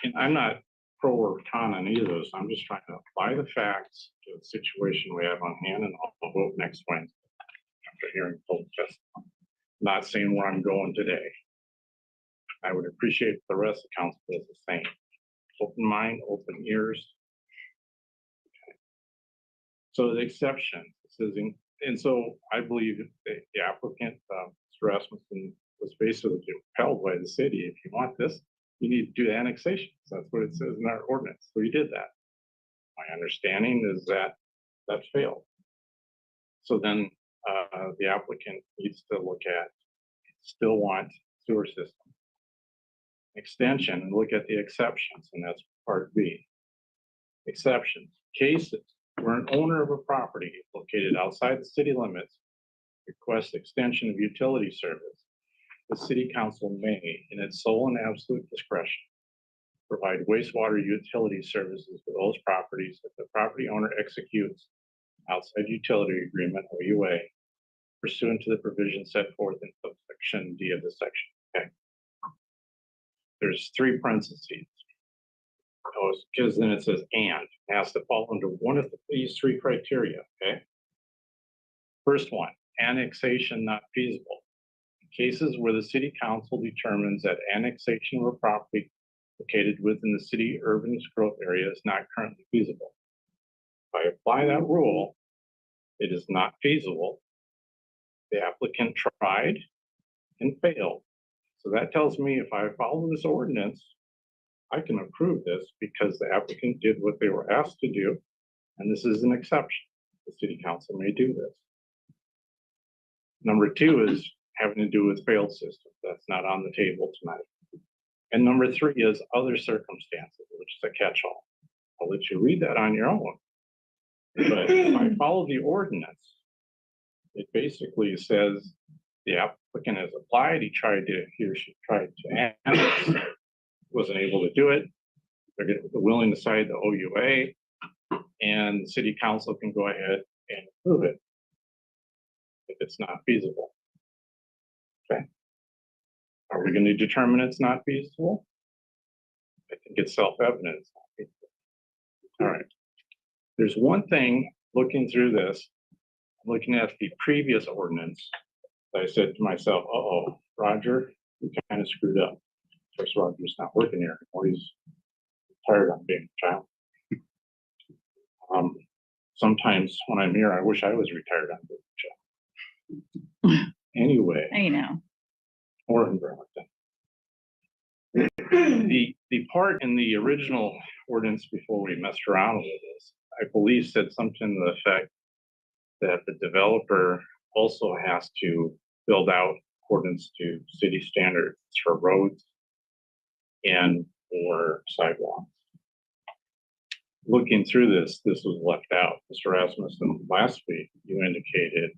and I'm not pro or con on either of those. I'm just trying to apply the facts to the situation we have on hand, and I'll vote next Wednesday after hearing full testimony. Not saying where I'm going today. I would appreciate if the rest of the council does the same. Open mind, open ears. Okay. So the exceptions, and so I believe the applicant, Mr. Rasmussen, was basically compelled by the city. If you want this, you need to do annexation. That's what it says in our ordinance. So he did that. My understanding is that that failed. So then the applicant needs to look at, still want sewer system extension, and look at the exceptions, and that's part B. Exceptions, cases where an owner of a property located outside the city limits requests extension of utility service. The city council may, in its sole and absolute discretion, provide wastewater utility services for those properties if the property owner executes outside utility agreement, OUA, pursuant to the provisions set forth in subsection D of the section. Okay. There's three parentheses, because then it says and. It has to fall under one of these three criteria. Okay. First one, annexation not feasible. Cases where the city council determines that annexation of a property located within the city urban growth area is not currently feasible. If I apply that rule, it is not feasible. The applicant tried and failed. So that tells me if I follow this ordinance, I can approve this because the applicant did what they were asked to do, and this is an exception. The city council may do this. Number two is having to do with failed systems. That's not on the table tonight. And number three is other circumstances, which is a catch-all. I'll let you read that on your own. But if I follow the ordinance, it basically says the applicant has applied, he or she tried to annex, wasn't able to do it. They're willing to cite the OUA, and the city council can go ahead and approve it if it's not feasible. Okay. Are we going to determine it's not feasible? I think it's self-evident it's not feasible. All right. There's one thing looking through this, looking at the previous ordinance, I said to myself, uh-oh, Roger, you kind of screwed up. Of course, Roger's not working here anymore. He's tired of being a child. Sometimes when I'm here, I wish I was retired on being a child. Anyway. I know. Or in Bremerton. The part in the original ordinance before we messed around with this, I believe said something to the effect that the developer also has to build out accordance to city standards for roads and for sidewalks. Looking through this was left out. Mr. Rasmussen, last week, you indicated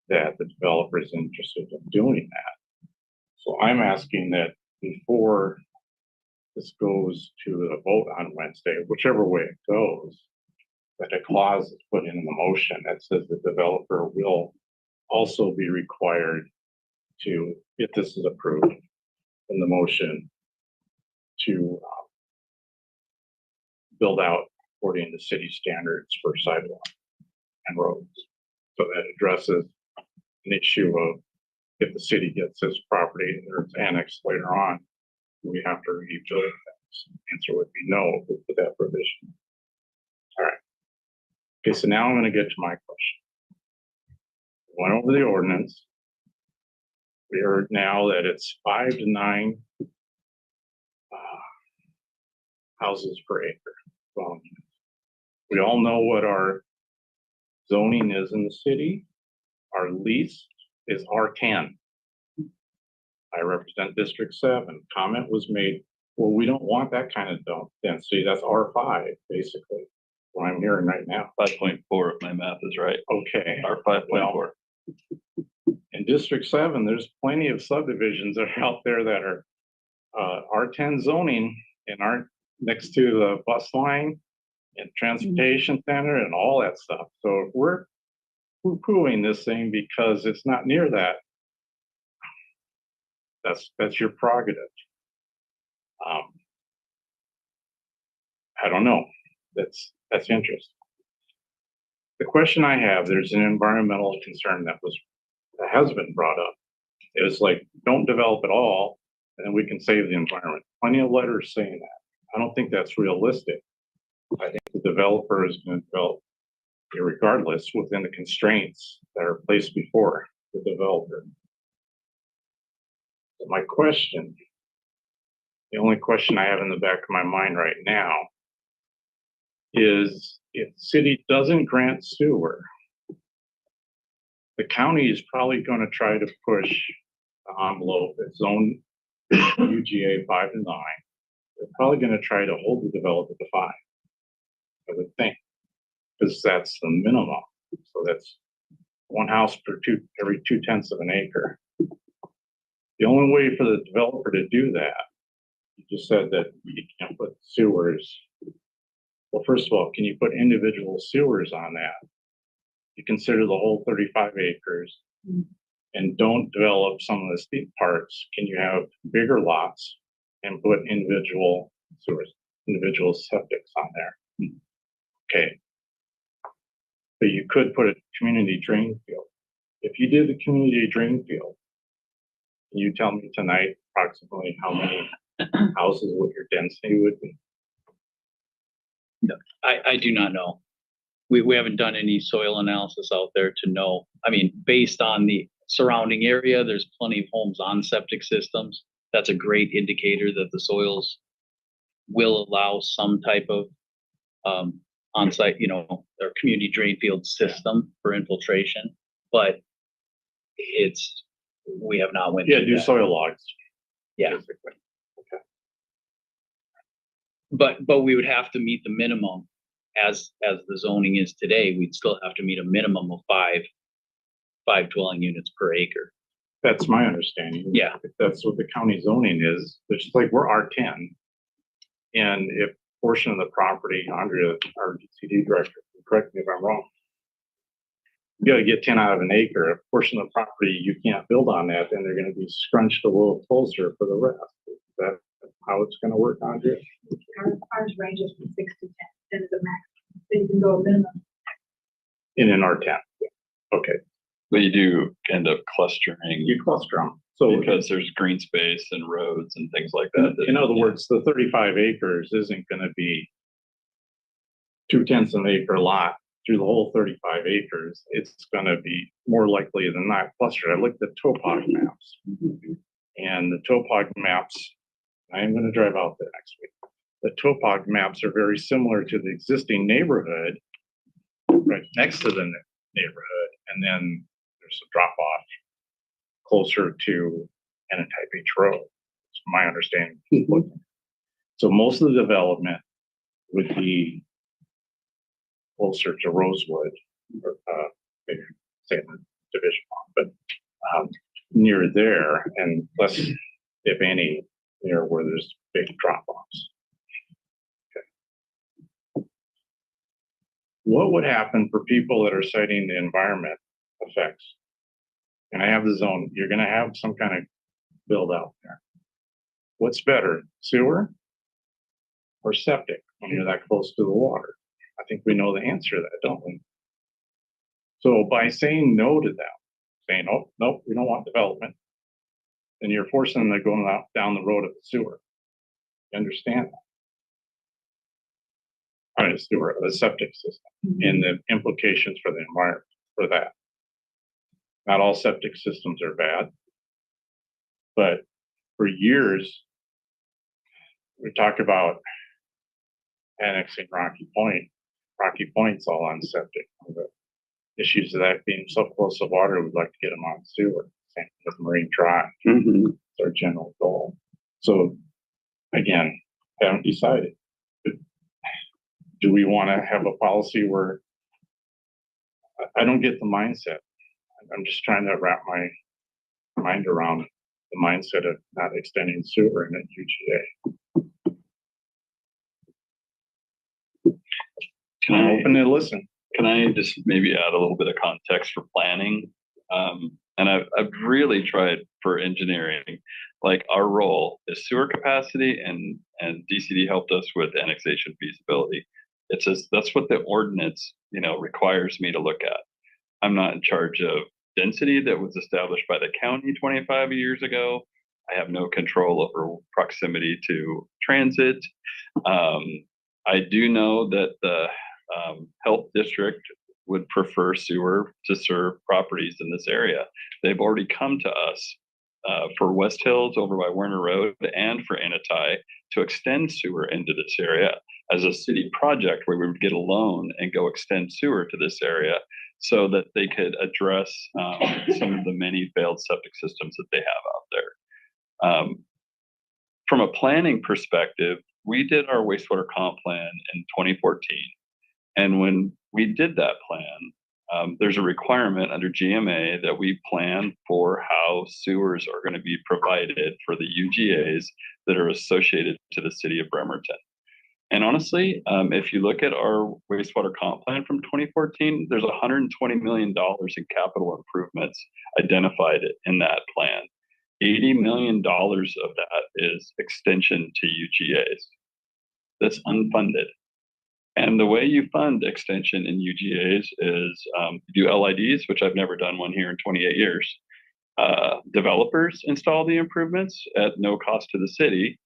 that the developer is interested in doing that. So I'm asking that before this goes to a vote on Wednesday, whichever way it goes, that a clause is put in the motion that says the developer will also be required to, if this is approved in the motion, to build out according to city standards for sidewalks and roads. So that addresses an issue of if the city gets this property or it's annexed later on, we have to rebuild things. The answer would be no with that provision. All right. Okay, so now I'm going to get to my question. We went over the ordinance. We heard now that it's 5 to 9 houses per acre. Well, we all know what our zoning is in the city. Our lease is R10. I represent District 7. Comment was made, well, we don't want that kind of density. That's R5, basically, what I'm hearing right now. 5.4, if my math is right. Okay. Or 5.4. Well, in District 7, there's plenty of subdivisions that are out there that are R10 zoning and aren't next to the bus line and transportation center and all that stuff. So if we're poo-pooing this thing because it's not near that, that's your prerogative. I don't know. That's interesting. The question I have, there's an environmental concern that has been brought up. It was like, don't develop at all, and then we can save the environment. Plenty of letters saying that. I don't think that's realistic. I think the developer is going to develop regardless within the constraints that are placed before the developer. My question, the only question I have in the back of my mind right now is if the city doesn't grant sewer, the county is probably going to try to push the envelope at zone UGA 5 and 9. They're probably going to try to hold the developer to 5, I would think, because that's the minimum. So that's one house per every 2/10 of an acre. The only way for the developer to do that, you just said that you can't put sewers. Well, first of all, can you put individual sewers on that? You consider the whole 35 acres and don't develop some of the steep parts. Can you have bigger lots and put individual sewers, individual septics on there? Okay. But you could put a community drain field. If you did the community drain field, can you tell me tonight approximately how many houses what your density would be? No, I do not know. We haven't done any soil analysis out there to know. I mean, based on the surrounding area, there's plenty of homes on septic systems. That's a great indicator that the soils will allow some type of on-site, or community drain field system for infiltration. But we have not went. Yeah, do soil logs. Yeah. Basically. Okay. But we would have to meet the minimum as the zoning is today. We'd still have to meet a minimum of five dwelling units per acre. That's my understanding. Yeah. If that's what the county zoning is, which is like we're R10. And if portion of the property, Andrea, our DCD director, correct me if I'm wrong, you got to get 10 out of an acre. A portion of the property you can't build on that, then they're going to be scrunched a little closer for the rest. Is that how it's going to work, Andrea? Ours ranges from 6 to 10. That is a max. So you can go a minimum. In an R10. Yeah. Okay. But you do end up clustering. You cluster them. So because there's green space and roads and things like that. In other words, the 35 acres isn't going to be 2/10 of an acre lot through the whole 35 acres. It's going to be more likely than not clustered. I looked at topog maps, and the topog maps, I am going to drive out there next week. The topog maps are very similar to the existing neighborhood right next to the neighborhood, and then there's a drop off closer to Type H Road. It's my understanding. So most of the development would be closer to Rosewood, or maybe say Division 1, but near there, and less, if any, near where there's big drop-offs. Okay. What would happen for people that are citing the environment effects? And I have the zone, you're going to have some kind of build out there. What's better, sewer or septic when you're that close to the water? I think we know the answer to that, don't we? So by saying no to them, saying, oh, nope, we don't want development, then you're forcing them to go down the road of the sewer. You understand that? I mean, sewer, the septic system, and the implications for the environment for that. Not all septic systems are bad, but for years, we talked about annexing Rocky Point. Rocky Point's all on septic. The issues of that being so close to water, we'd like to get them on sewer. Same with Marine Drive. It's our general goal. So again, haven't decided. Do we want to have a policy where I don't get the mindset? I'm just trying to wrap my mind around the mindset of not extending sewer in a UGA. I'm open to listen. Can I just maybe add a little bit of context for planning? and I've really tried for engineering, like our role is sewer capacity, and DCD helped us with annexation feasibility. It's just, that's what the ordinance, requires me to look at. I'm not in charge of density that was established by the county 25 years ago. I have no control over proximity to transit. I do know that the health district would prefer sewer to serve properties in this area. They've already come to us for West Hills over by Werner Road and for Anatai to extend sewer into this area as a city project where we would get a loan and go extend sewer to this area so that they could address some of the many failed septic systems that they have out there. From a planning perspective, we did our wastewater comp plan in 2014. And when we did that plan, there's a requirement under GMA that we plan for how sewers are going to be provided for the UGAs that are associated to the city of Bremerton. And honestly, if you look at our wastewater comp plan from 2014, there's $120 million in capital improvements identified in that plan. $80 million of that is extension to UGAs. That's unfunded. And the way you fund extension in UGAs is you do LIDs, which I've never done one here in 28 years. Developers install the improvements at no cost to the city,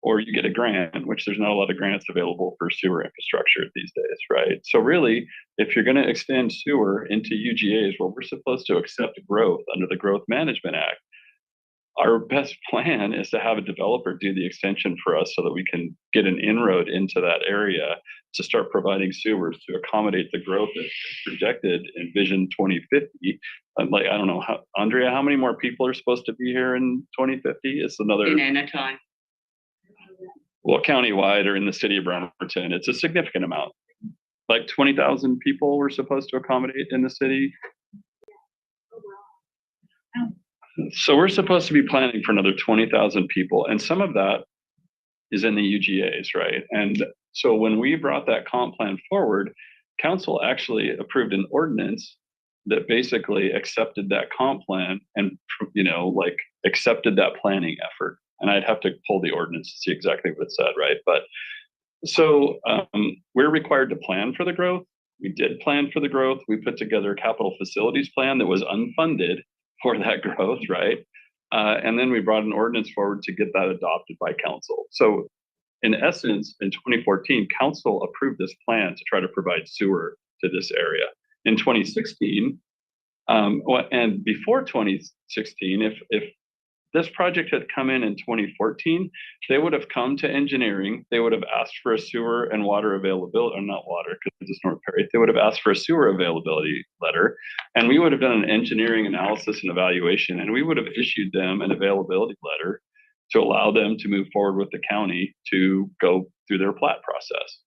or you get a grant, which there's not a lot of grants available for sewer infrastructure these days, right? So really, if you're going to extend sewer into UGAs, well, we're supposed to accept growth under the Growth Management Act. Our best plan is to have a developer do the extension for us so that we can get an inroad into that area to start providing sewers to accommodate the growth that's projected in Vision 2050. Like, I don't know, Andrea, how many more people are supposed to be here in 2050? It's another. In Anatai. Well, countywide or in the city of Bremerton, it's a significant amount. Like 20,000 people we're supposed to accommodate in the city. So we're supposed to be planning for another 20,000 people, and some of that is in the UGAs, right? And so when we brought that comp plan forward, council actually approved an ordinance that basically accepted that comp plan and, accepted that planning effort. And I'd have to pull the ordinance to see exactly what it said, right? But so we're required to plan for the growth. We did plan for the growth. We put together a capital facilities plan that was unfunded for that growth, right? And then we brought an ordinance forward to get that adopted by council. So in essence, in 2014, council approved this plan to try to provide sewer to this area. In 2016, and before 2016, if this project had come in 2014, they would have come to engineering. They would have asked for a sewer and water availability, or not water, because it's North Perry. They would have asked for a sewer availability letter, and we would have done an engineering analysis and evaluation, and we would have issued them an availability letter to allow them to move forward with the county to go through their plat process.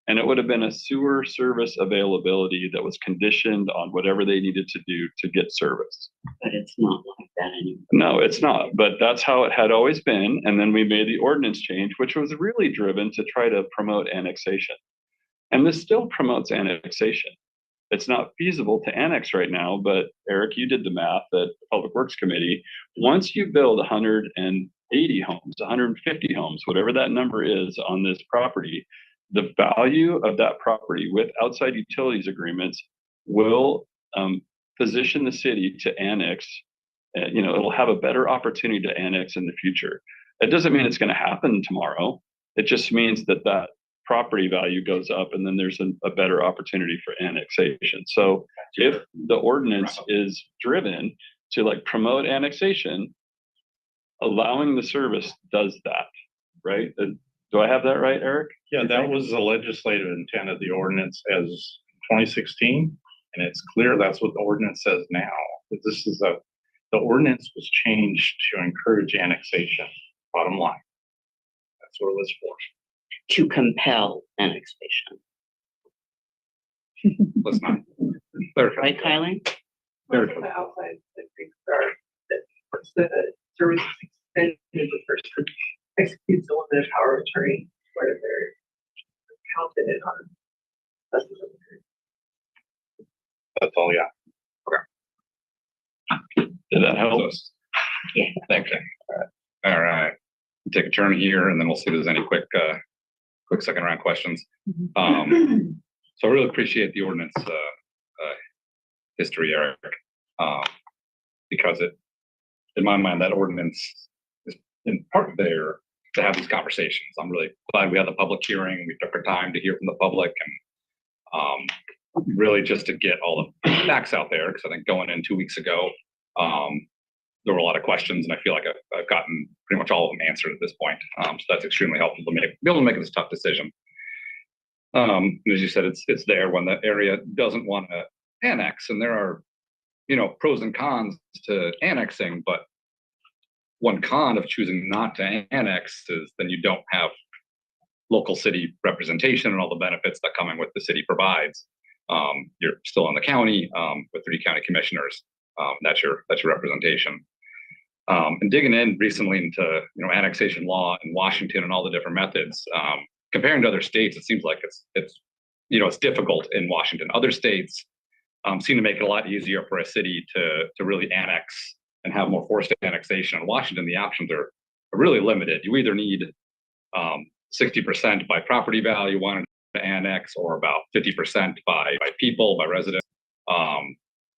And it would have been a sewer service availability that was conditioned on whatever they needed to do to get service. But it's not like that anymore. No, it's not. But that's how it had always been. And then we made the ordinance change, which was really driven to try to promote annexation. And this still promotes annexation. It's not feasible to annex right now, but Eric, you did the math at the Public Works Committee. Once you build 180 homes, 150 homes, whatever that number is on this property, the value of that property with outside utilities agreements will position the city to annex. It'll have a better opportunity to annex in the future. It doesn't mean it's going to happen tomorrow. It just means that that property value goes up, and then there's a better opportunity for annexation. So if the ordinance is driven to promote annexation, allowing the service does that, right? Do I have that right, Eric? Yeah, that was the legislative intent of the ordinance as 2016, and it's clear that's what the ordinance says now. That this is the ordinance was changed to encourage annexation. Bottom line, that's what it was for. To compel annexation. Let's not. Clarify. Right, Kylie? Most of the outside things are that once the service is extended, the person executes a limited power of attorney where they're counted in on. That's all, yeah. Did that help? Yeah. Thank you. All right. Take a turn here and then we'll see if there's any quick second round questions. So I really appreciate the ordinance history, Eric, because in my mind, that ordinance is in part there to have these conversations. I'm really glad we had the public hearing. We took our time to hear from the public and really just to get all the facts out there. Because I think going in 2 weeks ago, there were a lot of questions, and I feel like I've gotten pretty much all of them answered at this point. So that's extremely helpful to be able to make this tough decision. As you said, it's there when the area doesn't want to annex, and there are, pros and cons to annexing, but one con of choosing not to annex is then you don't have local city representation and all the benefits that coming with the city provides. You're still in the county with 3 county commissioners. That's your representation. And digging in recently into annexation law in Washington and all the different methods, comparing to other states, it seems like it's difficult in Washington. Other states seem to make it a lot easier for a city to really annex and have more forced annexation. In Washington, the options are really limited. You either need 60% by property value wanted to annex, or about 50% by people, by residents.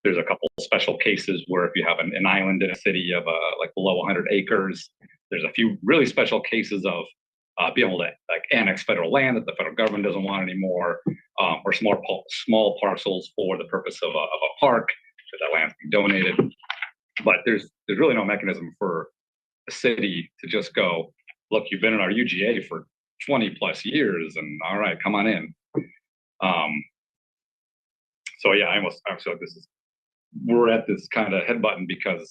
There's a couple special cases where if you have an island in a city of like below 100 acres, there's a few really special cases of being able to like annex federal land that the federal government doesn't want anymore, or small parcels for the purpose of a park, should that land be donated. But there's really no mechanism for a city to just go, look, you've been in our UGA for 20 plus years, and all right, come on in. So yeah, I feel like we're at this kind of head button because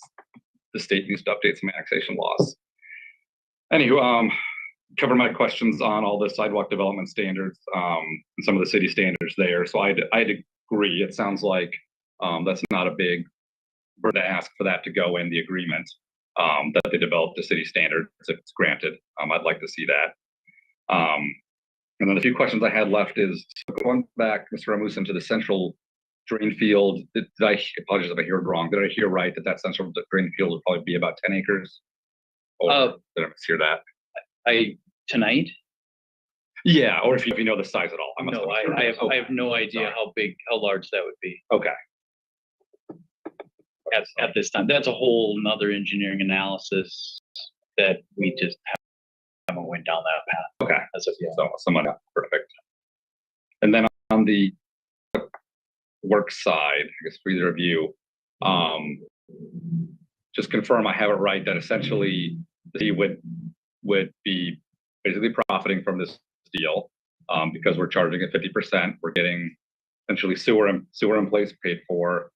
the state needs to update some annexation laws. Anywho, cover my questions on all the sidewalk development standards and some of the city standards there. So I'd agree. It sounds like that's not a big burden to ask for that to go in the agreement, that they develop the city standards if it's granted. I'd like to see that. And then a few questions I had left is going back, Mr. Ramusin, to the central drain field. I apologize if I heard wrong. Did I hear right that central drain field would probably be about 10 acres? Or did I mishear that? Tonight? Yeah, or if you know the size at all. I have no idea how large that would be. Okay. At this time. That's a whole nother engineering analysis that we just haven't went down that path. Okay. As of yet. So someone perfect. And then on the work side, I guess for either of you, just confirm I have it right that essentially the city would be basically profiting from this deal because we're charging at 50%. We're getting essentially sewer in place paid for.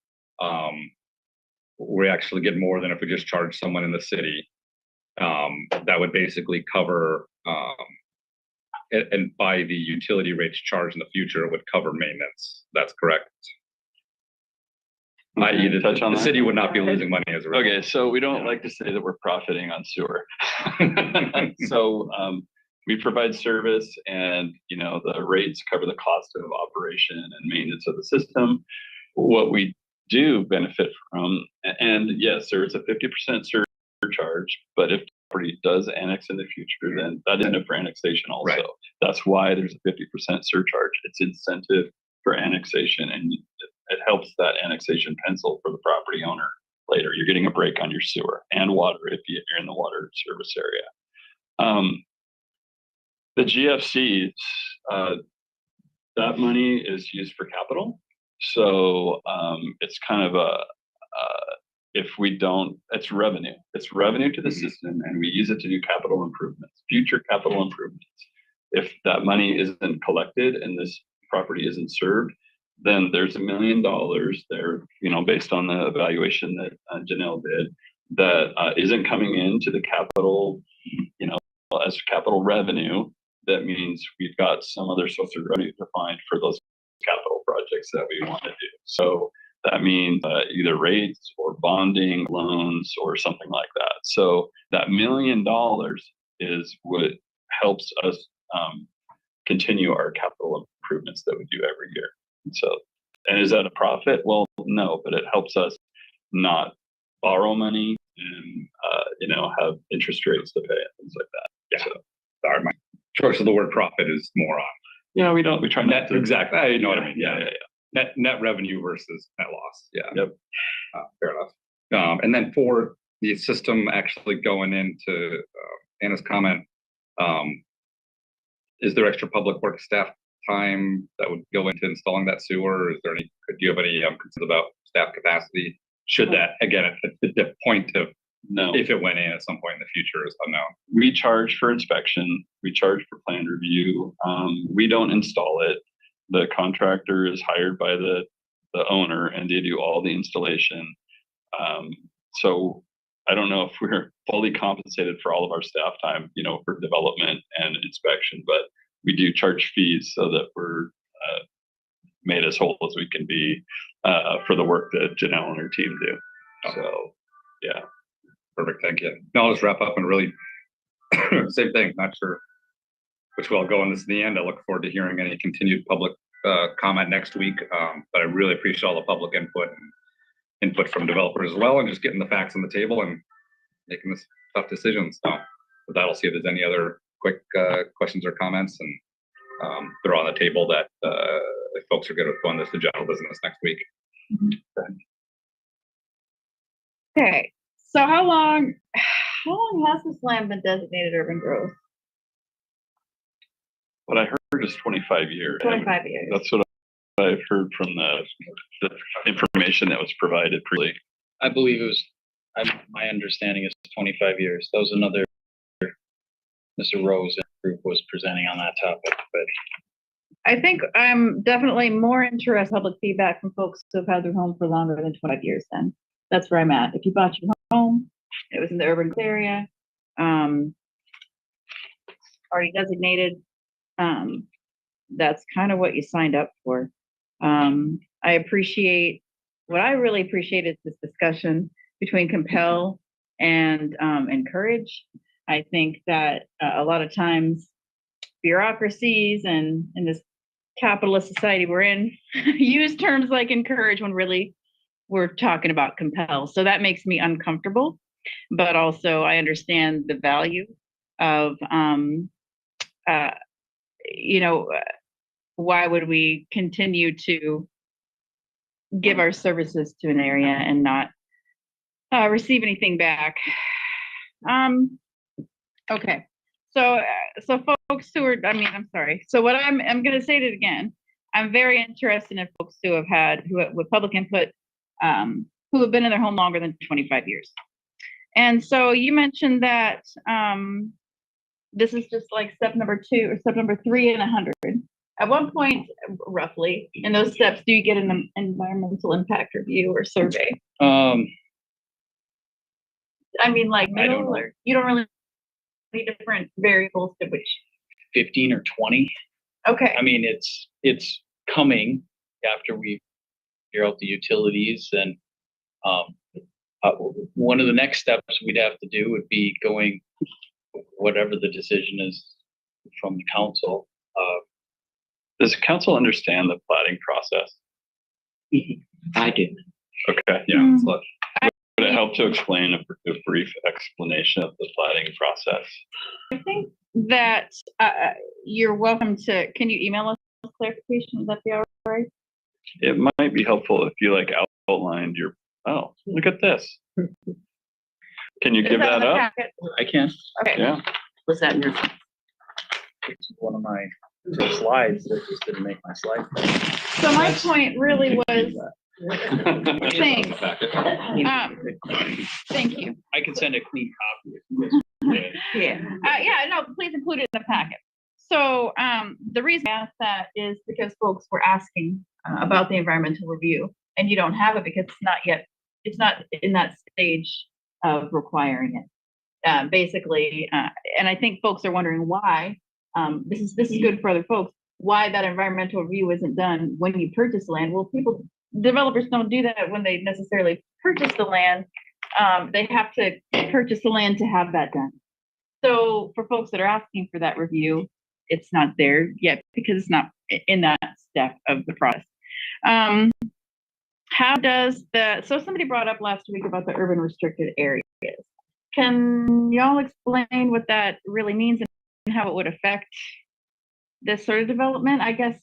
We actually get more than if we just charge someone in the city. That would basically cover, and by the utility rates charged in the future, it would cover maintenance. That's correct. I.e., the city would not be losing money as a result. Okay, so we don't like to say that we're profiting on sewer. So we provide service, and the rates cover the cost of operation and maintenance of the system. What we do benefit from, and yes, there is a 50% surcharge, but if property does annex in the future, then that is enough for annexation also. Right. That's why there's a 50% surcharge. It's incentive for annexation, and it helps that annexation pencil for the property owner later. You're getting a break on your sewer and water if you're in the water service area. The GFCs, that money is used for capital. So it's kind of if we don't, it's revenue. It's revenue to the system, and we use it to do capital improvements, future capital improvements. If that money isn't collected and this property isn't served, then there's $1 million there, based on the evaluation that Janelle did, that isn't coming into the capital, as capital revenue. That means we've got some other source of revenue to find for those capital projects that we want to do. So that means either rates or bonding, loans, or something like that. So that $1 million is what helps us continue our capital improvements that we do every year. So, and is that a profit? Well, no, but it helps us not borrow money and, have interest rates to pay and things like that. Yeah. So, Sorry, my choice of the word profit is more on we try not net. to. Exactly. I know what I mean. Yeah. Net revenue versus net loss. Yeah. Yep. Fair enough. And then for the system actually going into Anna's comment, is there extra public works staff time that would go into installing that sewer? Is there any? Do you have any concerns about staff capacity? Should that again at the point of No. if it went in at some point in the future is unknown? We charge for inspection. We charge for plan review. We don't install it. The contractor is hired by the owner and they do all the installation. So I don't know if we're fully compensated for all of our staff time, for development and inspection, but we do charge fees so that we're made as whole as we can be for the work that Janelle and her team do. So, yeah. Perfect. Thank you. No, I'll just wrap up and really same thing. Not sure which way I'll go on this in the end. I look forward to hearing any continued public comment next week. But I really appreciate all the public input and input from developers as well, and just getting the facts on the table and making this tough decisions. So with that, I'll see if there's any other quick questions or comments, and they're on the table that if folks are good with going this to general business next week. Okay, so how long has this land been designated urban growth? What I heard is 25 years. 25 years. That's what I've heard from the information that was provided previously. I believe it was, my understanding is 25 years. That was another, Mr. Rose group was presenting on that topic, but I think I'm definitely more interested in public feedback from folks who have had their home for longer than 25 years then. That's where I'm at. If you bought your home, it was in the urban area, already designated, that's kind of what you signed up for. I appreciate, what I really appreciate is this discussion between compel and encourage. I think that a lot of times bureaucracies and in this capitalist society we're in use terms like encourage when really we're talking about compel. So that makes me uncomfortable, but also I understand the value of, why would we continue to give our services to an area and not receive anything back? Okay, so folks who are, I'm sorry. So what I'm going to say it again. I'm very interested in folks who have with public input, who have been in their home longer than 25 years. And so you mentioned that this is just like step number 2 or step number 3 in 100. At one point, roughly, in those steps, do you get an environmental impact review or survey? Like middle, or you don't really need different variables to which 15 or 20. Okay. It's coming after we figure out the utilities, and one of the next steps we'd have to do would be going, whatever the decision is from the council. Does the council understand the plating process? I do. Okay, yeah. Mm. Would it help to explain a brief explanation of the plating process? I think that you're welcome to, can you email us clarification? Would that be all right? It might be helpful if you outlined your, look at this. Can you give that up? Packet? I can. Okay. Yeah. Was that in your? It's one of my slides that just didn't make my slide. So my point really was, thanks. Thank you. I can send a clean copy. Yeah. Please include it in the packet. So the reason I asked that is because folks were asking about the environmental review, and you don't have it because it's not in that stage of requiring it. Basically, and I think folks are wondering why. This is good for other folks. Why that environmental review isn't done when you purchase land? Well, developers don't do that when they necessarily purchase the land. They have to purchase the land to have that done. So for folks that are asking for that review, it's not there yet because it's not in that step of the process. how does so somebody brought up last week about the urban restricted areas. Can y'all explain what that really means and how it would affect this sort of development? I guess,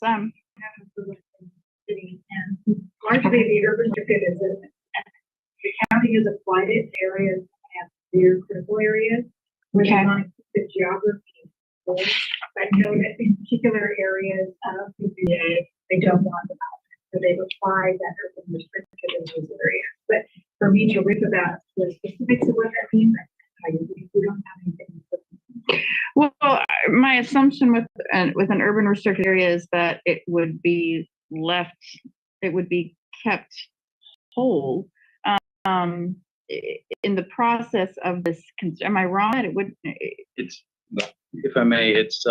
City, and largely the urban restricted is the county has applied it to areas and near critical areas where they Okay. want to keep the geography full. But no, in particular areas of PPA, they don't want development. So they've applied that urban restricted in those areas. But for me to rip about the specifics of what that means, we don't have anything. well, my assumption with an urban restricted area is that it would be kept whole in the process of this. Am I wrong? It would. It's, if I may, it's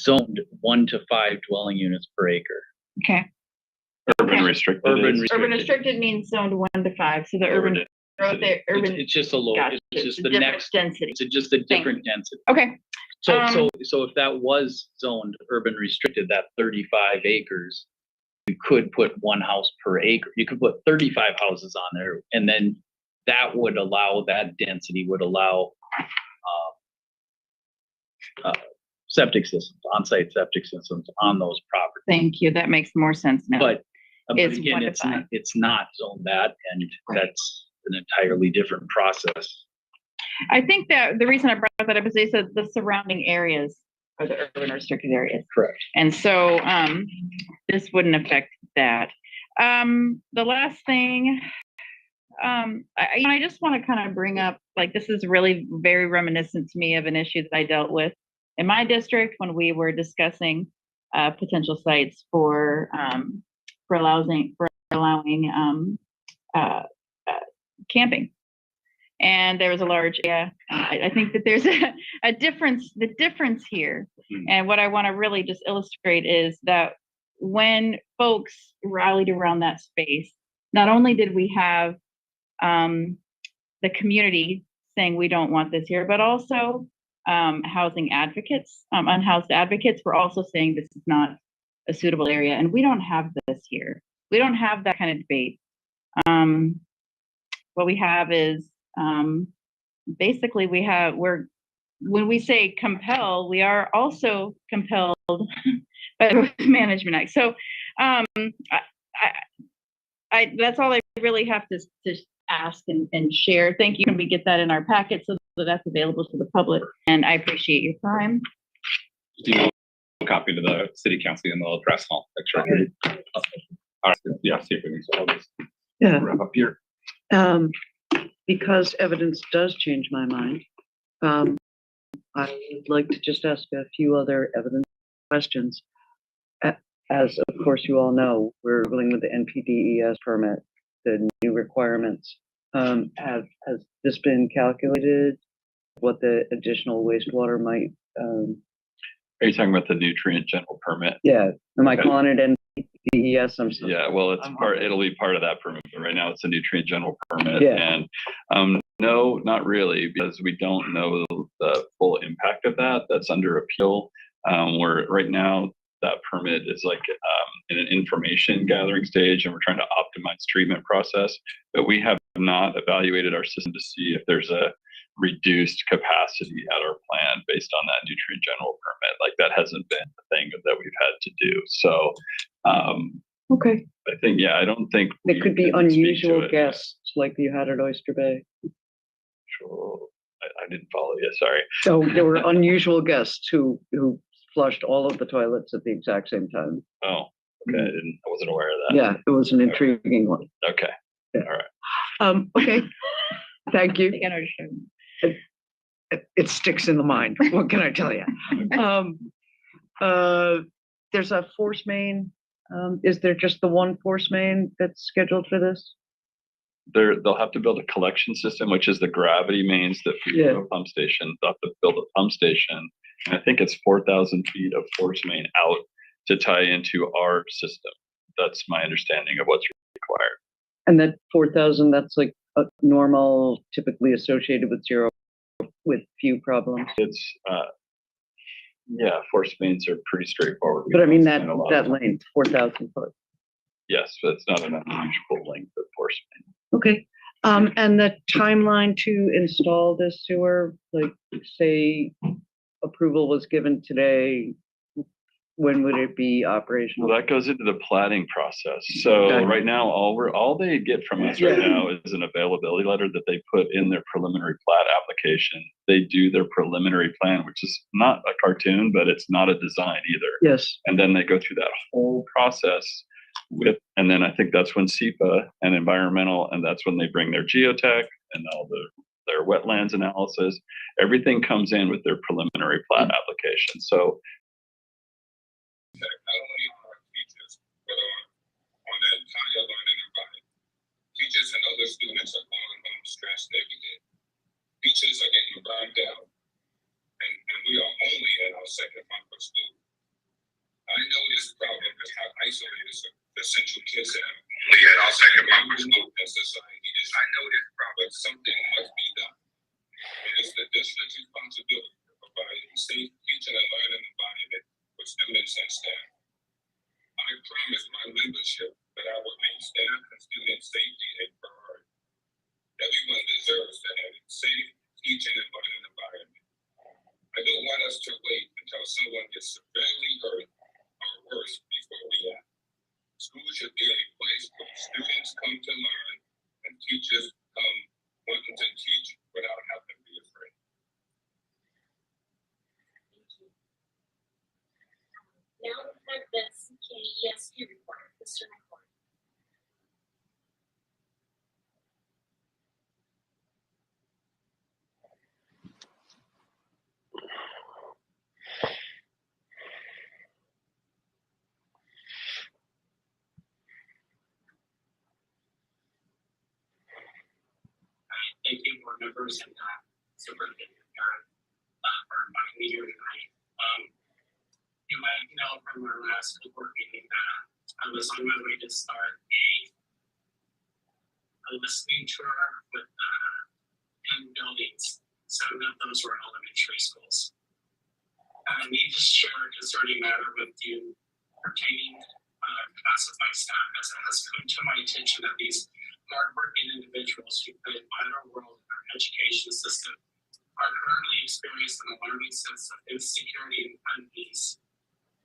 zoned 1 to 5 dwelling units per acre. Okay. Urban Okay. restricted. Urban is- Urban restricted means zoned 1 to 5. So the urban growth there, urban. It's just a low, Gotcha. it's just a the different next, density. it's just a different density. Okay. So if that was zoned urban restricted, that 35 acres, you could put 1 house per acre. You could put 35 houses on there, and then that would allow, that density would allow septic systems, on-site septic systems on those properties. Thank you. That makes more sense now. But It's again, 1 to it's 5. not, it's not zoned that, and that's an entirely different process. I think that the reason I brought that up is they said the surrounding areas are the urban restricted areas. Correct. And so this wouldn't affect that. The last thing, I just want to kind of bring up, like, this is really very reminiscent to me of an issue that I dealt with in my district when we were discussing potential sites for allowing camping. And there was a large, I think that there's a difference, the difference here. And what I want to really just illustrate is that when folks rallied around that space, not only did we have the community saying we don't want this here, but also housing advocates, unhoused advocates were also saying this is not a suitable area. And we don't have this here. We don't have that kind of debate. What we have is basically when we say compel, we are also compelled by the Management Act. So that's all I really have to ask and share. Thank you. Can we get that in our packet so that that's available to the public? And I appreciate your time. Do you want a copy to the city council and they'll address all picture? All right, yeah, see if we can solve this. Yeah. Wrap up here. Because evidence does change my mind, I would like to just ask a few other evidence questions. As of course you all know, we're dealing with the NPDES permit, the new requirements. Has this been calculated? What the additional wastewater might? Are you talking about the nutrient general permit? Yeah, am I Okay. calling it NPDES? I'm sorry. Yeah, well, it'll be part of that permit, but right now it's a nutrient general permit. Yeah. And no, not really, because we don't know the full impact of that. That's under appeal. Where right now that permit is like in an information gathering stage, and we're trying to optimize treatment process, but we have not evaluated our system to see if there's a reduced capacity at our plant based on that nutrient general permit. Like, that hasn't been the thing that we've had to do. So Okay. I think, I don't think It could be we can speak to unusual it. guests like you had at Oyster Bay. Sure. I didn't follow you, sorry. So there were unusual guests who flushed all of the toilets at the exact same time. Oh, okay, I wasn't aware of that. Yeah, it was an intriguing one. Okay, Yeah. all right. Okay, thank you. I think I understand. It sticks in the mind. What can I tell you? There's a force main. Is there just the one force main that's scheduled for this? They'll have to build a collection system, which is the gravity mains that feed Yeah. to a pump station. They'll have to build a pump station. And I think it's 4,000 feet of force main out to tie into our system. That's my understanding of what's required. And that 4,000, that's like a normal, typically associated with few problems. It's, force mains are pretty straightforward. We But I mean don't that spend a lot of time. lane, 4,000 foot. yes, but it's not an unusual length of enforcement. Okay, and the timeline to install this sewer, like, say, approval was given today, when would it be operational? Well, that goes into the platting process. So Okay. right now, all they get from us right now is an availability letter that they put in their preliminary plat application. They do their preliminary plan, which is not a cartoon, but it's not a design either. Yes, And then they go through that whole process and then I think that's when SEPA and environmental, and that's when they bring their geotech and all their wetlands analysis. Everything comes in with their preliminary plat application. So not only on our teachers, but on the entire learning environment. Teachers and other students are going home stressed every day. Teachers are getting burned out, and we are only in our second month of school. I know this problem is how isolated the central kids are. Only in our second month of school in society is. I know this problem, but something must be done. It is the district's responsibility to provide a safe teaching and learning environment for students and staff. I promise my membership that I will make staff and student safety a priority. Everyone deserves to have a safe teaching and learning environment. I don't want us to wait until someone gets severely hurt or worse before we act. School should be a place where students come to learn and teachers come wanting to teach without having to be afraid. Now we have the CKESU report, Mr. McCord. Thank you, board members and superintendent for inviting me here tonight. You might know from our last board meeting that I was on my way to start a listening tour with 10 buildings. 7 of those were elementary schools. I need to share a concerning matter with you pertaining classified staff, as it has come to my attention that these hardworking individuals who play a vital role in our education system are currently experiencing an alarming sense of insecurity and unease.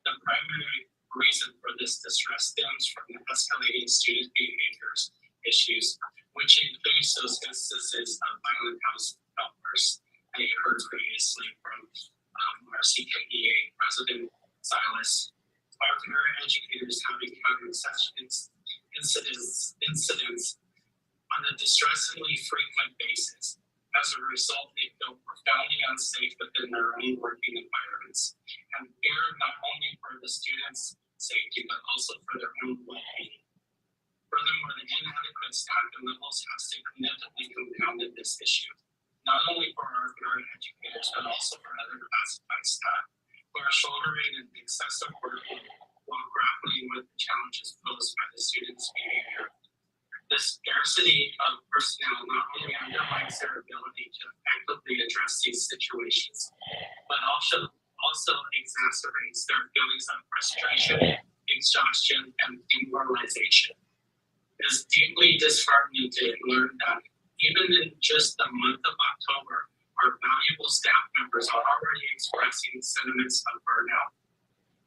The primary reason for this distress stems from the escalating student behaviors issues, which includes those instances of violent house outbursts that you heard previously from our CKEA President Silas. Our parent educators have encountered such incidents on a distressingly frequent basis. As a result, they feel profoundly unsafe within their own working environments and fear not only for the students' safety, but also for their own well-being. Furthermore, the inadequate staffing levels have significantly compounded this issue, not only for our parent educators, but also for other classified staff who are shouldering an excessive workload while grappling with the challenges posed by the students' behavior. This scarcity of personnel not only undermines their ability to effectively address these situations, but also exacerbates their feelings of frustration, exhaustion, and demoralization. It is deeply disheartening to learn that even in just the month of October, our valuable staff members are already expressing sentiments of burnout.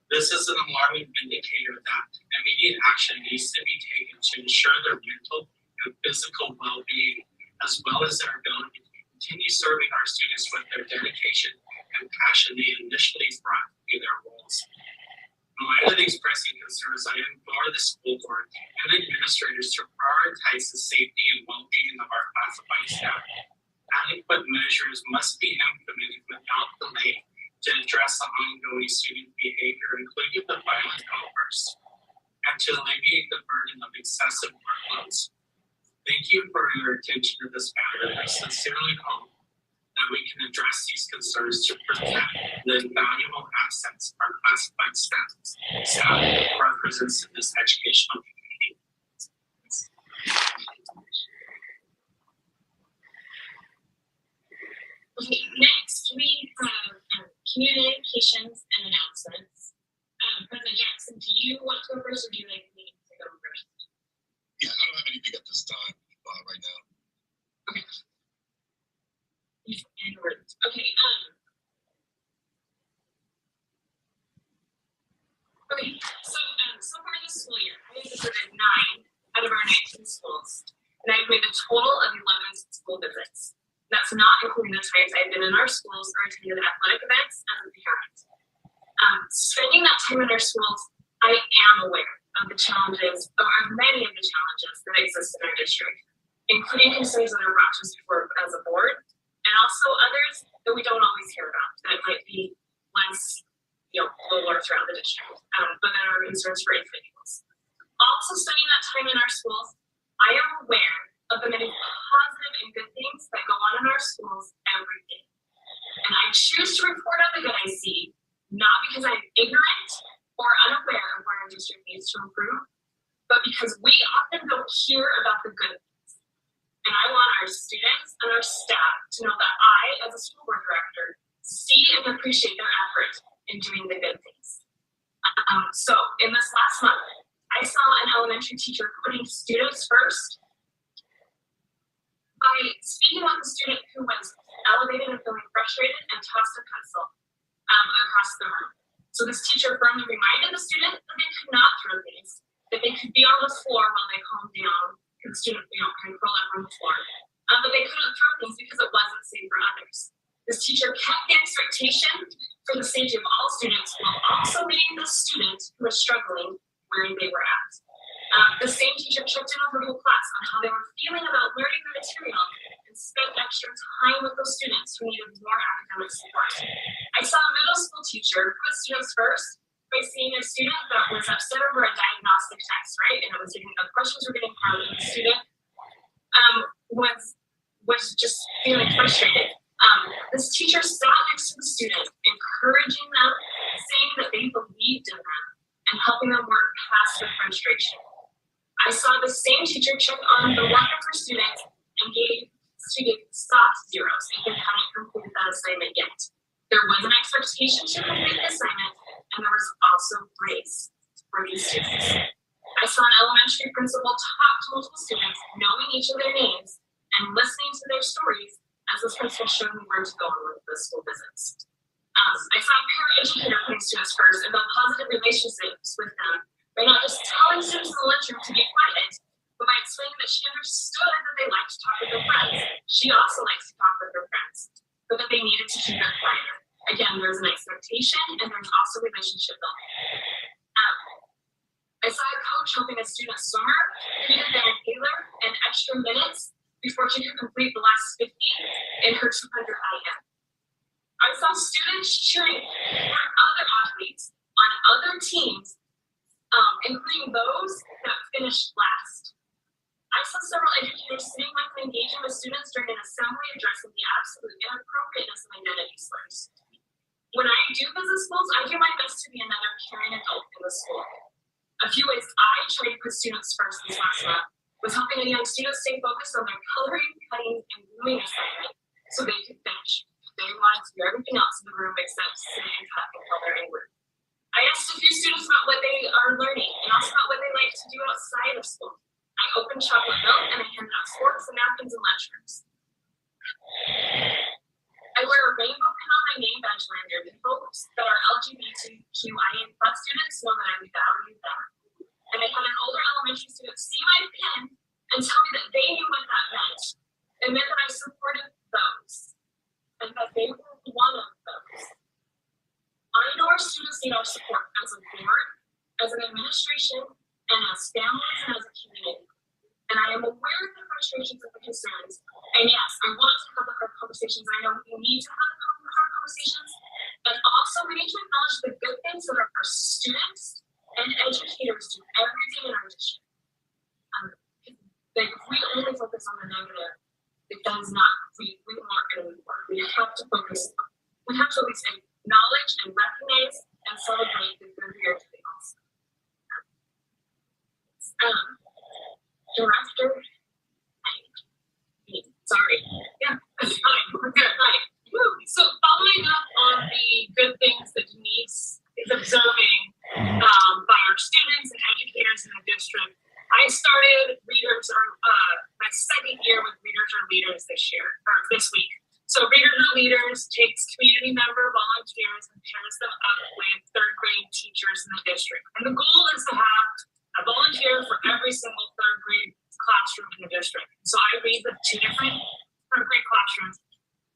This is an alarming indicator that immediate action needs to be taken to ensure their mental and physical well-being, as well as their ability to continue serving our students with their dedication and passion they initially brought to their roles. In light of expressing concerns, I implore the school board and administrators to prioritize the safety and well-being of our classified staff. Adequate measures must be implemented without delay to address the ongoing student behavior, including the violent outbursts, and to alleviate the burden of excessive workloads. Thank you for your attention to this matter. I sincerely hope that we can address these concerns to protect the valuable assets our classified staff represents in this educational community. Okay, next we have communications and announcements. President Jackson, do you want to go first, or do you like me to go first? Okay, so far this school year, I have visited 9 out of our 19 schools, and I've made a total of 11 school visits. That's not including the times I've been in our schools or attended athletic events as a parent. Spending that time in our schools, I am aware of the challenges, or of many of the challenges that exist in our district, including concerns that are brought to us before as a board, and also others that we don't always hear about that might be less, lower throughout the district, but that are concerns for individuals. Also, spending that time in our schools, I am aware of the many positive and good things that go on in our schools every day. And I choose to report on the good I see, not because I'm ignorant or unaware of where our district needs to improve, but because we often don't hear about the good things. And I want our students and our staff to know that I, as a school board director, see and appreciate their effort in doing the good things. So in this last month, I saw an elementary teacher putting students first by speaking with a student who was elevated and feeling frustrated and tossed a pencil across the room. So this teacher firmly reminded the student that they could not throw things, that they could be on the floor while they calmed down, because the student, can curl up on the floor. But they couldn't throw things because it wasn't safe for others. This teacher kept the expectation for the safety of all students while also meeting the student who was struggling where they were at. The same teacher checked in with her whole class on how they were feeling about learning the material and spent extra time with those students who needed more academic support. I saw a middle school teacher put students first by seeing a student that was upset over a diagnostic test, right? And it was getting, the questions were getting hard, and the student was just feeling frustrated. This teacher sat next to the student, encouraging them, saying that they believed in them, and helping them work past their frustration. I saw the same teacher check on the work of her students and gave students soft zeros if they hadn't completed that assignment yet. There was an expectation to complete the assignment, and there was also grace for these students. I saw an elementary principal talk to multiple students, knowing each of their names, and listening to their stories as this principal showed me where to go on with the school visits. I saw a parent educator putting students first and build positive relationships with them by not just telling students in the lunchroom to be quiet, but by explaining that she understood that they liked to talk with their friends. She also likes to talk with her friends, but that they needed to keep it quiet. Again, there's an expectation and there's also relationship building. I saw a coach helping a student swimmer who needed an inhaler and extra minutes before she could complete the last 50 in her 200 IM. I saw students cheering for other athletes on other teams, including those that finished last. I saw several educators sitting with and engaging with students during an assembly addressing the absolute inappropriateness of identity slurs. When I do visit schools, I do my best to be another caring adult in the school. A few ways I try to put students first this last month was helping a young student stay focused on their coloring, cutting, and gluing assignment so they could finish. They wanted to do everything else in the room except sit and cut and color and glue. I asked a few students about what they are learning and also about what they like to do outside of school. I opened chocolate milk and I handed out forks and napkins and lunchrooms. I wear a rainbow pin on my name badge lanyard in hopes that our LGBTQIA+ students know that I value them. And I had an older elementary student see my pin and tell me that they knew what that meant. It meant that I supported those and that they were one of those. I know our students need our support as a board, as an administration, and as families and as a community. And I am aware of the frustrations and the concerns. And yes, I want to have the hard conversations. I know we need to have the hard conversations. And also we need to acknowledge the good things that our students and educators do every day in our district. If we only focus on the negative, it does not, we aren't going to move forward. We have to focus, we have to at least acknowledge and recognize and celebrate the good we are doing also. Director, sorry. Yeah, that's fine. We're good. Right. So following up on the good things that Denise is observing by our students and educators in the district, I started Readers Are my second year with Readers Are Leaders this week. So Readers Are Leaders takes community member volunteers and pairs them up with third grade teachers in the district district. And the goal is to have a volunteer for every single third grade classroom in the district. So I read with 2 different third grade classrooms.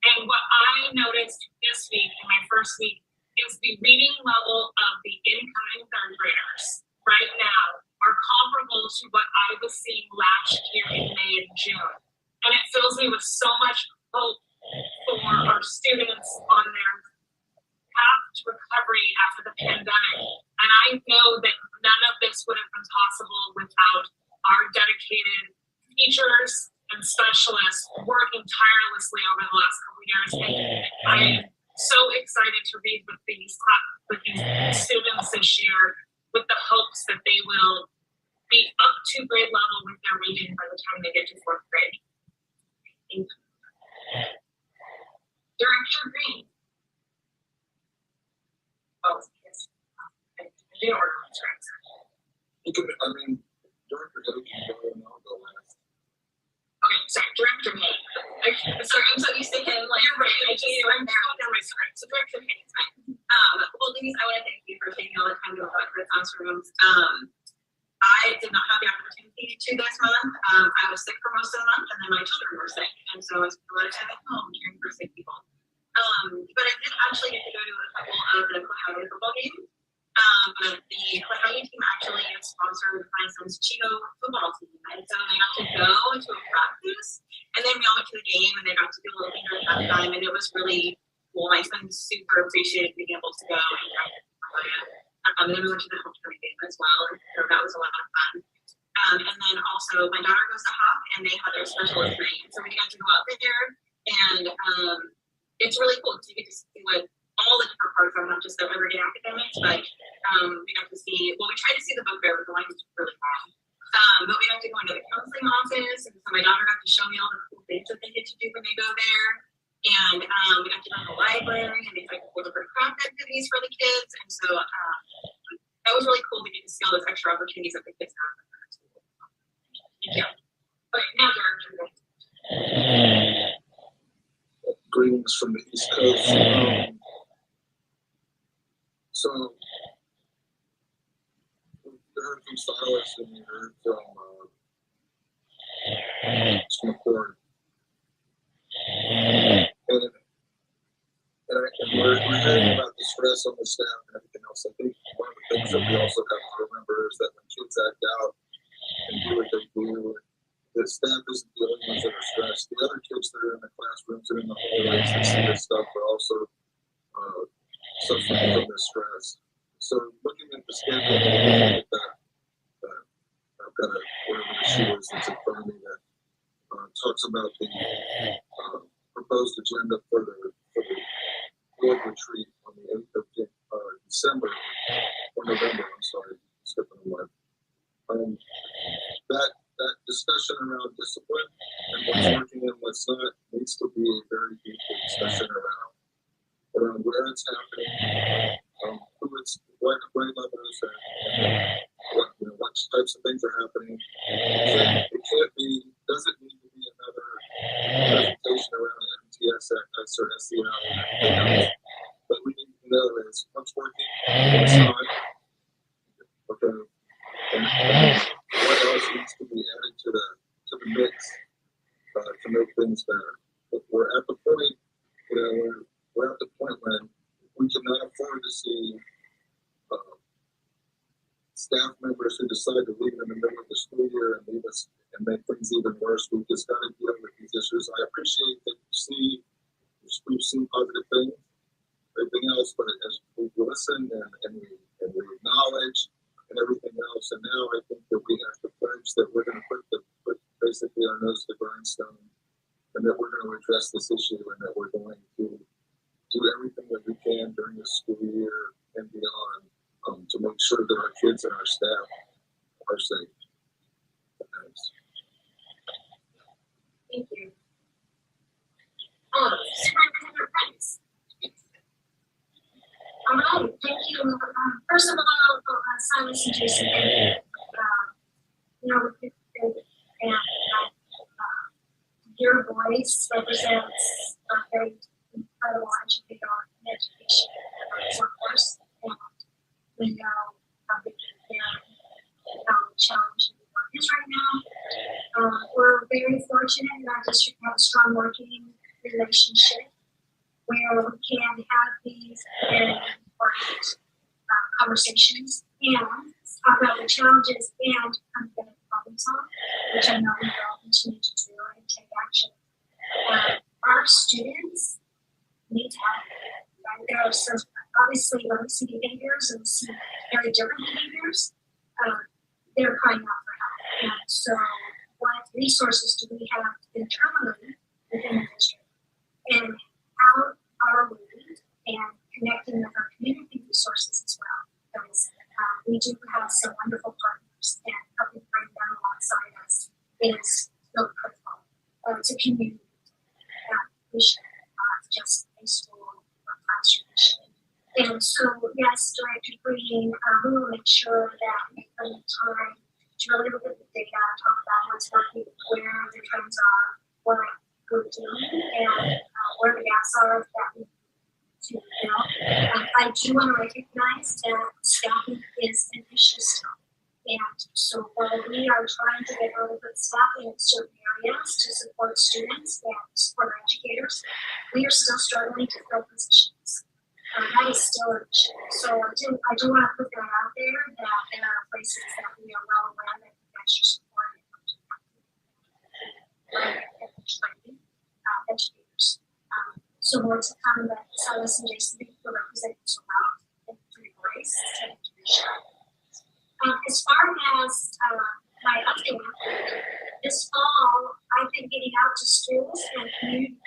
And what I noticed this week, in my first week, is the reading level of the incoming third graders right now are comparable to what I was seeing last year in May and June. And it fills me with so much hope for our students on their path to recovery after the pandemic. And I know that none of this would have been possible without our dedicated teachers and specialists working tirelessly over the last couple of years. And I am so excited to read with these students this year with the hopes that they will be up to grade level with their reading by the time they get to 4th grade. Thank you. Director Green. Oh, yes. I didn't order my tracks. You can, I mean, Director Hill can go and I'll go last. Okay, sorry, Director Hay. Sorry, I'm so used to him. Like, you're right. I just went down my script. So Director Hay is fine. Well, Denise, I want to thank you for taking all the time to talk to the classrooms. I did not have the opportunity to this month. I was sick for most of the month, and then my children were sick, and so I was a lot of time at home caring for sick people. But I did actually get to go to a couple of the Cohouty football games. The Cohouty team actually sponsored my son's Cheeto football team, and so they got to go to a practice, and then we all went to the game, and they got to do a little thing during that time, and it was really cool. My son super appreciated being able to go and practice. And then we went to the homecoming game as well, and so that was a lot of fun. And then also my daughter goes to Hop, and they had their specialist night, so we got to go out there, and it's really cool because you get to see what all the different parts are, not just the everyday academics, but we got to see, well, we tried to see the book fair, but the line was really long. But we got to go into the counseling office, and so my daughter got to show me all the cool things that they get to do when they go there. And we got to go to the library, and they had cool different craft activities for the kids. And so that was really cool to get to see all those extra opportunities that the kids have. Thank you. Okay, now Director. Greetings from the East Coast. So, we heard from Silas and we heard from McCord. And we're hearing about the stress on the staff and everything else. I think one of the things that we also have to remember is that when kids act out and do what they do, the staff isn't the only ones that are stressed. The other kids that are in the classrooms and in the hallways that see this stuff are also suffering from this stress. So looking at the schedule, looking at that, I've got whatever the sheet is that's in front of me that talks about the proposed agenda for the board retreat on the 8th of December, or November, I'm sorry, skipping a month. That discussion around discipline and what's working and what's not needs to be a very deep discussion around where it's happening, who it's, what grade level is at, what types of things are happening. It can't be, doesn't need to be another presentation around MTSS or SEL. But we need to know is what's working, what's not. Okay. And what else needs to be added to the mix to make things better. But we're at the point, we're at the point when we cannot afford to see staff members who decide to leave in the middle of the school year and leave us and make things even worse. We've just got to deal with these issues. I appreciate that we've seen positive things, everything else, but as we listen and we acknowledge and everything else, and now I think that we have to pledge that we're going to put basically our nose to the grindstone, and that we're going to address this issue, and that we're going to do everything that we can during the school year and beyond to make sure that our kids and our staff are safe. Thanks. Thank you. Superintendent Prince. All right, thank you. First of all, Silas and Jason, your voice represents a very incredible educator in education workforce. And we know challenging work is right now. We're very fortunate in our district to have a strong working relationship where we can have these very important conversations and talk about the challenges and come together to problem solve, which I know we will continue to do and take action. Our students need help. Right? There are some, obviously, when we see behaviors and we see very different behaviors, they're crying out for help. And so, what resources do we have internally within the district? And how are we and connecting with our community resources as well? Because we do have some wonderful partners, and helping bring them alongside us is really critical to community mission, just a school or classroom mission. And so, yes, Director Green, we will make sure that we spend time to really look at the data, talk about what's working, where the trends are, what we're doing, and where the gaps are that we need to fill. I do want to recognize that staffing is an issue still. And so while we are trying to get adequate staffing in certain areas to support students and support our educators, we are still struggling to fill positions. That is still an issue. So I do want to put that out there that there are places that we are well aware that we extra support in terms of training educators. So more to come, but Silas and Jason will represent you so well and through grace to share. As far as my update, this fall, I've been getting out to schools and communities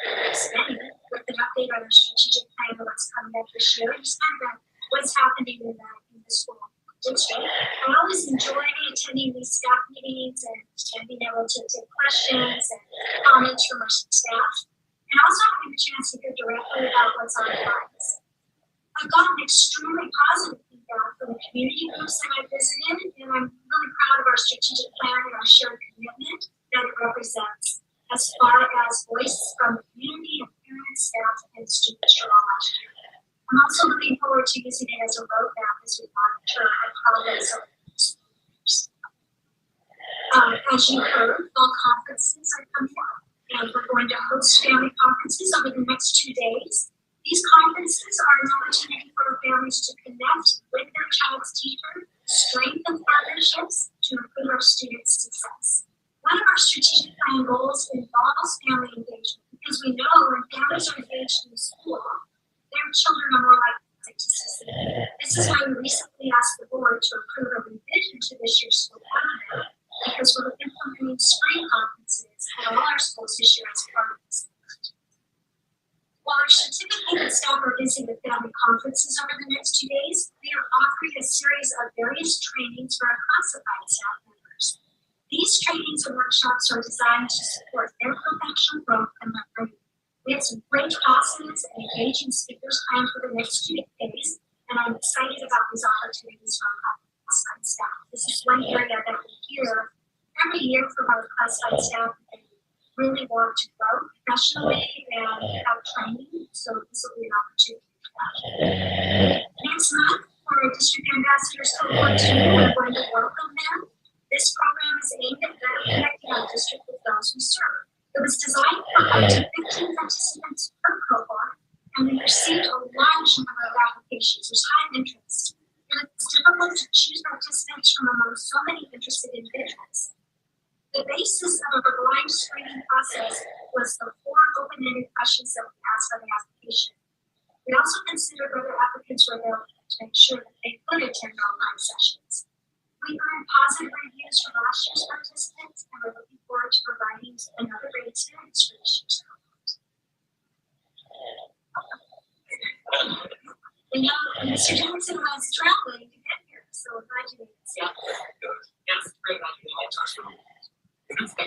with an update on our strategic plan of what's coming up this year, just kind of what's happening in the school district. I always enjoy attending these staff meetings and being able to take questions and comments from our staff, and also having a chance to hear directly about what's on the minds. I've gotten extremely positive feedback from the community groups that I've visited, and I'm really proud of our strategic plan and our shared commitment that it represents, as far as voice from the community and parents, staff, and students from all last year. I'm also looking forward to using it as a roadmap as we monitor our progress over the next few years. As you heard, fall conferences are coming up, and we're going to host family conferences over the next 2 days. These conferences are an opportunity for families to connect with their child's teacher, strengthen partnerships to improve our students' success. One of our strategic plan goals involves family engagement, because we know when families are engaged in school, their children are more likely to succeed. This is why we recently asked the board to approve a revision to this year's school calendar, because we're implementing spring conferences at all our schools this year as part of this. While our certificated staff are busy with family conferences over the next 2 days, we are offering a series of various trainings for our classified staff members. These trainings and workshops are designed to support their professional growth and learning. We have some great classes and engaging speakers planned for the next 2 days, and I'm excited about these opportunities for our classified staff. This is one area that we hear every year from our classified staff. Really want to grow professionally and have training, so this will be an opportunity for that. Next month, for our district ambassadors cohort 2, we're going to welcome them. This program is aimed at better connecting our district with those we serve. It was designed for up to 15 participants per cohort, and we received a large number of applications. There's high interest, and it's difficult to choose participants from among so many interested individuals. The basis of a blind screening process was the 4 open-ended questions that we asked on the application. We also considered whether applicants were available to make sure that they could attend online sessions. We earned positive reviews from last year's participants, and we're looking forward to providing another great experience for this year's cohort. We know Mr. Johnson was traveling to get here, so we're glad you made it. Yeah. Yes, very glad you made it. Okay. Okay,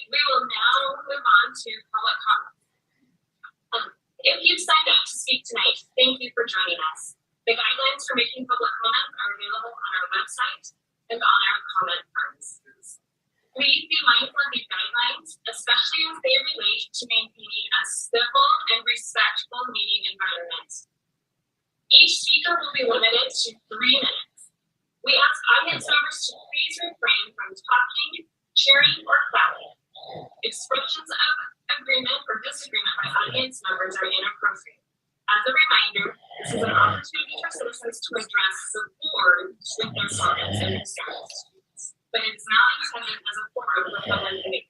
we will now move on to public comment. If you've signed up to speak tonight, thank you for joining us. The guidelines for making public comment are available on our website and on our comment cards. Please be mindful of these guidelines, especially as they relate to maintaining a civil and respectful meeting environment. Each speaker will be limited to 3 minutes. We ask audience members to please refrain from talking, cheering, or clapping. Expressions of agreement or disagreement by audience members are inappropriate. As a reminder, this is an opportunity for citizens to address the board with their comments and concerns, but it's not intended as a forum for public debate.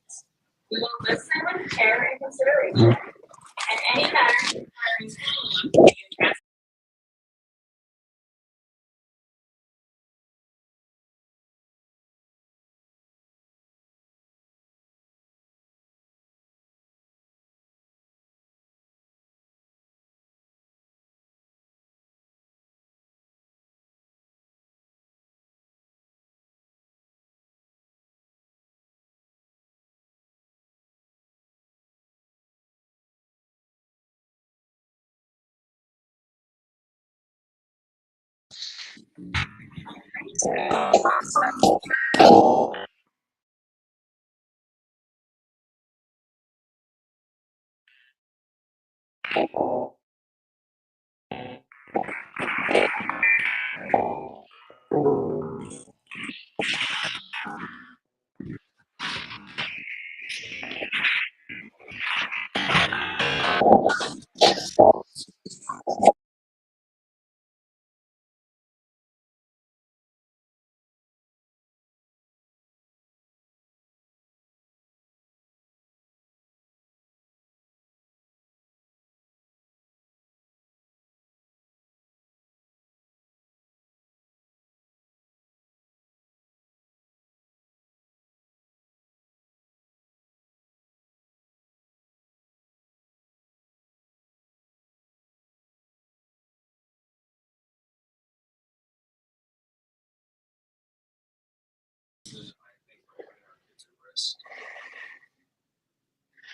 We will listen with care and consideration, and any matters requiring time will be addressed.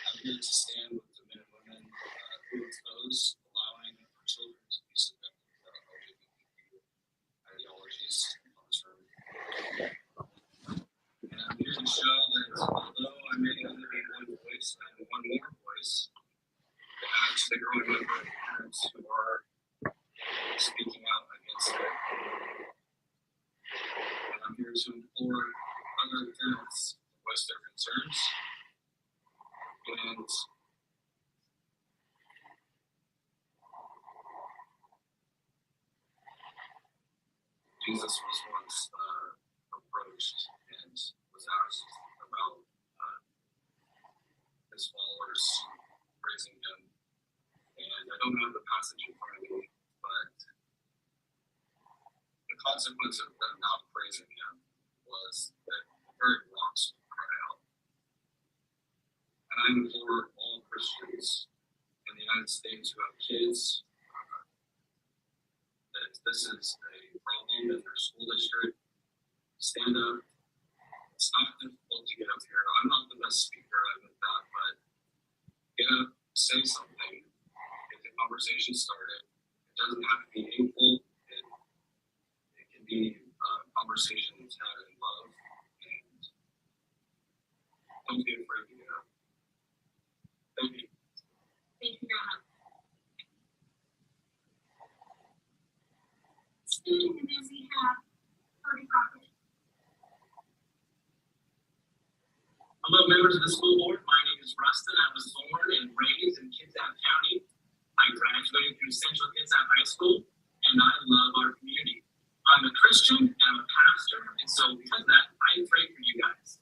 I'm here to stand with the men and women who oppose allowing our children to be subjected to LGBT ideologies on this room. And I'm here to show that although I may only be one voice and one more voice, to add to the growing number of parents who are speaking out against it. And I'm here to implore other parents to voice their concerns. And Jesus was once approached and was asked about his followers praising him. And I don't have the passage in front of me, but the consequence of them not praising him was that the very rocks would cry out. And I implore all Christians in the United States who have kids that this is a problem in their school district. Stand up. It's not difficult to get up here. I'm not the best speaker, I admit that, but get up, say something, get the conversation started. It doesn't have to be hateful. It can be a conversation that's had in love, and don't be afraid to get up. Thank you. Thank you very much. Speaking of this, we have Cody Crawford. Hello, members of the school board. My name is Rustin. I was born and raised in Kitsap County. I graduated through Central Kitsap High School, and I love our community. I'm a Christian and I'm a pastor, and so because of that, I pray for you guys.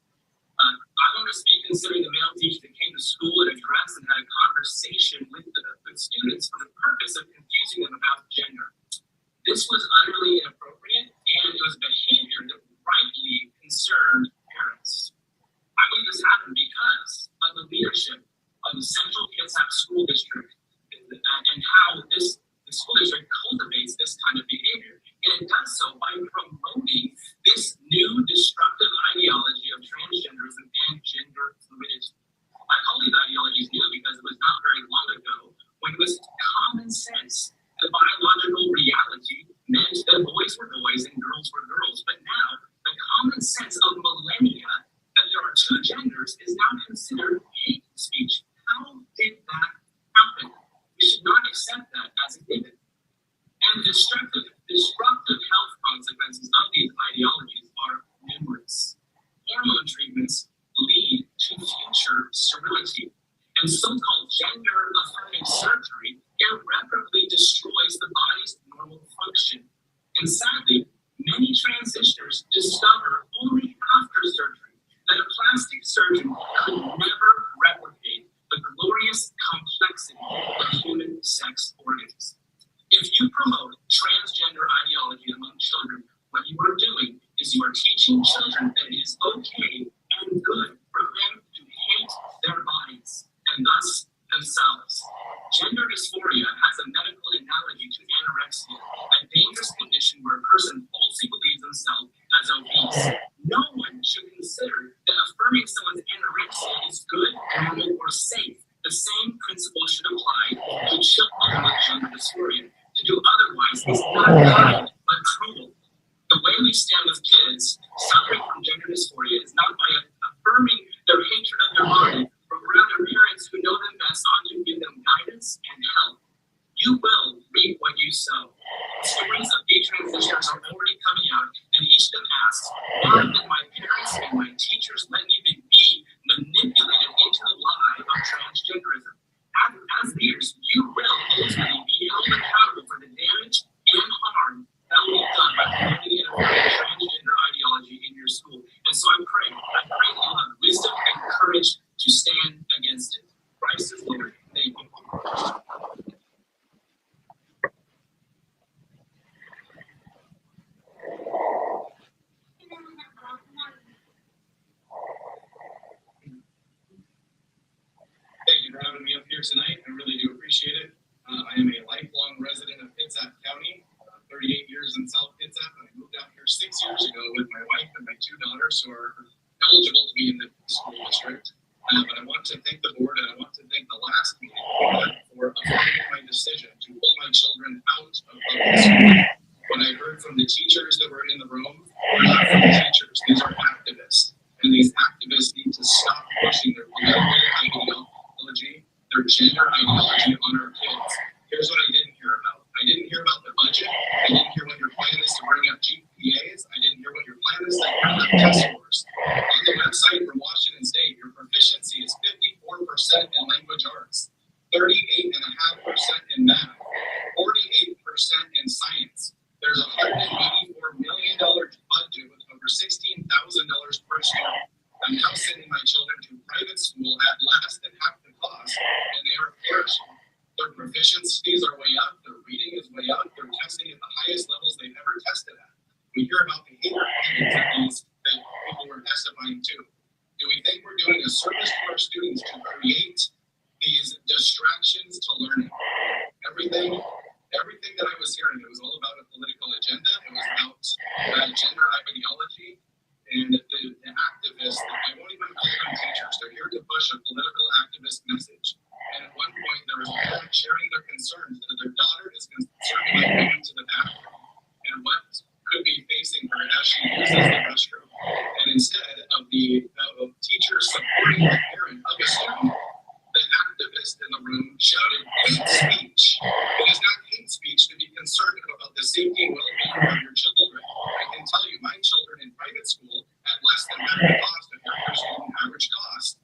I want to speak considering the male teacher that came to school and addressed and had a conversation with students for the purpose of confusing them about gender. This was utterly inappropriate, and it was behavior that rightly concerned parents. I believe this happened because of the leadership of the Central Kitsap School District and how the school district cultivates this kind of behavior. And it does so by promoting this new destructive ideology of transgenderism and gender fluidity. I call these ideologies new because it was not very long ago when it was common sense that biological reality meant that boys were boys and girls were girls. But now the common sense of millennia that there are two genders is now considered hate speech. How did that happen? We should not accept that as a given. And destructive And sadly, many transitioners discover only after surgery that a plastic surgeon could never replicate the glorious complexity of human sex organs. If you promote transgender ideology among children, what you are doing is you are teaching children that it is okay and good for them to hate their bodies and thus themselves. Gender dysphoria has a medical analogy to anorexia, a dangerous condition where a person falsely believes themselves as obese. No one should consider that affirming someone's anorexia is good, normal, or safe. The same principle should apply to children with gender dysphoria. To do otherwise is not kind, but cruel. The way we stand with kids suffering from gender dysphoria is not by affirming their hatred of their body, but rather parents who know them best ought to give them guidance and help. You will reap what you sow. Stories of detransitioners are already coming out, and each of them asks, why did my parents and my teachers let me be manipulated into the lie of transgenderism? As leaders, you will ultimately be held accountable for the damage and harm that will be done by promoting and affirming transgender ideology in your school. And so I pray that you'll have wisdom and courage to stand against it. Christ is Lord. Thank you. Thank you for having me up here tonight. I really do appreciate it. I am a lifelong resident of Kitsap County, 38 years in South Kitsap, and I moved out here 6 years ago with my wife and my 2 daughters who are eligible to be in the school district. But I want to thank the board and I want to thank the last meeting for affirming my decision to pull my children out of public school. When I heard from the teachers that were in the room, they're not from the teachers, these are activists. And these activists need to stop pushing their political ideology, their gender ideology on our kids. Here's what I didn't hear about. I didn't hear about the budget. I didn't hear what your plan is to bring up GPAs. I didn't hear what your plan is to bring up test scores. On the website for Washington State, your proficiency is 54% in language arts, 38.5% in math, 48% in science. There's a $184 million budget with over $16,000 per student. I'm now sending my children to private school at less than half the cost, and they are flourishing. Their proficiencies are way up, their reading is way up, they're testing at the highest levels they've ever tested at. We hear about behavior activities that people were testifying to. Do we think we're doing a service to our students to create these distractions to learning? Everything that I was hearing, it was all about a political agenda. It was about gender ideology. And the activists, I won't even call them teachers, they're here to push a political activist message. And at one point, there was a parent sharing their concerns that their daughter is concerned about going to the bathroom and what could be facing her as she uses the restroom. And instead of the teacher supporting the parent of a student, the activist in the room shouted hate speech. It is not hate speech to be concerned about the safety and well-being of your children. I can tell you, my children in private school at less than half the cost of their student average cost.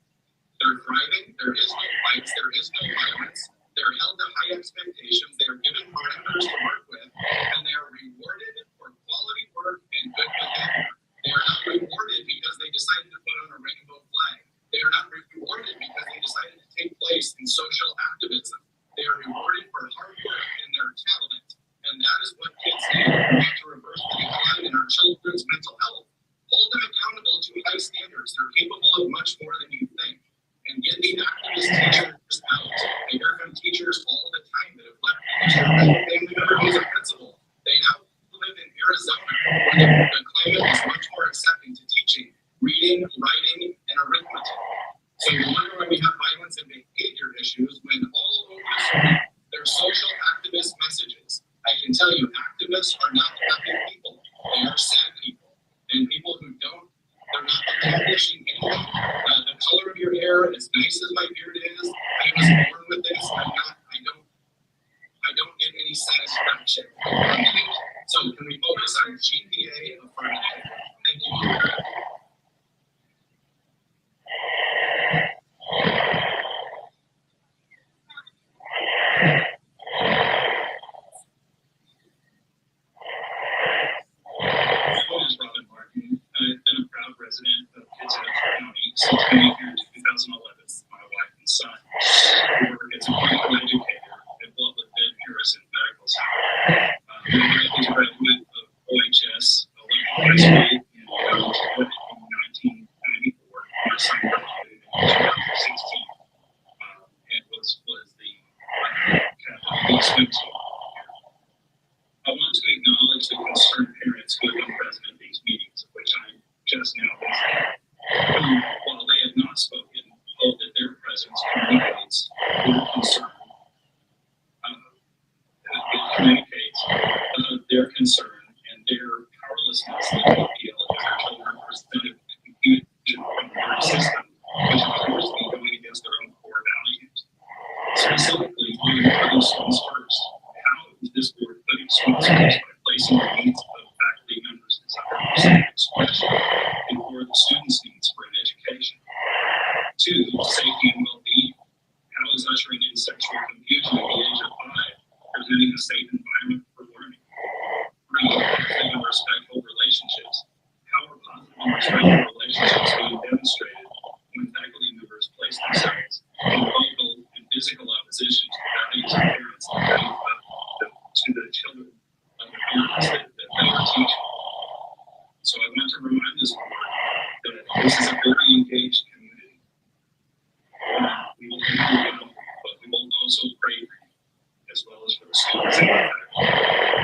They're thriving. There is no fights. There is no violence. They're held to high expectations. They are given parameters to work with, and they are rewarded for quality work and good behavior. They are not rewarded because they decided to put on a rainbow flag. They are not rewarded because they decided to take place in social activism. They are rewarded for hard work and their talent. And that is what kids need to reverse the decline in our children's mental health. Hold them accountable to high standards. They're capable of much more than you think. And get the activist teachers out. I hear from teachers all the time that have left the family member who's a principal. They now live in Arizona, where the climate is much more accepting to teaching reading, writing, and arithmetic. So you wonder why we have violence and behavior issues when all over the world there are social activist messages. I can tell you, activists are not happy people. They are sad people. And people who don't, they're not accomplishing anything. The color of your hair, as nice as my beard is, I was born with this. I don't get any satisfaction. So can we focus on GPA affirmative? Thank you. to me here in 2011, my wife and son. We work as a clinical educator at Butler Harrison Medical Center. My wife is a graduate of OHS, High School in in 1994. My son graduated in 2016 and was the swim team. I want to acknowledge the concerned parents who have been present at these meetings, of which I just now visited. While they have not spoken, hope that their presence communicates their concern. It communicates their concern and their powerlessness that they feel as their children are presented with confusion from their system, which appears to be going against their own core values. Specifically, on putting students first. How is this board putting students first by placing the needs of faculty members as 100% expression before the students' needs for an education? 2, safety and well-being. How is ushering in sexual confusion at the age of 5 presenting a safe environment for learning? 3, positive and respectful relationships. How are positive and respectful relationships being demonstrated when faculty members place themselves in legal and physical opposition to the values of parents and values to the children of the parents that they are teaching? So I want to remind this board that this is a very engaged community. We will help you, but we will also pray for you, as well as for the students and the faculty.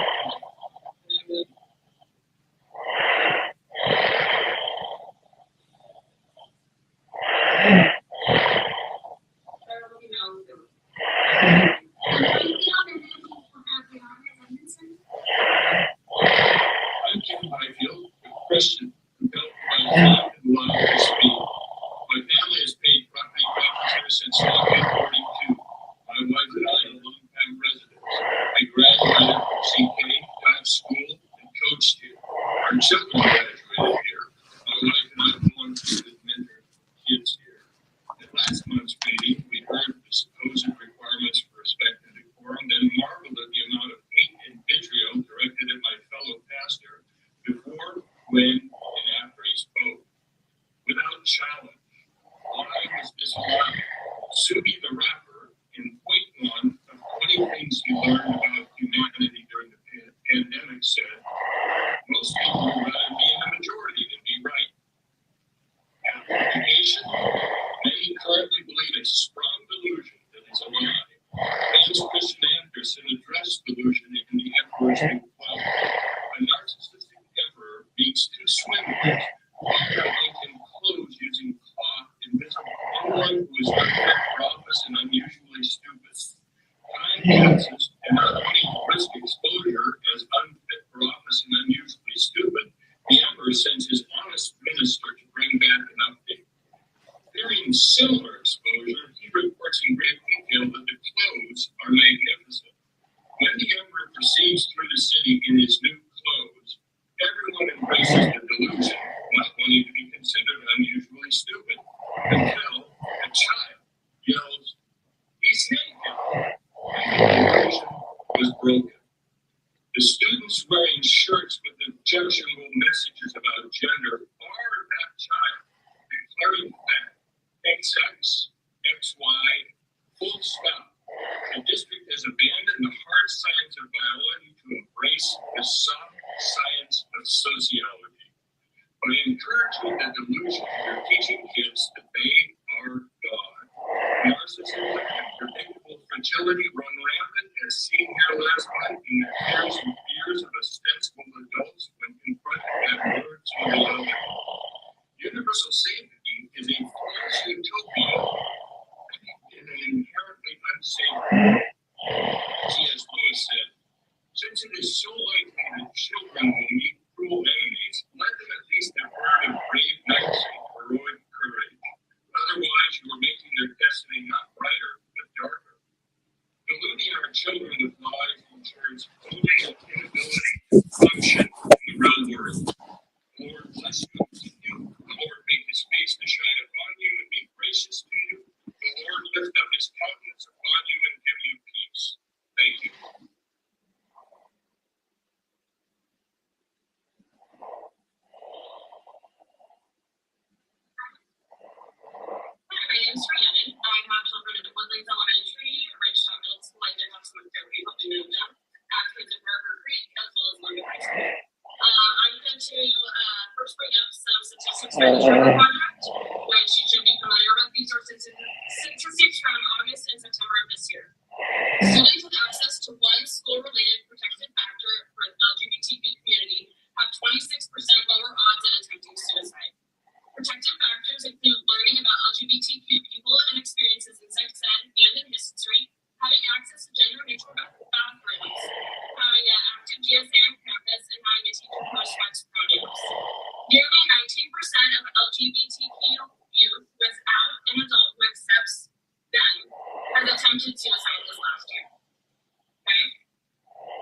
I'm Jim Byfield, a Christian, compelled by faith and love to speak. My family has paid property taxes since 1942. My wife and I are longtime residents. I graduated from CK, taught school, and coached here. Our children graduated here. My wife and I volunteered as mentors for kids here. At last month's meeting, we heard the supposed requirements for respect and decorum, then marveled at the amount of hate and vitriol directed at my fellow pastor before, when, and after he spoke. Without challenge, why was this allowed? Subi the rapper, in point 1 of 20 things you learned about humanity during the pandemic, said, most people would rather be in the majority than be right. Amplification, many currently believe a strong delusion that is a lie. Hans Christian Andersen addressed delusion in The Emperor's New Cloud. A narcissistic emperor meets 2 swindlers after making clothes using cloth invisible to anyone who is unfit for office and unusually stupid. Time passes, and not only risk exposure as unfit for office and unusually stupid, the emperor sends his honest minister to bring back an update. Fearing similar exposure, he reports in great detail that the clothes are magnificent. When the emperor proceeds through the city in his new clothes, everyone embraces the delusion, not wanting to be considered unusually stupid, until a child yells, "He's naked!" And the illusion was broken. The students wearing shirts with objectionable messages about gender are that child, declaring that XX, XY, full stop. The district has abandoned the hard science of biology to embrace the soft science of sociology. By encouraging the delusion, you're teaching kids that they are God. Narcissism and predictable fragility run rampant, as seen here last month in the fears of ostensible adults when confronted by words of love. Universal safety is a false utopia in an inherently unsafe world. C.S. Lewis said, since it is so likely that children will meet cruel enemies, let them at least have heard of brave knights and heroic courage. Otherwise, you are making their destiny not brighter, but darker. Deluding our children with lies ensures only an inability to function in the real world. Lord, bless you and keep you. The Lord make his face to shine upon you and be gracious to you. The Lord lift up his countenance upon you and give you peace. Thank you. expenditure project, which you should be familiar with. These are statistics from August and September of this year. Students with access to one school-related protected factor for the LGBTQ community have 26% lower odds at attempting suicide. Protected factors include learning about LGBTQ people and experiences in sex ed and in history, having access to gender-neutral bathrooms, having an active GSA on campus, and having a teacher who respects pronouns. Nearly 19% of LGBTQ youth without an adult who accepts them has attempted suicide this last year. Okay?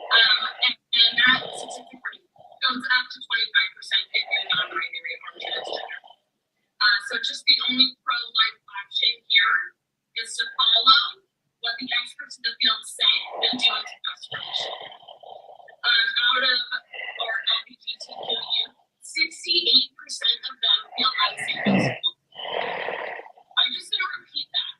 And that statistic goes up to 25% if you're non-binary or transgender. So just the only pro-life option here is to follow what the experts in the field say and do what's best for you. Out of our LGBTQ youth, 68% of them feel unsafe in school. I'm just going to repeat that.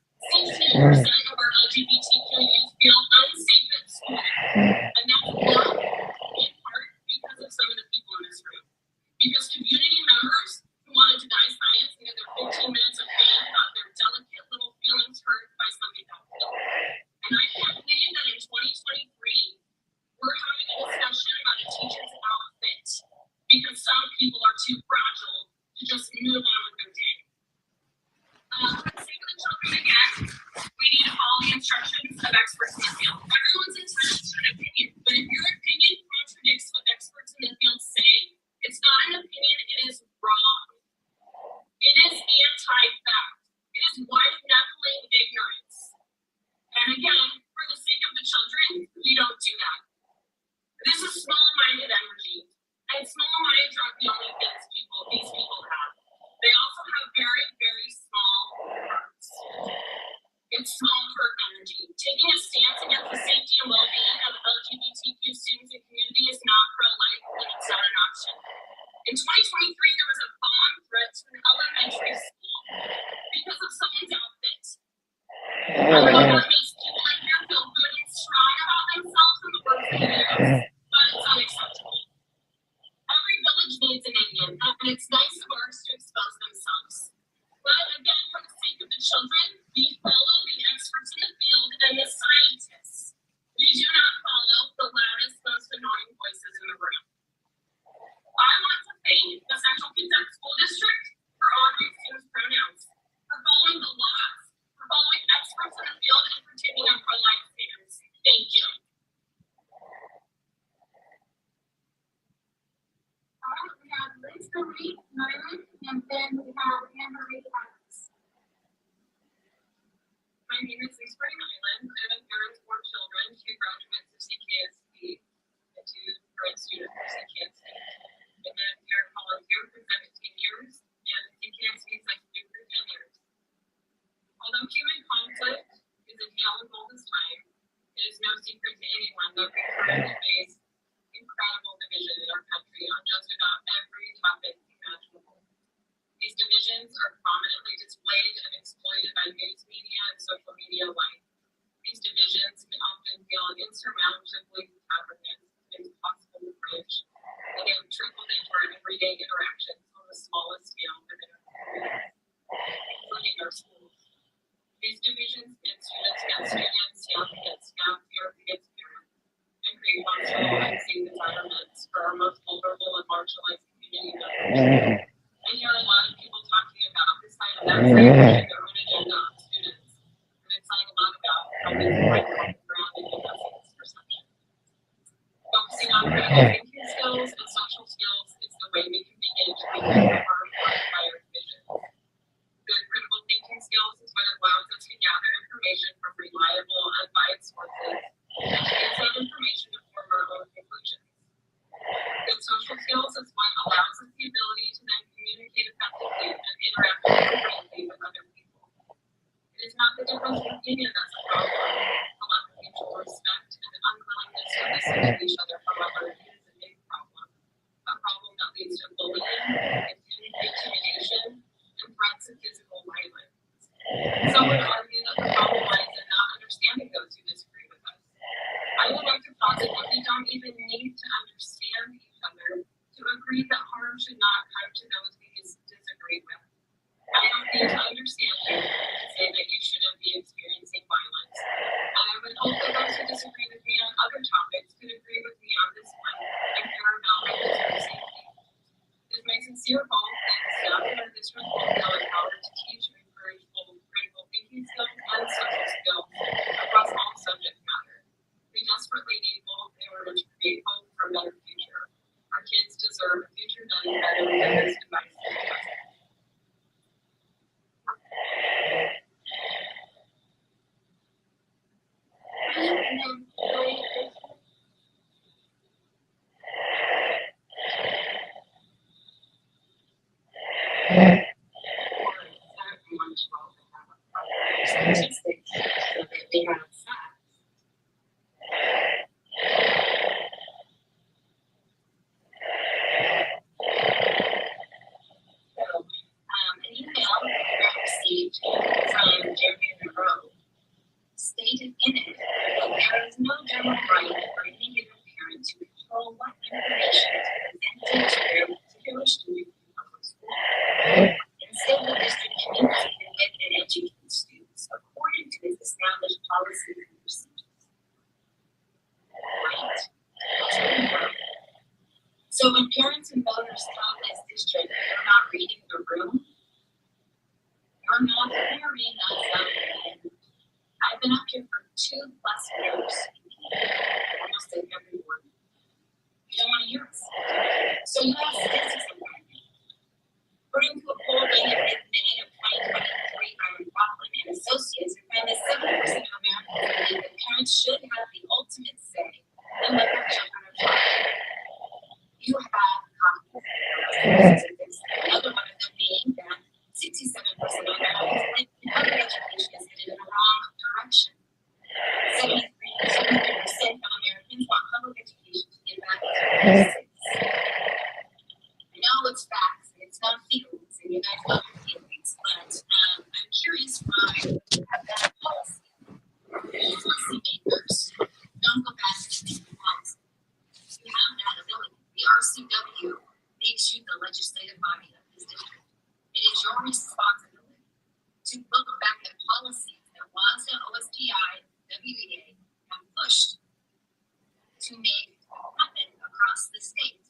68% of our LGBTQ youth feel unsafe at school. And that's not in part because of some of the people in this room. Because community members who wanted to dye science and get their 15 minutes of fame got their delicate little feelings hurt by something helpful. And I can't believe that in 2023, we're having a discussion about a teacher's outfit because some people are too fragile to just move on with their day. For the sake of the children again, we need to follow the instructions of experts in the field. Everyone's entitled to an opinion, but if your opinion contradicts what experts in the field say, it's not an opinion, it is wrong. It is anti-fact. It is white-knuckling ignorance. And again, for the sake of the children, we don't do that. This is small-minded energy. And small minds aren't the only things these people have. They also have very, very small hearts. It's small hurt energy. Taking a stance against the safety and well-being of LGBTQ students and community is not pro-life, and it's not an option. In 2023, there was a bomb threat to an elementary school because of someone's outfit. I know that makes people in here feel good and strong about themselves and the work they do, but it's unacceptable. Every village needs an Indian, and it's nice of ours to expose themselves. But again, for the sake of the children, we follow the experts in the field and the scientists. We do not follow the loudest, most annoying voices in the room. I want to thank the Central Consent School District for honoring students' pronouns, for following the laws, for following experts in the field, and for taking a pro-life stance. Thank you. We have Liz Marie Nyland, and then we have Anne Marie Adams. My name is Liz Marie Nyland. I'm a parent of 4 children, 2 graduates of CKSC, and 2 current students of CKSC. I've been a parent volunteer for 17 years, and CKSC executive for 10 years. Although human conflict is a tale of all this time, it is no secret to anyone that we currently face incredible division in our country on just about every topic imaginable. These divisions are prominently displayed and exploited by news media and social media alike. These divisions can often feel insurmountably cavernous and impossible to bridge, and they have trickled into our everyday interactions on the smallest scale within our communities, including our schools. These divisions pit students against students, staff against staff, parents against parents, and create hostile and unsafe environments for our most vulnerable and marginalized community members. I hear a lot of people talking about this side of that side and their own agenda on students, and it's saying a lot about how we can find common ground and addressing this perception. Focusing on critical thinking skills and social skills is the way we can begin to remove the harm caused by our divisions. Good critical thinking skills is what allows us to gather information from reliable, unbiased sources and use that information to form our own conclusions. Good social skills is what allows us the ability to then communicate effectively and interact appropriately with other people. It is not the difference in opinion that's a problem. A lack of mutual respect and an unwillingness to listen to each other, however, is a big problem. A problem that leads to bullying, intimidation, and threats of physical violence. Some would argue that the problem lies in not understanding those who disagree with us. I would like to posit that we don't even need to understand each other to agree that harm should not come to those we disagree me to understand you and say that you shouldn't be experiencing violence. And I would hope that those who disagree with me on other topics could agree with me on this one and care about my district's safety. It is my sincere hope that the staff of our district will feel empowered to teach and encourage critical thinking skills and social skills across all subject matter. We desperately need both in order to create hope for a better future. Our kids deserve a future that is better than this device. An email I received from Jeremy Monroe stated in it that there is no general right for any given parent to control what information is presented to their particular student in public school. Instead, the district communicated with and educates students according to its established policies and procedures. Right? So when parents and voters tell this district they're not reading the room, you're not hearing us out there. I've been up here for 2+ years, almost at every word. You don't want to hear us. So you have statistics about me. According to a poll dated mid-May of 2023 by McLaughlin and Associates, we found that 70% of Americans believe that parents should have the ultimate say in what their children are taught. You have copies of statistics. Another one of them being that 67% of Americans think public education is headed in the wrong direction. 73% of Americans want public education to get back to basics. I know it's facts and it's not feelings, and you guys love your feelings, but I'm curious why you have that policy. Policymakers don't go back to the policy. You have that ability. The RCW makes you the legislative body of this district. It is your responsibility to look back at policies that WASDA, OSPI, WEA have pushed to make happen across the state.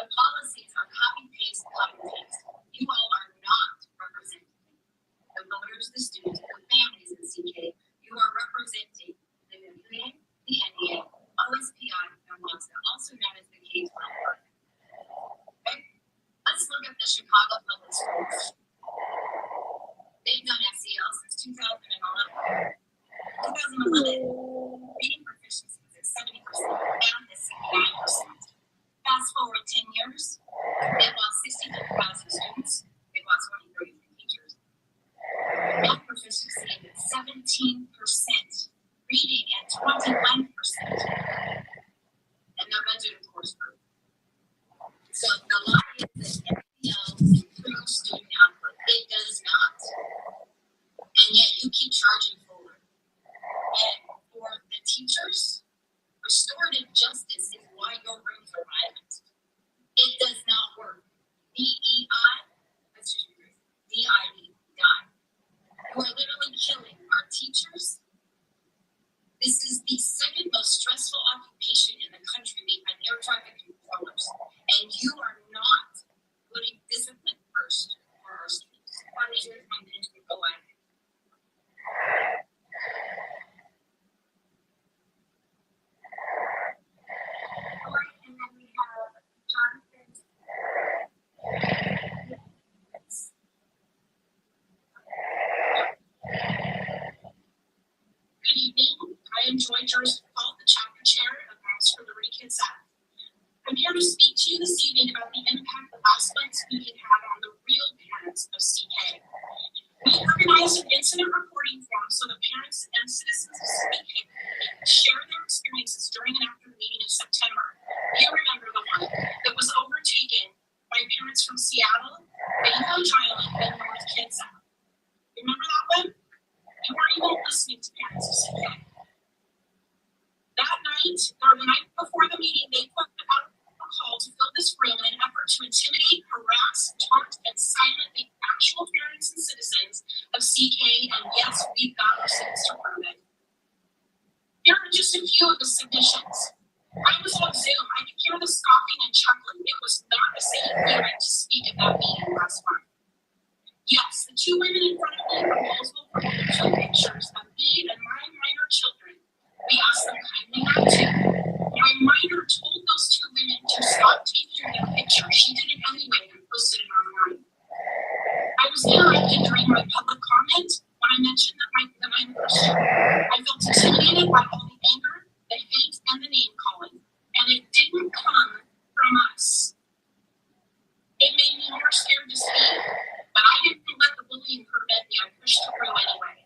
The policies are copy-paste. You all are not representing the voters, the students, the families in CK. You are representing the WEA, the NEA, OSPI, and WASDA, also known as the K-12 part. Okay? Let's look at the Chicago Public Schools. They've done SEL since 2011. 2011, reading proficiency was at 70%, math is 69%. Fast forward 10 years, they've lost 62,000 students, they've lost 133 teachers. Math proficiency is at 17%, reading at 21%, and their budget, of course, grew. So the lie is that SEL improves student output. It does not. And yet you keep charging forward. And for the teachers, restorative justice is why you're room for violence. It does not work. DEI, that's just DIE, die. You are literally killing our teachers. This is the second most stressful occupation in the country behind air traffic controllers. And you are not putting discipline first for our students. Why is your mind to go at it? And then we have Jonathan. Good evening. I am Joy Jersey-Paul, the chapter chair of Moms for Liberty Kids Act. I'm here to speak to you this evening about the impact the last month's meeting had on the real parents of CK. We organized an incident reporting forum so that parents and citizens of CK could share their experiences during and after the meeting in September. You remember the one that was overtaken by parents from Seattle, Bainbridge Island, and North Kitsap. Remember that one? You weren't even listening to parents of CK. That night, or the night before the meeting, they put out a call to fill this room in an effort to intimidate, harass, taunt, and silence the actual parents clearance to speak at that meeting last month. Yes, the two women in front of me were responsible for two pictures of me and my minor children. We asked them kindly not to. My minor told those two women to stop taking their picture. She did it anyway and posted it online. I was interrupted during my public comment when I mentioned that I'm Christian. I felt intimidated by all the anger, the hate, and the name calling, and it didn't come from us. It made me more scared to speak, but I didn't let the bullying prevent me. I pushed through anyway.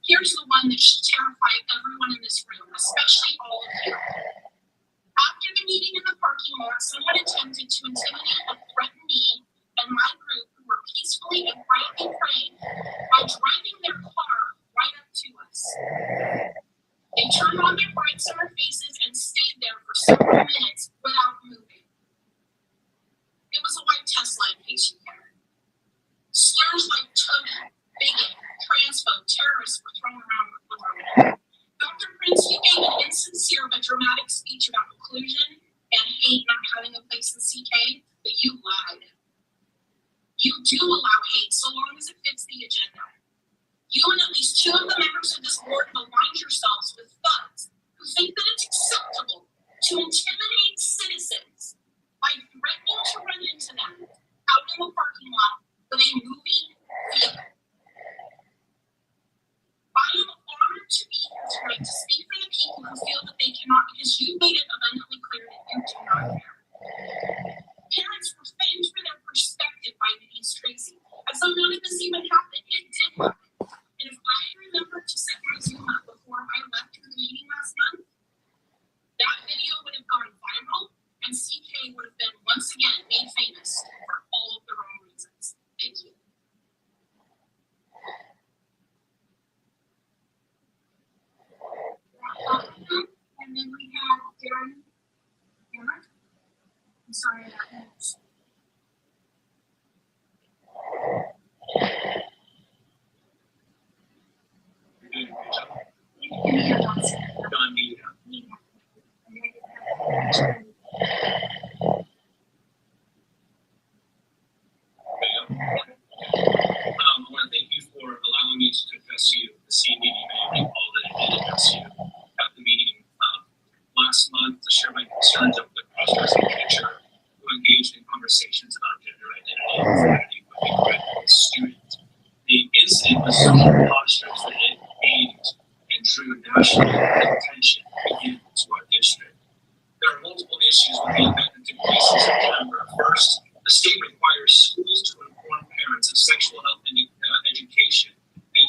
Here's the one that should terrify everyone in this room, especially all of you. After the meeting in the parking lot, someone attempted to intimidate and threaten me and my group who were peacefully and quietly praying by driving their car right up to us. They turned on their brights in our faces and stayed there for several minutes without moving. It was a white Tesla, in case you care. Slurs like toady, bigot, transphobe, terrorist were thrown around with liberty. Dr. Prince, you gave an insincere but dramatic speech about inclusion and hate not having a place in CK, but you lied. You do allow hate so long as it fits the agenda. You and at least two of the members of this board have aligned yourselves with thugs who think that it's acceptable to intimidate citizens by threatening to run into them out in the parking lot with a moving vehicle. I am honored to be here tonight to speak for the people who feel that they cannot because you made it abundantly clear that you do not care. Parents were famed for their perspective by Denise Tracy. As though none of this even happened, it did happen. And if I had remembered to set my Zoom up before I left for the meeting last month, that video would have gone viral and CK would have been once again made famous for all of the wrong reasons. Thank you. And then we have Darren. I'm sorry about that. Don Media. I want to thank you for allowing me to address you this evening. You may recall that I did address you at the meeting last month to share my concerns over the cross-dressing teacher who engaged in conversations about gender identity and identity with a student. The incident was so preposterous that it aimed and drew national attention again to our district. There are multiple issues with the event that took place in September. First, the state requires schools to inform parents of sexual health and education and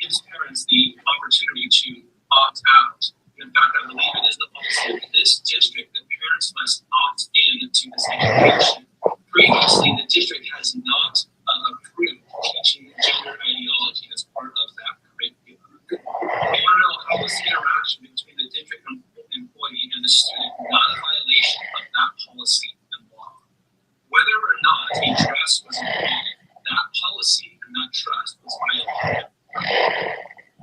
gives parents the opportunity to opt out. In fact, I believe it is the policy of this district that parents must opt in to this education. Previously, the district has not approved teaching gender ideology as part of that curriculum. I want to know how this interaction between the district employee and the student not a violation of that policy and law. Whether or not a dress was involved, that policy and that trust was violated.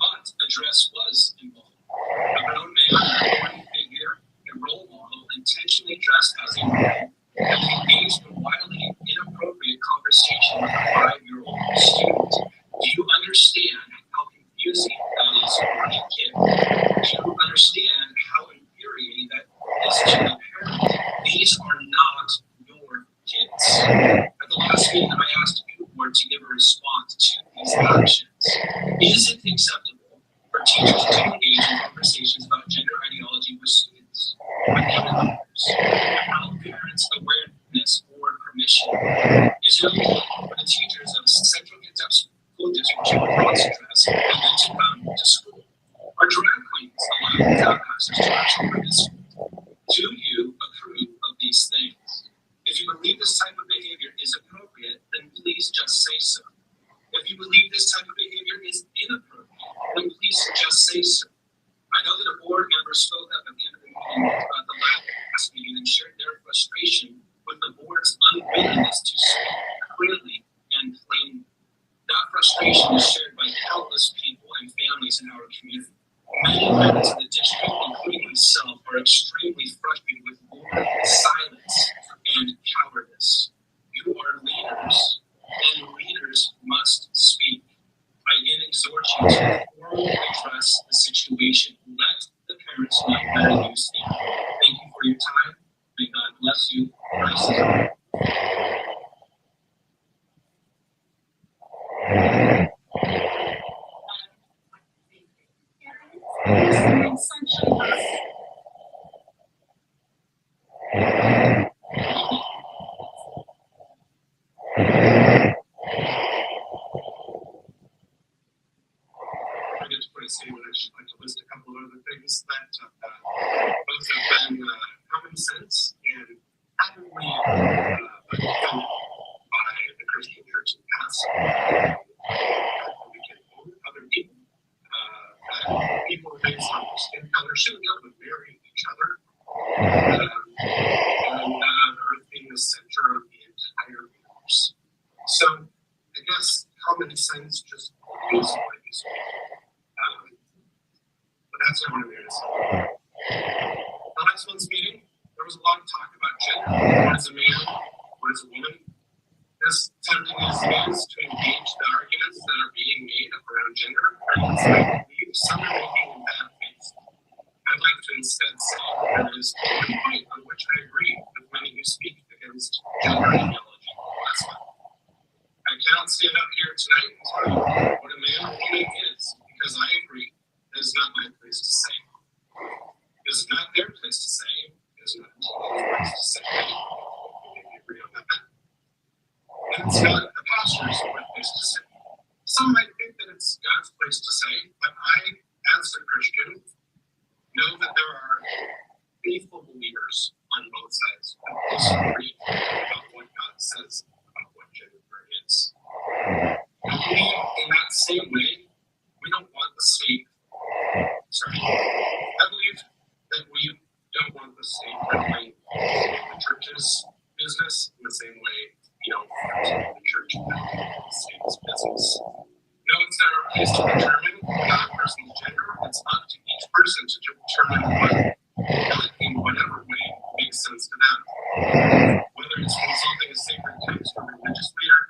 But a dress was involved. A grown man, an authority figure, a role model, intentionally dressed as a woman, and engaged in wildly inappropriate conversation with a 5-year-old student. Do you understand how confusing that is for a kid? Do you understand how infuriating that is to the parent? These are not your kids. At the last meeting, I asked you board to give a response to these actions. Is it acceptable for teachers to engage in conversations about gender ideology with students, with others, without parents' awareness or permission? Is it okay for the teachers of Central Kentucky School District to cross-dress and then to come to school? Are drag queens allowed without access to actual women's schools? Do you approve of these things? If you believe this type of behavior is appropriate, then please just say so. If you believe this type of behavior is inappropriate, then please just say so. I know that a board member spoke up at the end of the meeting about the last meeting and shared their frustration with the board's unwillingness to speak clearly and plainly. That frustration is shared by countless people and families in our community. Many parents in the district, including myself, are extremely frustrated with board silence and cowardice. time. May God bless you. Christ is on. I get to put a statement. I should like to list a couple of other things that both have been common sense and admirably done by the Christian Church in the past. We can own other people. People based on skin color should be able to marry each other. And Earth being the center of the entire universe. So I guess common sense just is what it is. But that's what I want to do. The last month's meeting, there was a lot of talk about gender. What is a man? What is a woman? As tempting as it is to engage the arguments that are being made around gender, I believe some are making in bad faith. I'd like to instead say there is one point on which I agree with many who speak against gender ideology. That's why. I cannot stand up here tonight and tell you what a man or woman is, because I agree it is not my place to say. It is not their place to say. It is not their place to say. We agree on that. And it's not a pastor's place to say. Some might think that it's God's place to say, but I, as a Christian, know that there are faithful believers on both sides who disagree about what God says about what gender is. And we, in that same way, we don't want the state. I believe that we don't want the state meddling in the church's business in the same way we don't want the church meddling in the state's business. No, it's not our place to determine that person's gender. It's up to each person to determine what, in whatever way, makes sense to them. Whether it's consulting a sacred text or religious leader,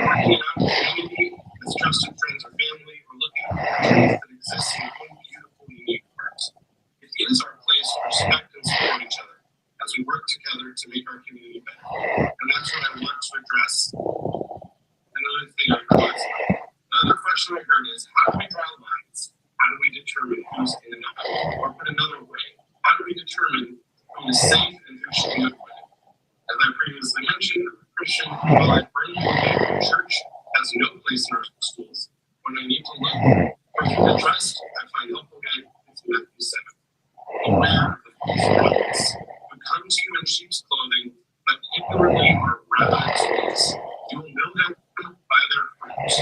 working out in a community with trusted friends or family, or looking for opportunities that exist in their own beautiful, unique parts. It is our place to respect and support each other as we work together to make our community better. And that's what I want to address. Another thing I heard last night. Another question I heard is, how do we draw lines? How do we determine who's in and out? Or put another way, how do we determine who is safe and who should be avoided? As I previously mentioned, Christian, while I firmly believe the church has no place in our schools, when I need to look for the trust, I find helpful guidance in Matthew 7. Beware of the false prophets who come to you in sheep's clothing, but inwardly are ravenous wolves. You will know them by their fruits.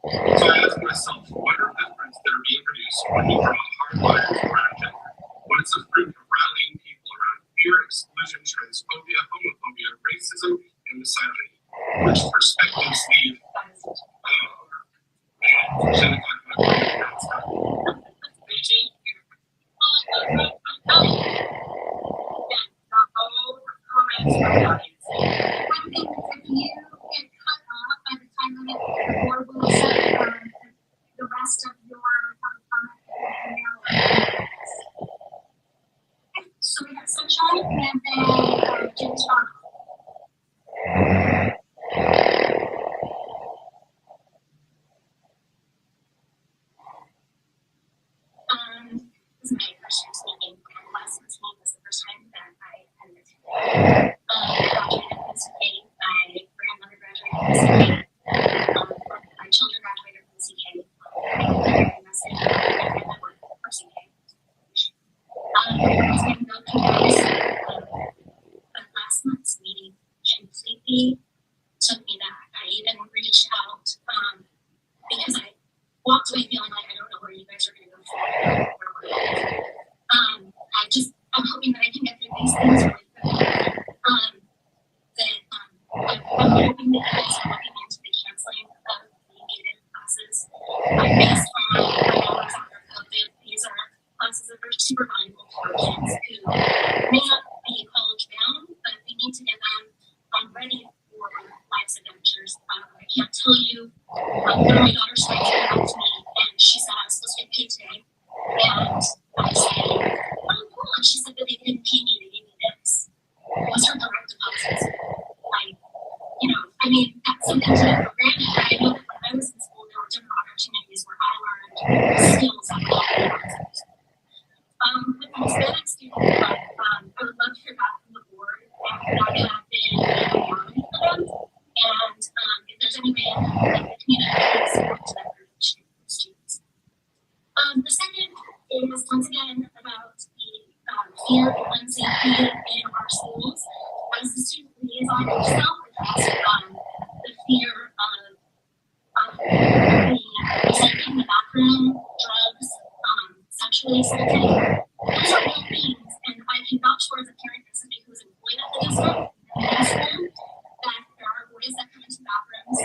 So I ask myself, what are the fruits that are being produced when we draw hard lines around gender? What is the fruit of rallying people around fear, exclusion, transphobia, homophobia, racism, and misogyny? Which perspectives leave? The rest of your comment. So we have Sunshine and then James Bond. This is my first time speaking. Last month's meeting was the first time that I attended. Graduated from CK. My grandmother graduated from CK. My children graduated from CK. I was going to go through this, but last month's meeting completely took me back. I even reached out because I walked away feeling like I don't know where you guys are going to go forward. I'm hoping that I can get through these things really quickly. I'm hoping that you guys are looking into the canceling of the gated classes based on my hours after COVID. These are classes that are super valuable for kids who may not be college bound, but we need to get them ready for life's adventures. I can't tell you, one of my daughters tried to come up to me and she said I was supposed to get paid today. And I said, oh, cool. And she said that they didn't pay me, they gave me Those are direct deposits. Like, you know, I mean, that's something to take for granted. I know that when I was in school, there were different opportunities where I learned skills on how to work. With the Hispanic student club, I would love to hear back from the board if that have been a priority for them, and if there's any way that the community can support to that group of students. The second is once again about the fear of unsafety in our schools. As the student liaison yourself addressed the fear of being sent in the bathroom, drugs, sexually assaulted. Those are real things, and I can vouch for as a parent and somebody who's employed at the district and in school that there are boys that come into bathrooms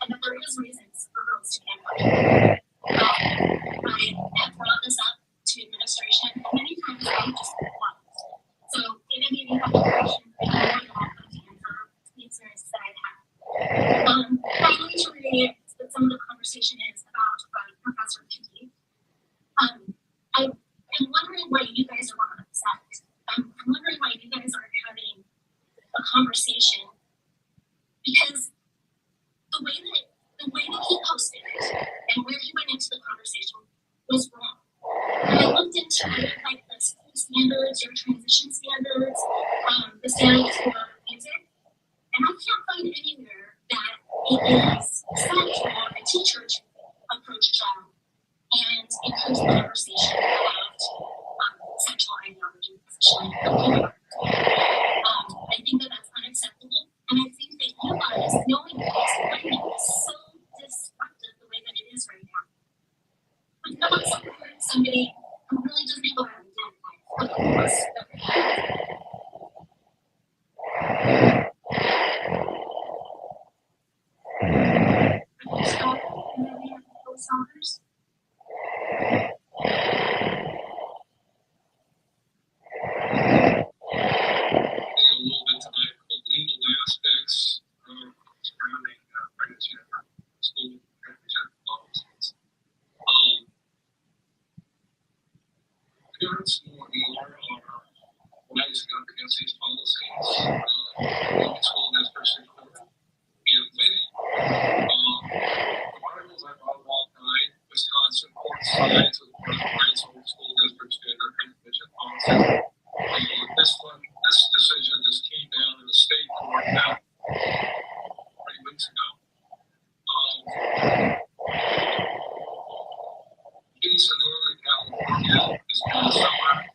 and that there is reasons for girls to get hurt. I have brought this up to administration, and many times they just want. So if any of you have a question, I'm more than welcome to answer the experiences that I've had. Finally, to relate what some of the conversation is about Professor Kennedy, I'm wondering why you guys are not upset. I'm wondering why you guys aren't having a conversation, because the way that he posted it and where he went into the conversation was wrong. And I looked into like the school standards, your transition standards, the standards for music, and I can't find anywhere that it is set for a teacher to approach a child and encourage the conversation about sexual ideology, sexual behavior. I think that that's unacceptable, and I think that you guys, knowing this, learning is so disruptive the way that it is right now. But not support somebody who really doesn't know how to identify with us. Stop moving those others. A little bit tonight, the legal aspects surrounding pregnancy and school pregnancy policies. Parents more and more are rising up against these policies. School districts included, and many articles I've read all night. Wisconsin court sides with rights of school districts to enter pregnancy policy. This decision just came down in the state court now 3 weeks ago. Case in Northern California this past summer.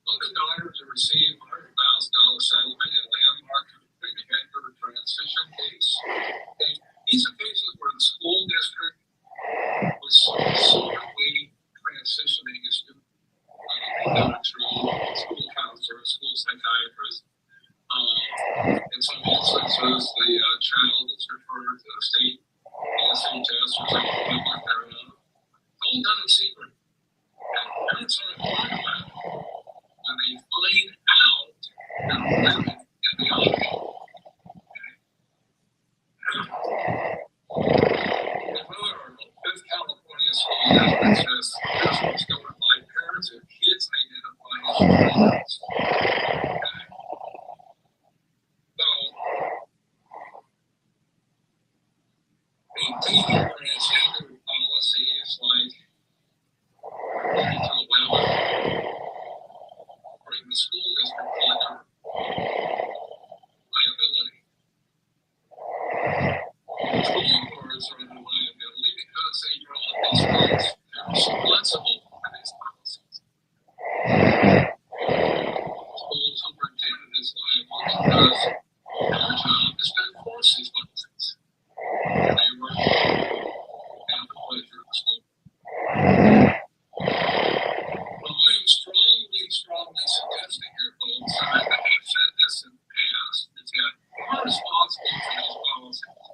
London daughter to receive $100,000 settlement in landmark Bremerton transition case. These are cases where the school district was secretly transitioning a student. Through City.Council or school psychiatrist. In some instances, the child is referred to the state DSA test or something like that. It's all done in secret. And parents are informed about it. When they find out, they're living in the audience. Another article, Fifth California School District says here's what's going on. Like parents and kids identify as parents. So, maintaining transgender policies like according to the web, according to the school district, like liability. School boards are under liability because they draw up these policies. They're responsible for these policies. School superintendent is liable because their job is to enforce these policies. They work at the pleasure of the school. Well, I am strongly suggesting here, folks, and I have said this in the past, is that you're responsible for these policies.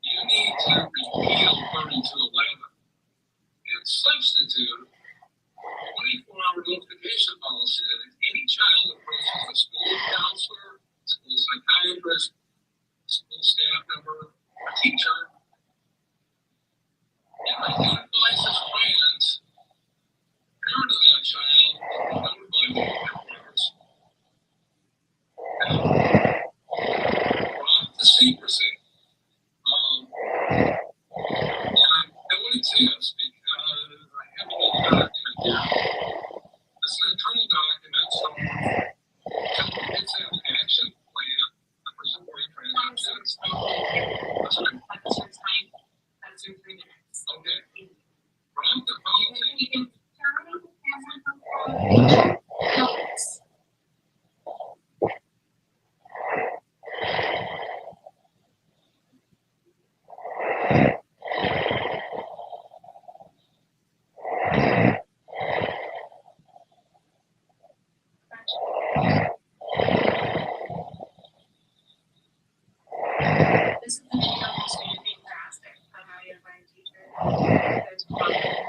You need to repeal 3211 and substitute 24-hour notification policy that if any child approaches a school counselor, school psychiatrist, school staff member, or teacher, and identifies as trans, parent of that child will be notified Comments? This is the video of the student being drastic of how you find teachers. There's one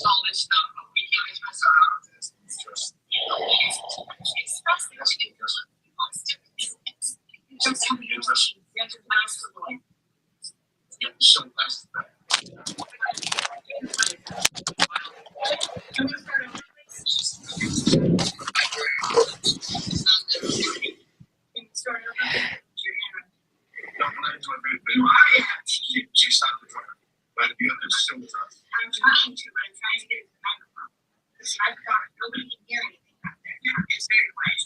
all this stuff, but we can't express our own. It's just, you know, express the just to be interesting. Yeah, so that's I'm trying to, but I'm trying to get it to the microphone. Because I've got, nobody can hear anything back there. Yeah, it's very quiet.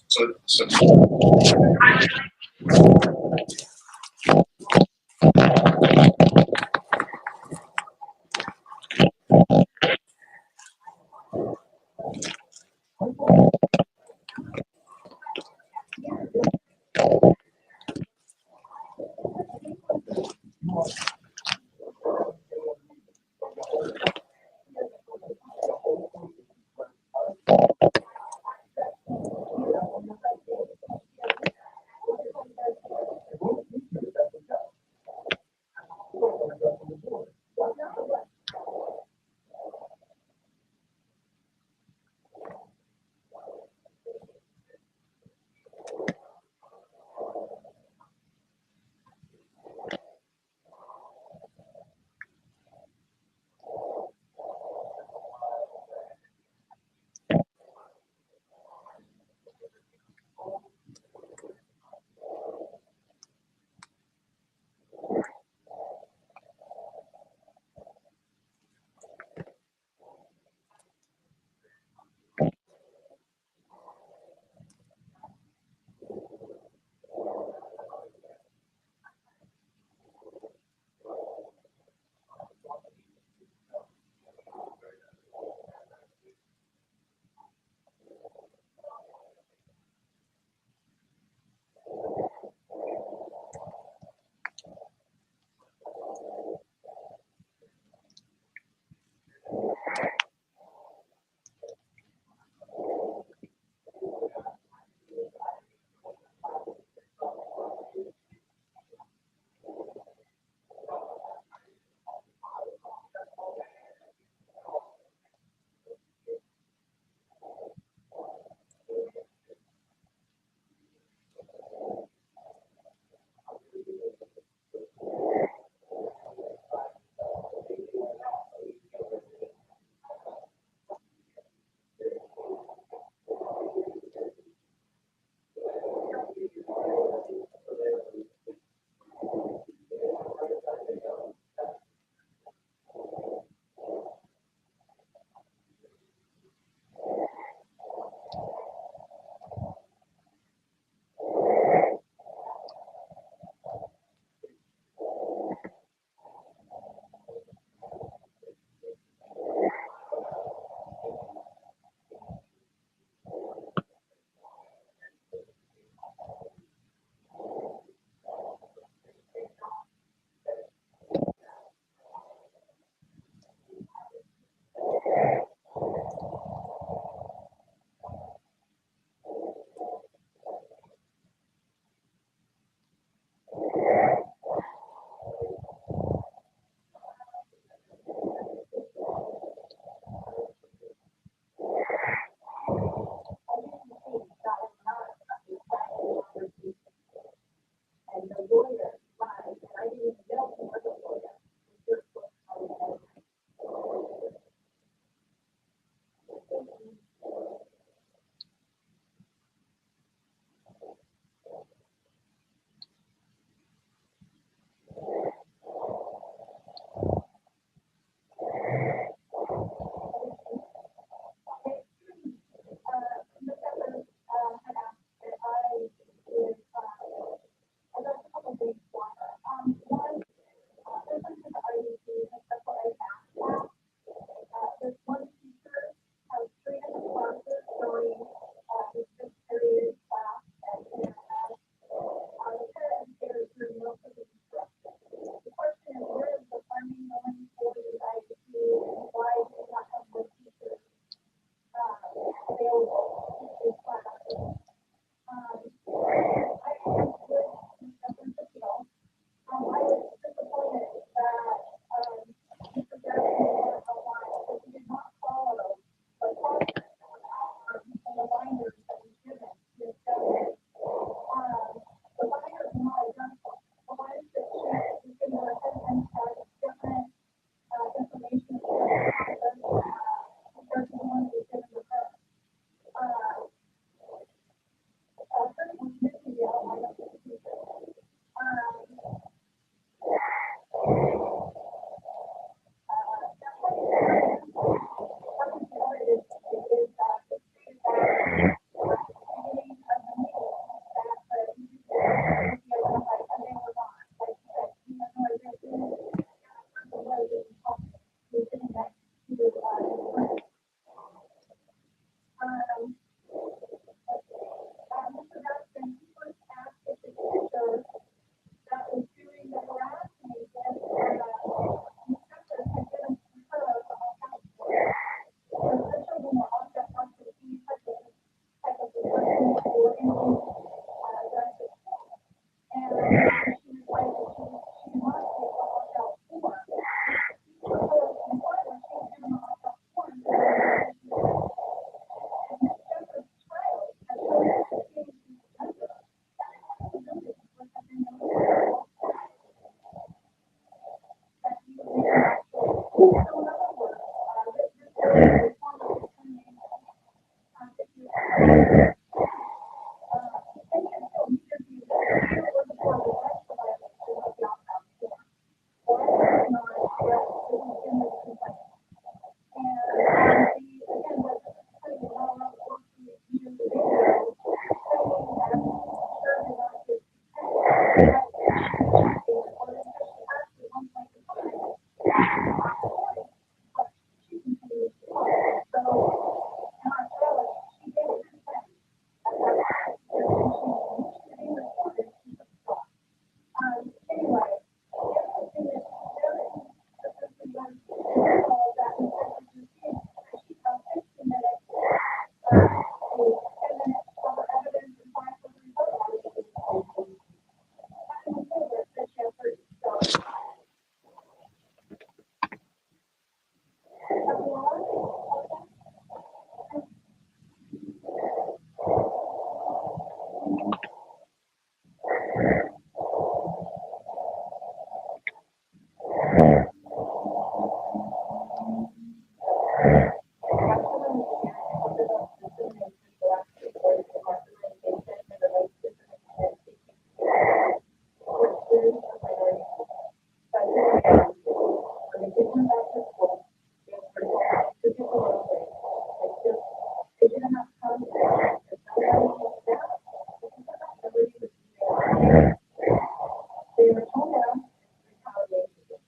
were told them retaliation.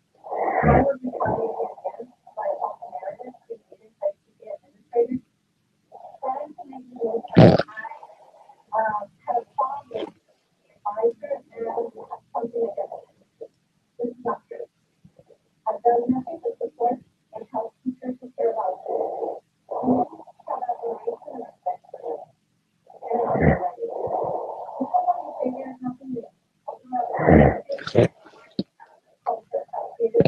I was retaliated against by Paul Meredith, created by city administrators, trying to make me look like I had a problem with advisor and something against it. This is not true. I've done nothing to support and help teachers who care about it. We have admiration and respect for them. And I'm ready. If someone say there's nothing new, I'll do my best. Culture outdated.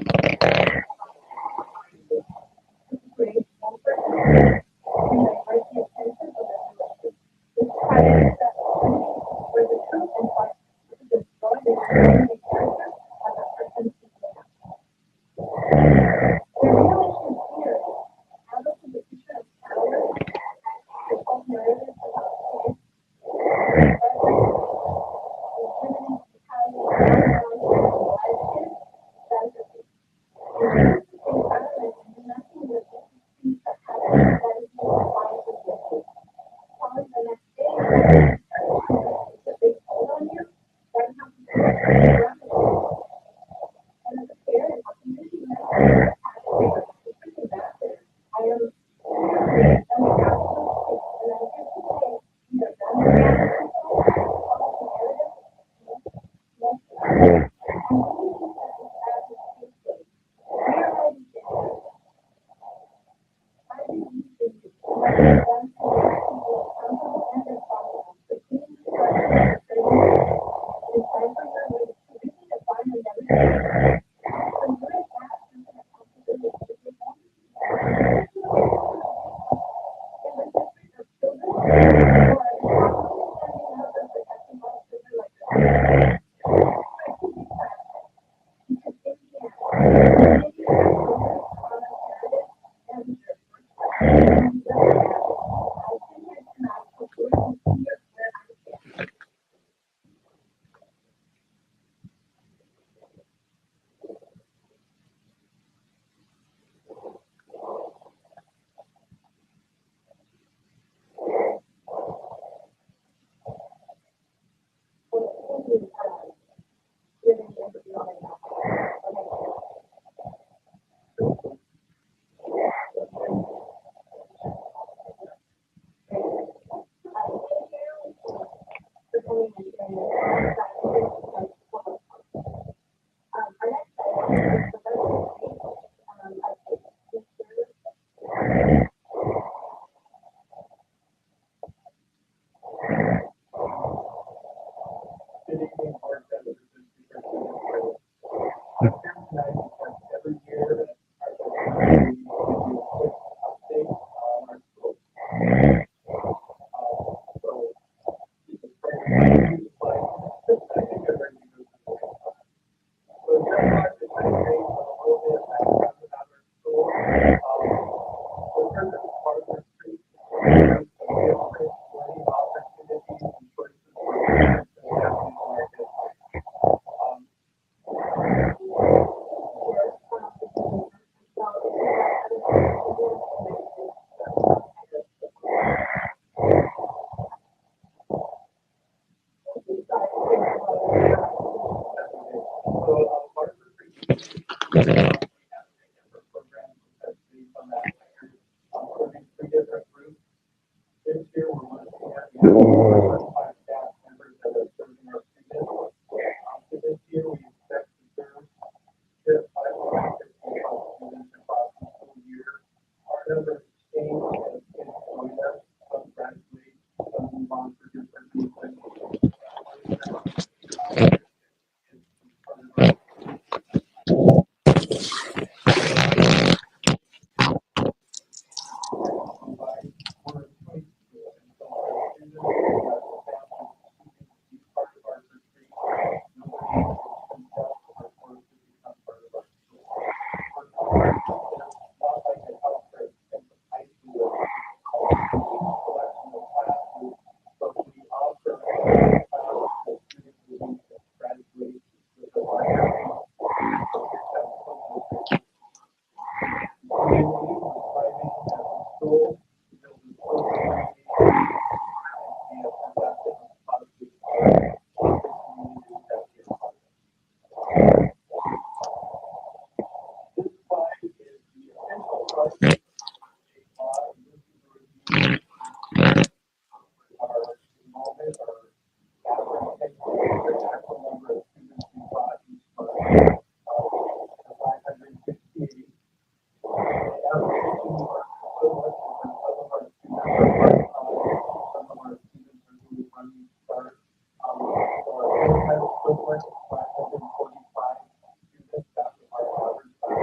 This is great. One person can divert the attention of everyone. This pattern is that where the truth and heart is destroyed and the character of the person seeking out. The real issue here is how does the position of power, the whole narrative about kids,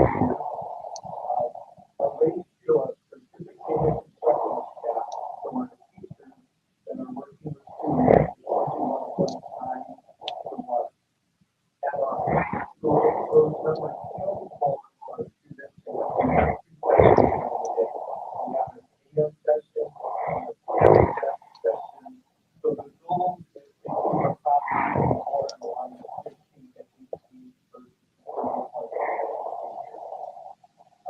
A ratio of certificated instructional staff from our teachers that are working with students is 1.9 to 1. At our high school, those numbers still fall to our students who are in 2 sessions a day. We have an AM session and a PM session. So the goal is to keep our top more in line with 15 to 18 versus 30.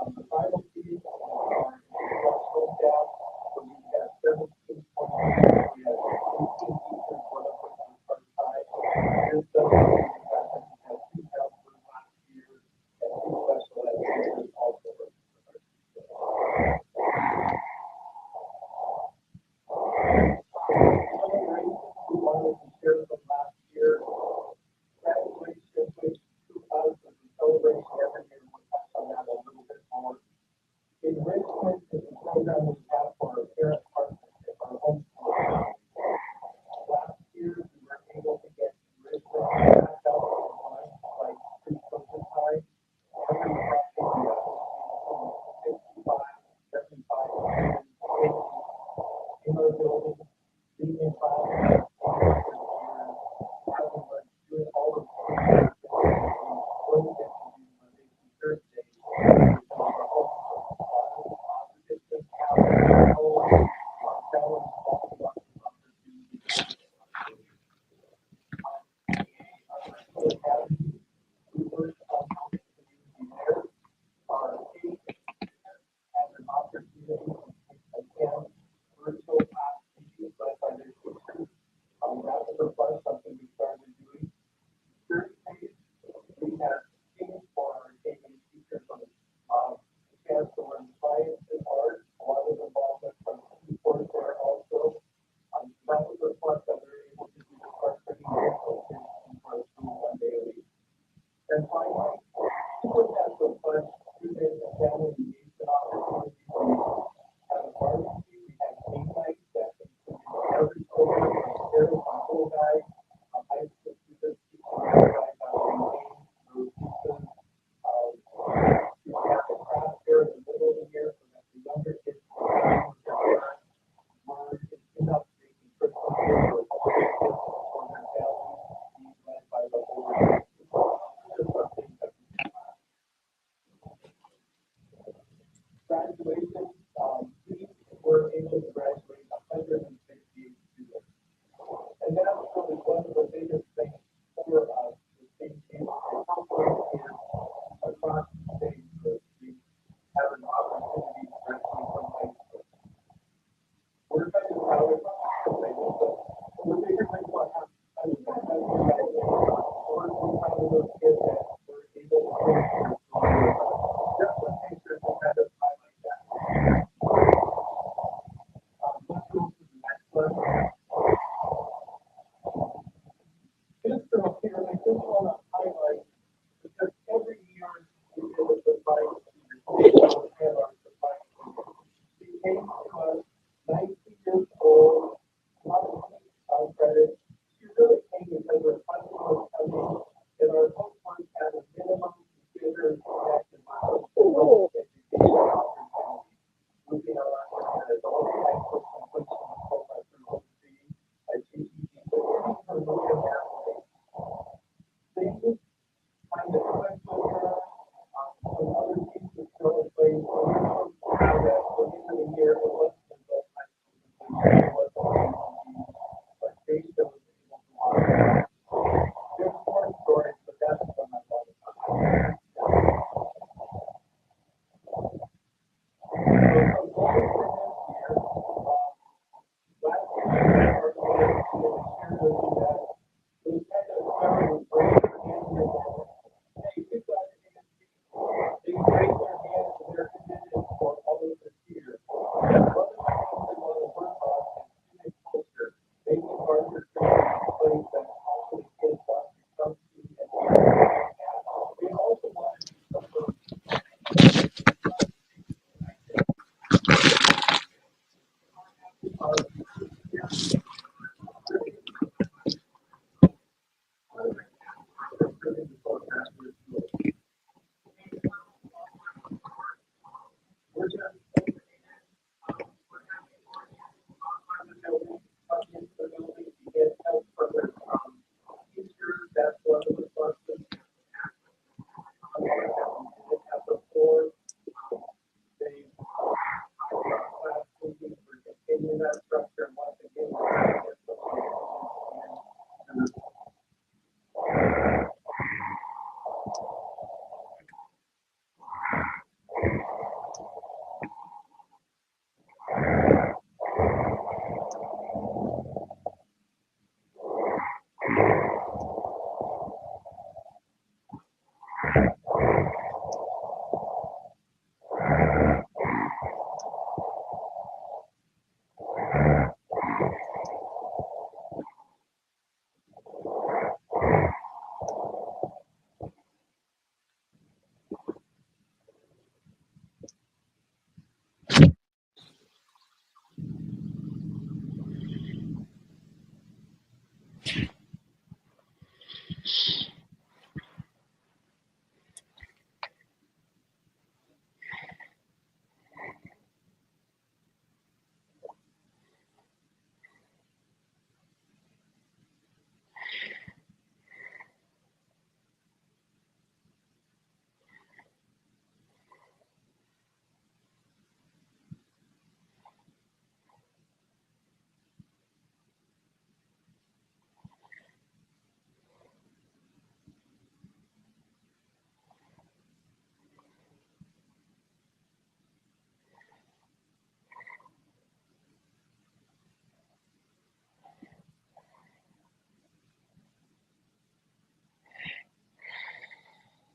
The final piece are instructional staff. So we have 17 points. We have 18 teachers, one of which is part-time. This does mean we have 2 counselors last year and 2 special ed teachers also working with our teachers. We wanted to share from last year. Graduation, which to us is a celebration every year. We'll touch on that a little bit more. Enrichment is a program we have for our parent partnership, our homeschool. Last year, we were able to get enrichment back out of the line like pre-COVID time. Every Friday, 55, 75 students in our building, being in class, having lunch, doing all of things. What we get to do Monday through Thursday is our homeschool. Something we started doing. We have teams for our teachers on chance to learn science and art, a lot of involvement from sports there also. That was the plus that we were able to do the part training for our school one daily. And finally, we have some fun student and family engagement opportunities. We have a barbecue, we have game nights that include every program from there to school guys, high school students, teaching guys how to engage those pieces. We have a craft fair in the middle of the year so that the younger kids can learn enough making Christmas gifts or holiday gifts for their families, being led by the Holy Spirit. Just something that we do. Graduation, we were able to graduate 168 students. And that was really one of the biggest things for us, the City.Council is across the state that we have an opportunity to graduate from high school. We're kind of proud of but we're bigger than what happened. We're proud of those kids that were able to finish their school year. Just one picture to kind of highlight that. Let's go to the next one. This girl here, I just want to highlight because every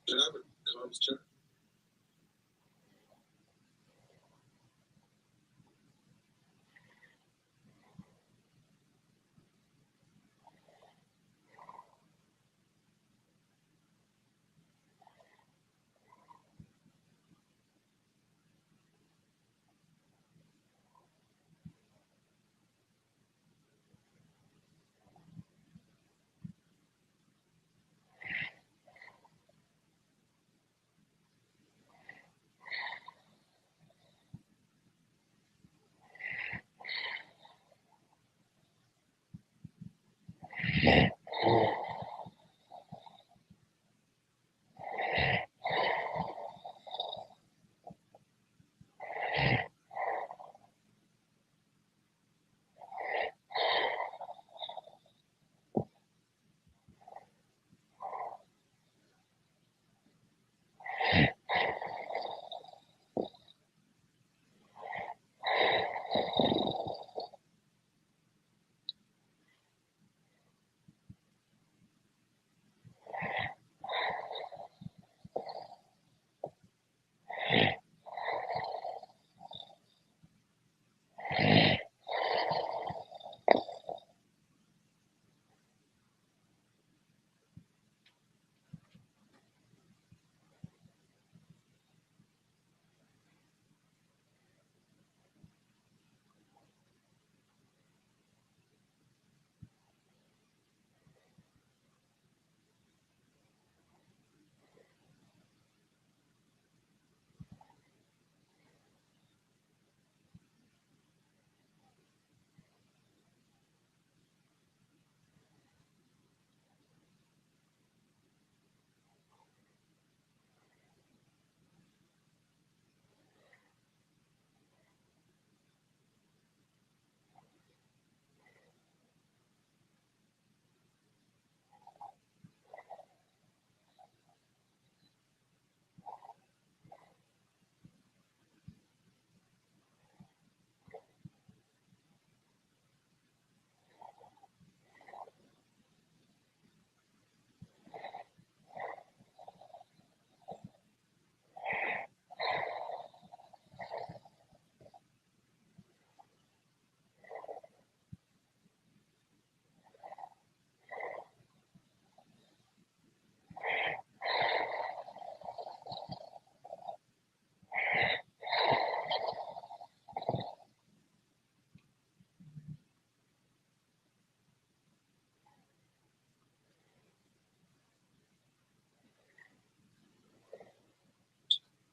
Can I have a comments check?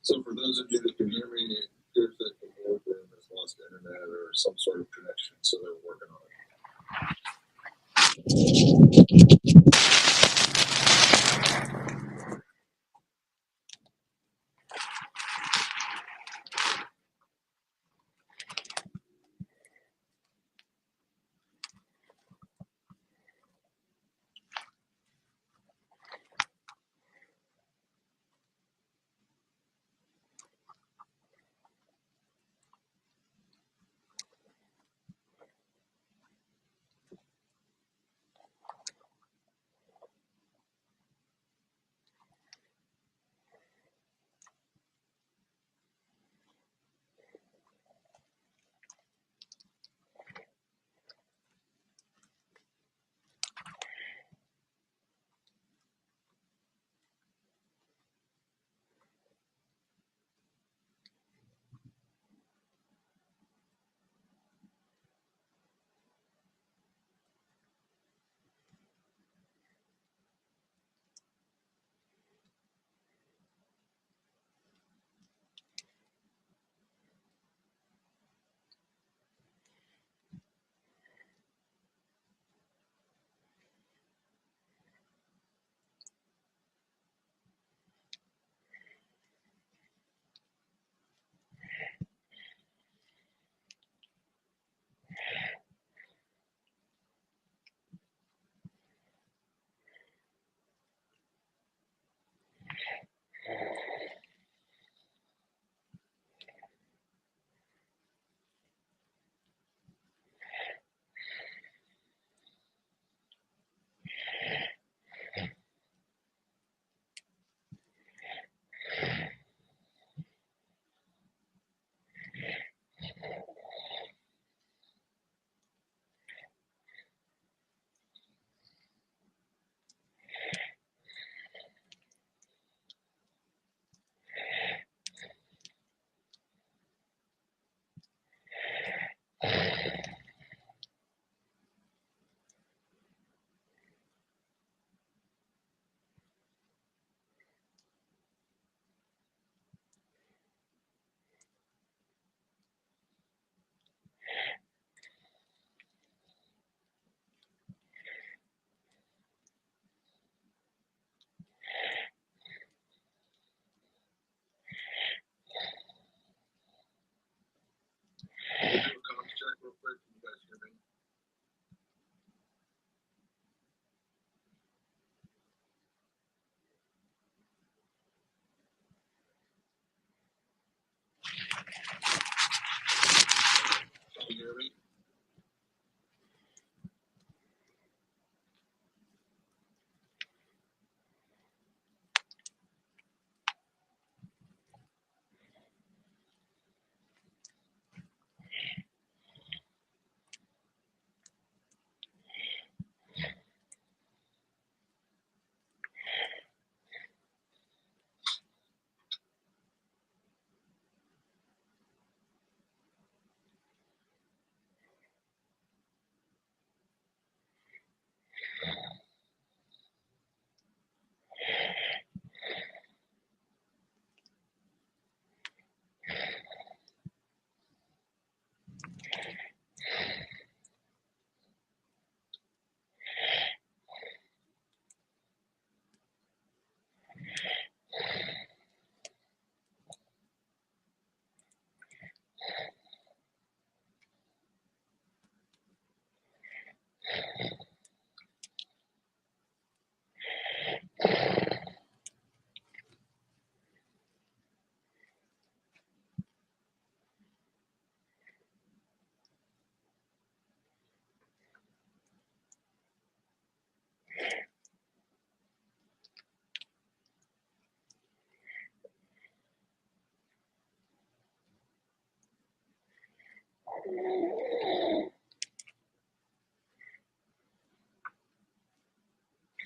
So for those of you that can hear me, it appears that the boardroom has lost internet or some sort of connection, so they're working on it.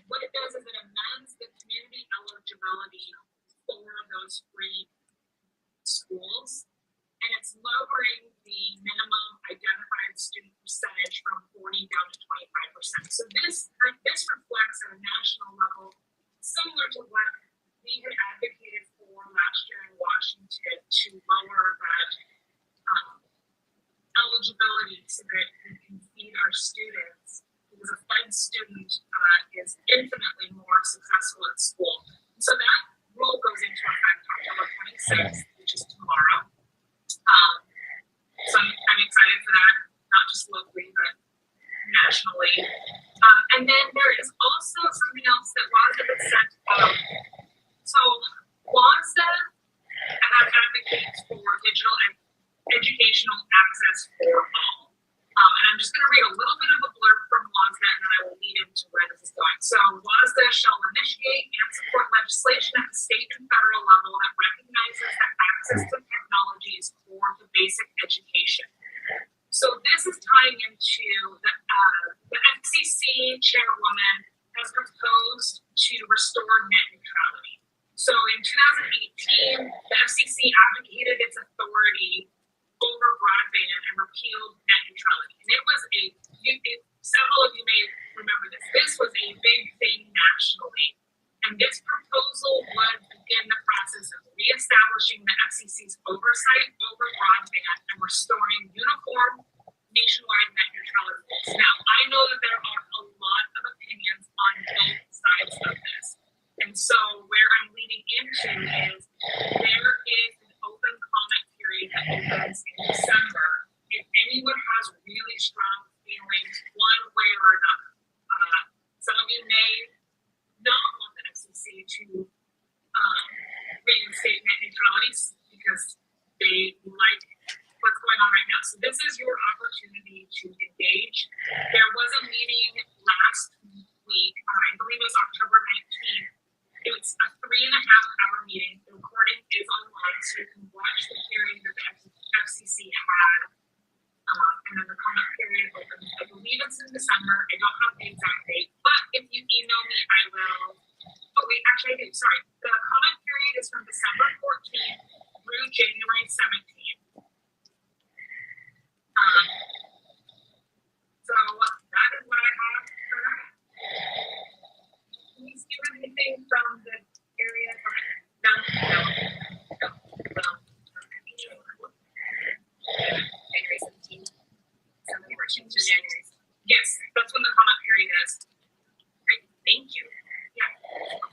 What it does is it amends the community eligibility for those free schools. And it's lowering the minimum identified student percentage from 40 down to 25%. So this reflects at a national level, similar to what we had advocated for last year in Washington to lower that eligibility so that we can feed our students, because a fed student is infinitely more successful at school. So that rule goes into effect October 26th, which is tomorrow. So I'm excited for that, not just locally, but nationally. And then there is also something else that WASDA had sent out. So WASDA advocates for digital educational access for all. And I'm just going to read a little bit of a blurb from WASDA, and then I will lead into where this is going. So WASDA shall initiate and support legislation at the state and federal level that recognizes that access to technology is core to basic education. So this is tying into the FCC chairwoman has proposed to restore net neutrality. So in 2018, the FCC abdicated its authority over broadband and repealed net neutrality. And it was several of you may remember this. This was a big thing nationally. And this proposal would begin the process of reestablishing the FCC's oversight over broadband and restoring uniform nationwide net neutrality. Now, I know that there are a lot of opinions on both sides of this. And so where I'm leading into is there is an open comment period that opens in December. If anyone has really strong feelings one way or another, some of you may not want the FCC to reinstate net neutrality because they like what's going on right now. So this is your opportunity to engage. There was a meeting last week, I believe it was October 19th. It was a 3.5-hour meeting. The recording is online, so you can watch the hearing that the FCC had. And then the comment period opens. I believe it's in December. I don't have the exact date, but if you email me, I will. Oh, wait, actually, I do. Sorry. The comment period is from December 14th through January 17th. So that is what I have for that. Can you see anything from the area? No. January 17th. January. Yes, that's when the comment period is. Great, thank you. Yeah,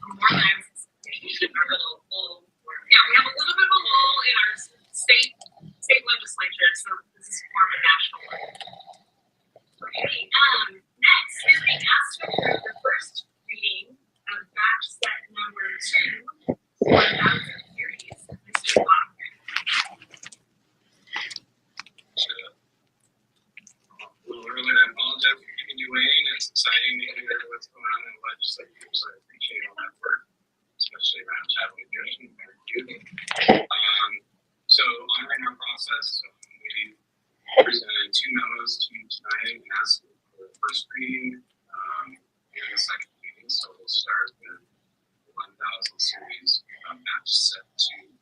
more than our little lull. Yeah, we have a little bit of a lull in our state legislature, so this is more of a national one. Okay, next, we're being asked to approve the first reading of batch set number 2 for the housing series. Mr. Block. Well, really, I apologize for keeping you waiting. It's exciting to hear what's going on in the legislature, so I appreciate all that work, especially around child nutrition. So honoring our process, we presented 2 memos to you tonight and asked for the first reading and the second reading. So we'll start with the 1000 series batch set 2,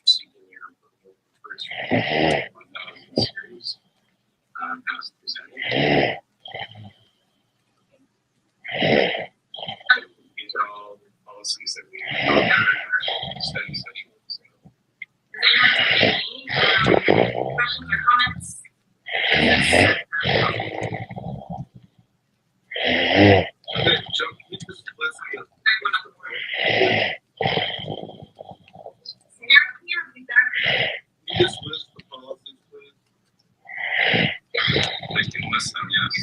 seeking your approval for the first reading, 1000 series as presented. These are all the policies that we have in our study session. So. Questions or comments? Joe, can you just list the Can you just list the policies, please? I can list them, yes.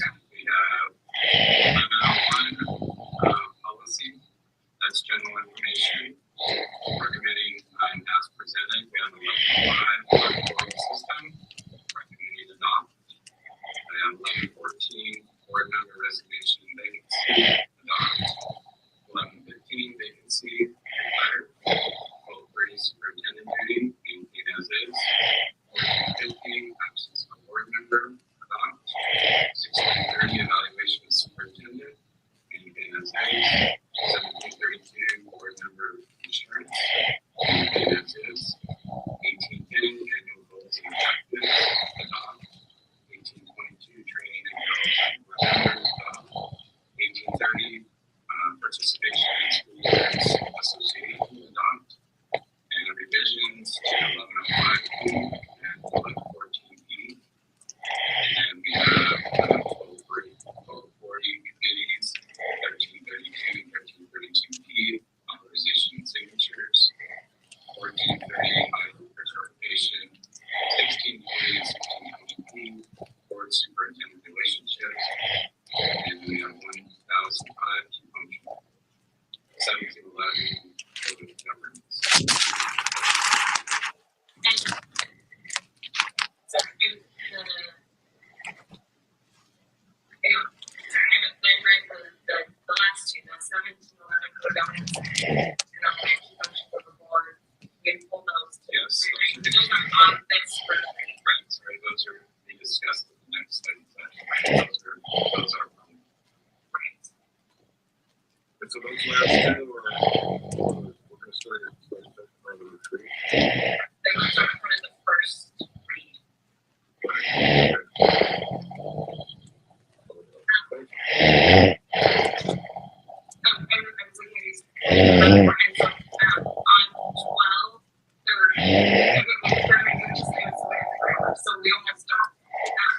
So we almost don't,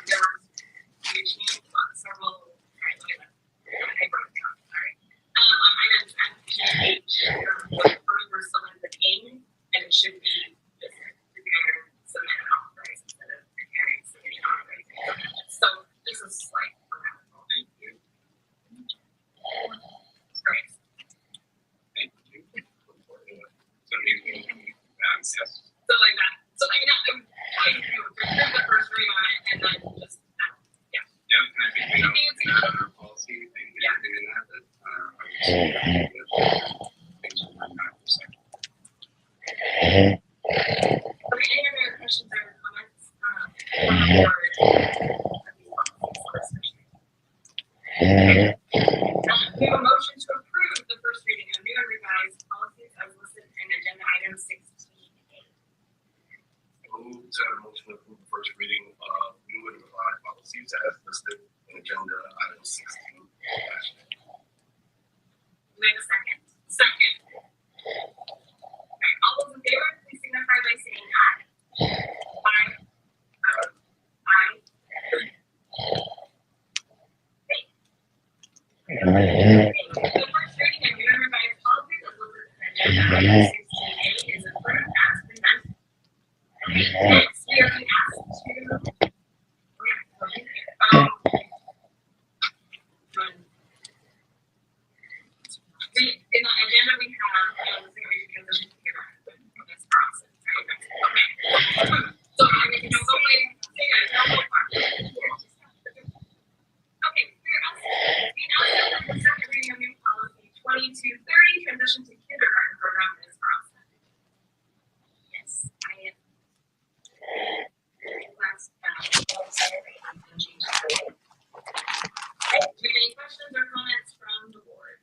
there was, we changed several, I wrote it down, sorry. On items F, G, H, the first were still in the name, and it should be just prepare, submit, and authorize instead of preparing, submit, and authorize. So this is like, Thank you. great. Thank you. So yes. So like that. So I know, I approve the first read on it, and then just, yeah. Yeah, and I think we have another policy thing Yeah. in that, things will work out for a second. Okay, any other questions or comments, from the board? We have a motion to approve the first reading of new and revised policies as listed in agenda item 16A. Move to have a motion to approve the first reading of new and revised policies as listed in agenda item 16. We have a second. Second. Okay, all those in favor, please signify by saying aye. Aye. Aye. The first reading of new and revised policies as listed in agenda item 16A is approved as presented. Next, we are being asked to. In the agenda, we have transition to this process. Okay. So I mean, so wait, okay, we're asked the second reading of new policy 2230, transition to kindergarten program is process. Yes, I am. Last, do we have any questions or comments from the board?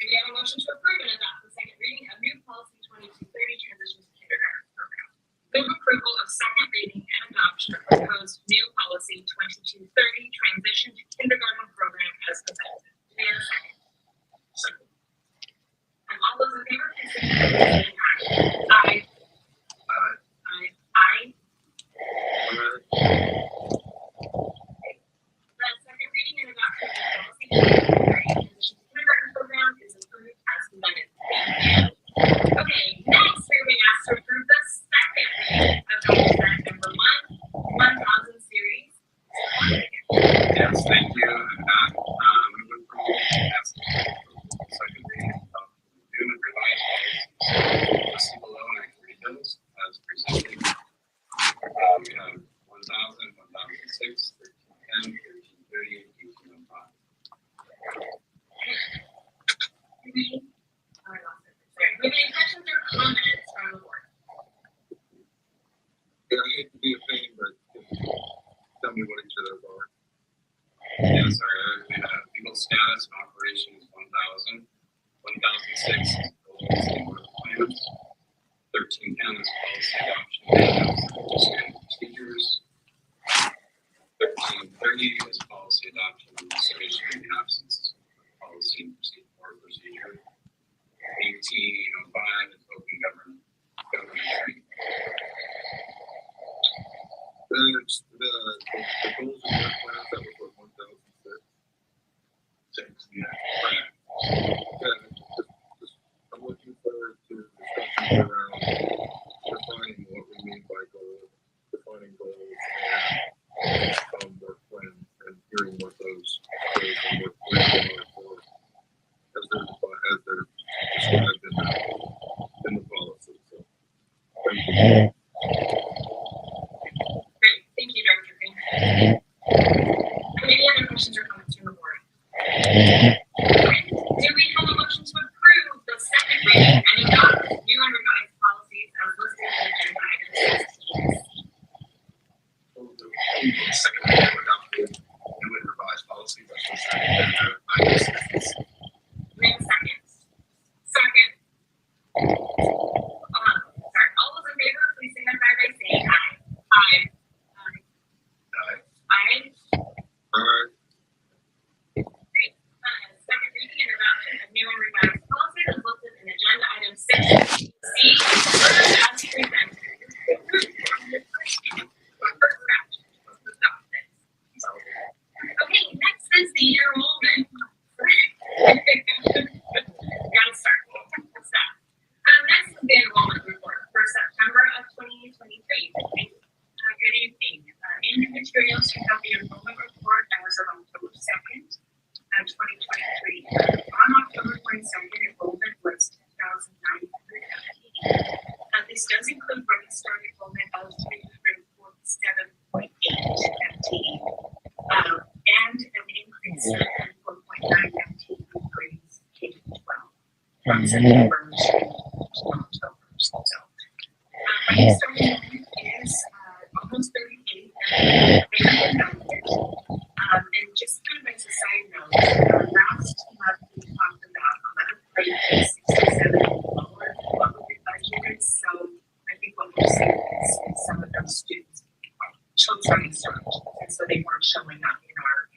Do we have a motion to approve and adopt the second reading of new policy 2230, transition to kindergarten program? Move approval of second reading and adoption of proposed new policy 2230, transition to kindergarten program as presented. Do we have a second? Second. And all those in favor, please signify by saying aye. Aye. Aye. The second reading and adoption of policy 2230, transition to kindergarten program is approved as presented. Okay, next we're being asked to approve the second reading of document number 1000 series. Yes, thank you. And that, we would approve as the second reading of new and revised policies listed below, and I can read those as presented. We have 1000, 1006, 1310, 1330, and 1805. Do we have any questions or comments from the board? Yeah, I hate to be a pain, but tell me what each of those are. Yeah, sorry, we have legal status and operations 1000, 1006 is policy work plans, 1310 is policy adoption and procedures, 1330 is policy adoption and administration in the absence of policy and procedure. 1805 is open government training. The goals and work plans that was what 1006. Yeah, right. I'm looking forward to discussions around defining what we mean by goals, defining goals and work plans, and hearing what those goals and work plans are for as they're described in the policy. So, thank you. Great, thank you, Director Green. Any other questions or comments from the board? Do we have a motion to approve the second reading and adopt new and revised the enrollment report for September of 2023. Good evening. In your materials, you have the enrollment report as of October 2nd, 2023. On October 22nd, enrollment was 10,915. This does include registrar enrollment of 347.8 FTE, and an increase of 4.9 FTE grades K to 12 from September to October. So, registrar enrollment is almost 38, and just kind of as a side note, last month we talked about 11.67 lower what we budgeted. So I think what we're seeing is some of those students chose research, and so they weren't showing up in our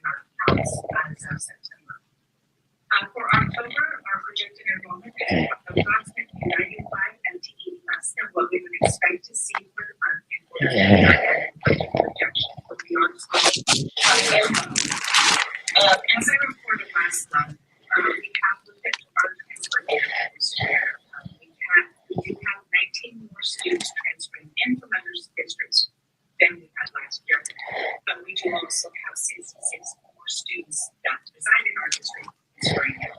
counts as of September. For October, our projected enrollment is approximately 95 FTE less than what we would expect to see for the month in order to meet our budget projections. But we are as I reported last month, we have looked at our transfer this year. We do have 19 more students transferring in from other districts than we had last year. But we do also have 66 more students that reside in our district transferring out.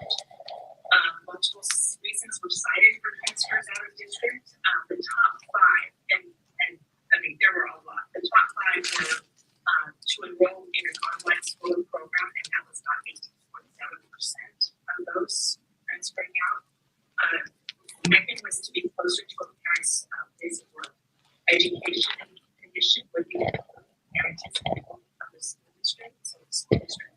Multiple reasons were cited for transfers out of district. The top five, and I mean, there were a lot. The top five were to enroll in an online school program, and that was about 18.7% of those transferring out. Second was to be closer to a parent's place of work. Education and condition would be parents of the school district, so the school district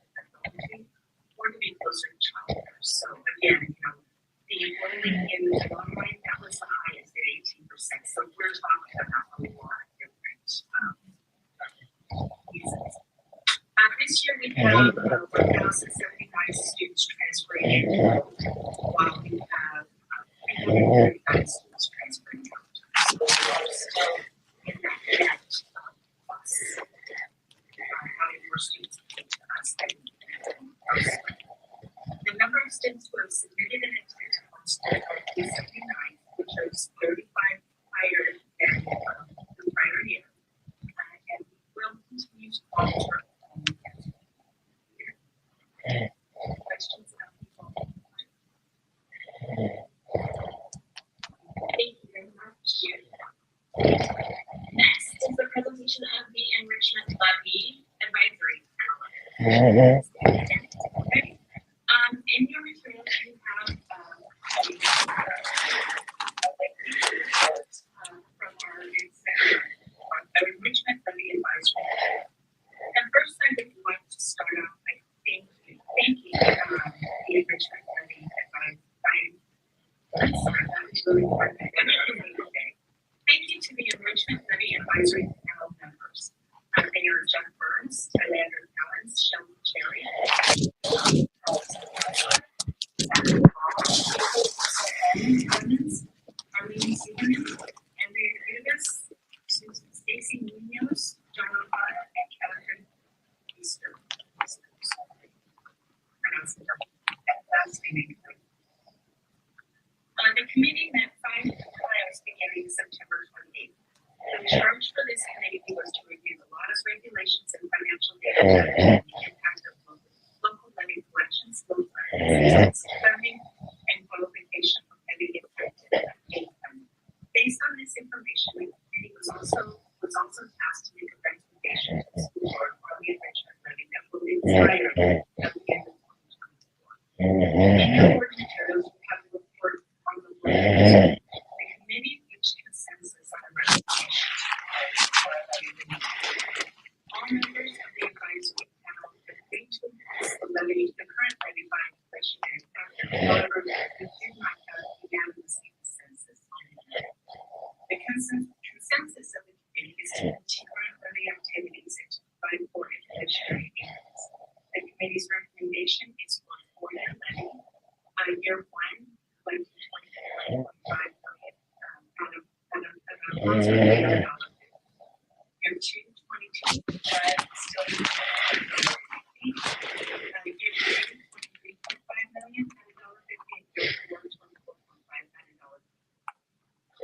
or to be closer to childcare. So again, the enrolling in the online, that was the highest at 18%. So we're talking about a lot of different reasons. This year we have 1,079 students transferring in, while we have 335 students transferring out. So we're still in that net plus having more students to us than the number of students who have submitted an exit was 379, which is 35 higher than the prior year. And we will continue to monitor. Questions about people? Thank you very much. Next is the presentation of the enrichment levy advisory panel. Okay. In your materials, you have from our enrichment levy advisory. And first, I would like to start off by thanking the enrichment levy advisory. I'm sorry, that was really important. Thank you to the enrichment levy advisory panel members. They are Jeff Burns, Tylander Collins, Sheldon Cherry, Arlene Zimmerman, Andrea Davis, Susan Stacy Munoz, John O'Connor, and Catherine Easter. The committee met 5 times beginning September 28th. The charge for this committee was to review the laws, regulations, and financial data and the impact of local levy collections, funding, and qualification for levy impacted income. Based on this information, the committee was also tasked to make a recommendation to the school board on the enrichment levy that will expire at the end of 2024. In the board materials, we have a report on the board. The committee reached consensus on the recommendation. All members of the advisory panel agreed to increase the current levy by inflationary factor. However, we did not have unanimous consensus on it. The consensus of the committee is to continue current levy activities and to provide for inflationary increase. The committee's recommendation is for 4-year levy. Year 1, collecting $24.5 million out of approximately $1. Year 2, 22.5 still year 3, $23.5 million at $1.50. Year 4, $24.5 at $1.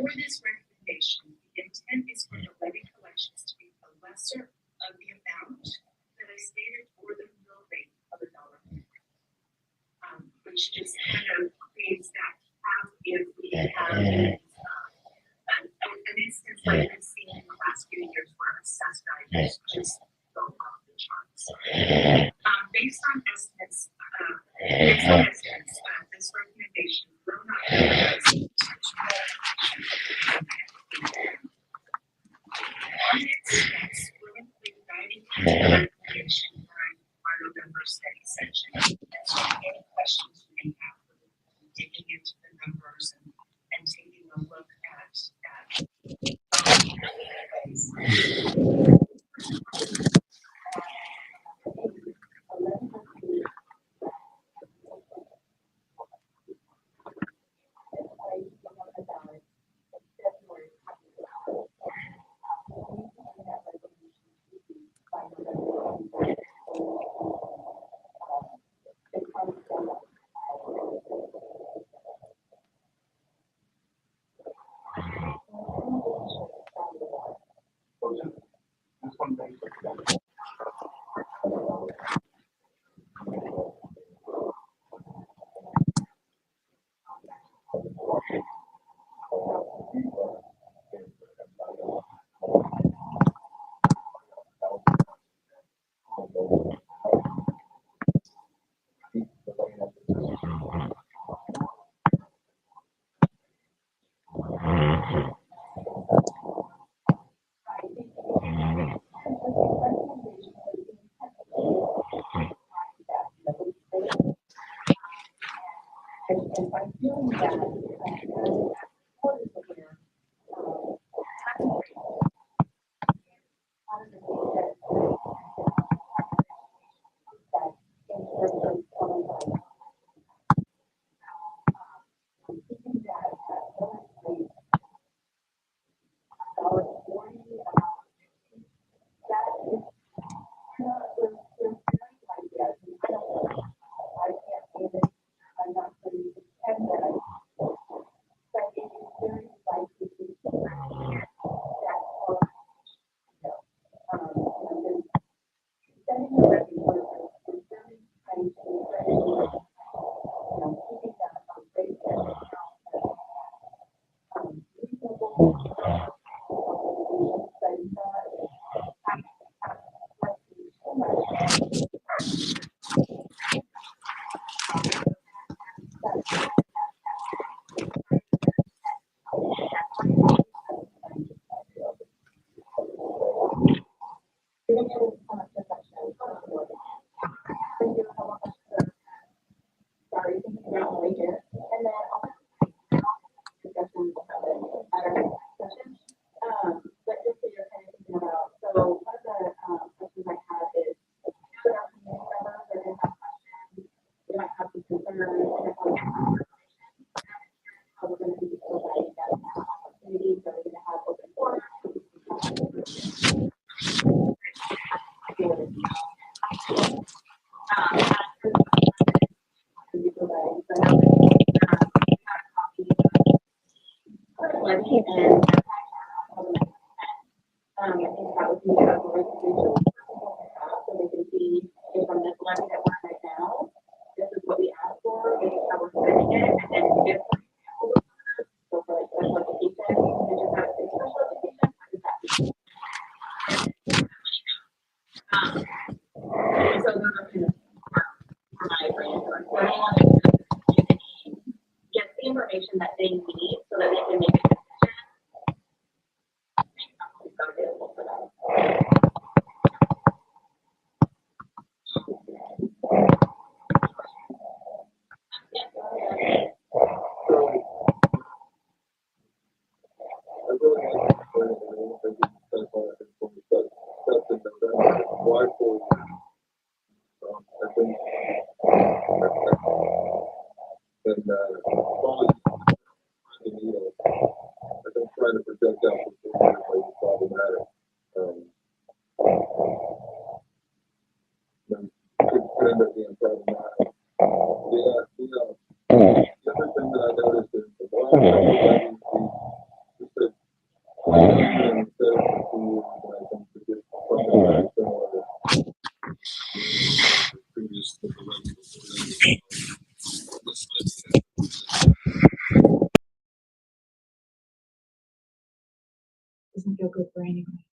For this recommendation, the intent is for the levy collections to be the lesser of the amount that I stated or the mill rate of $1. Which just kind of creates that cap if we have an instance like we've seen in the last few years where assessed values just go off the charts. Based on estimates, this recommendation will not realize on its steps will include guiding recommendation during our November study session. So any questions you may have, digging into the numbers and taking a look at get the information that they need so that they can make a decision available for them. Previous to the levy before Doesn't feel good for anyone.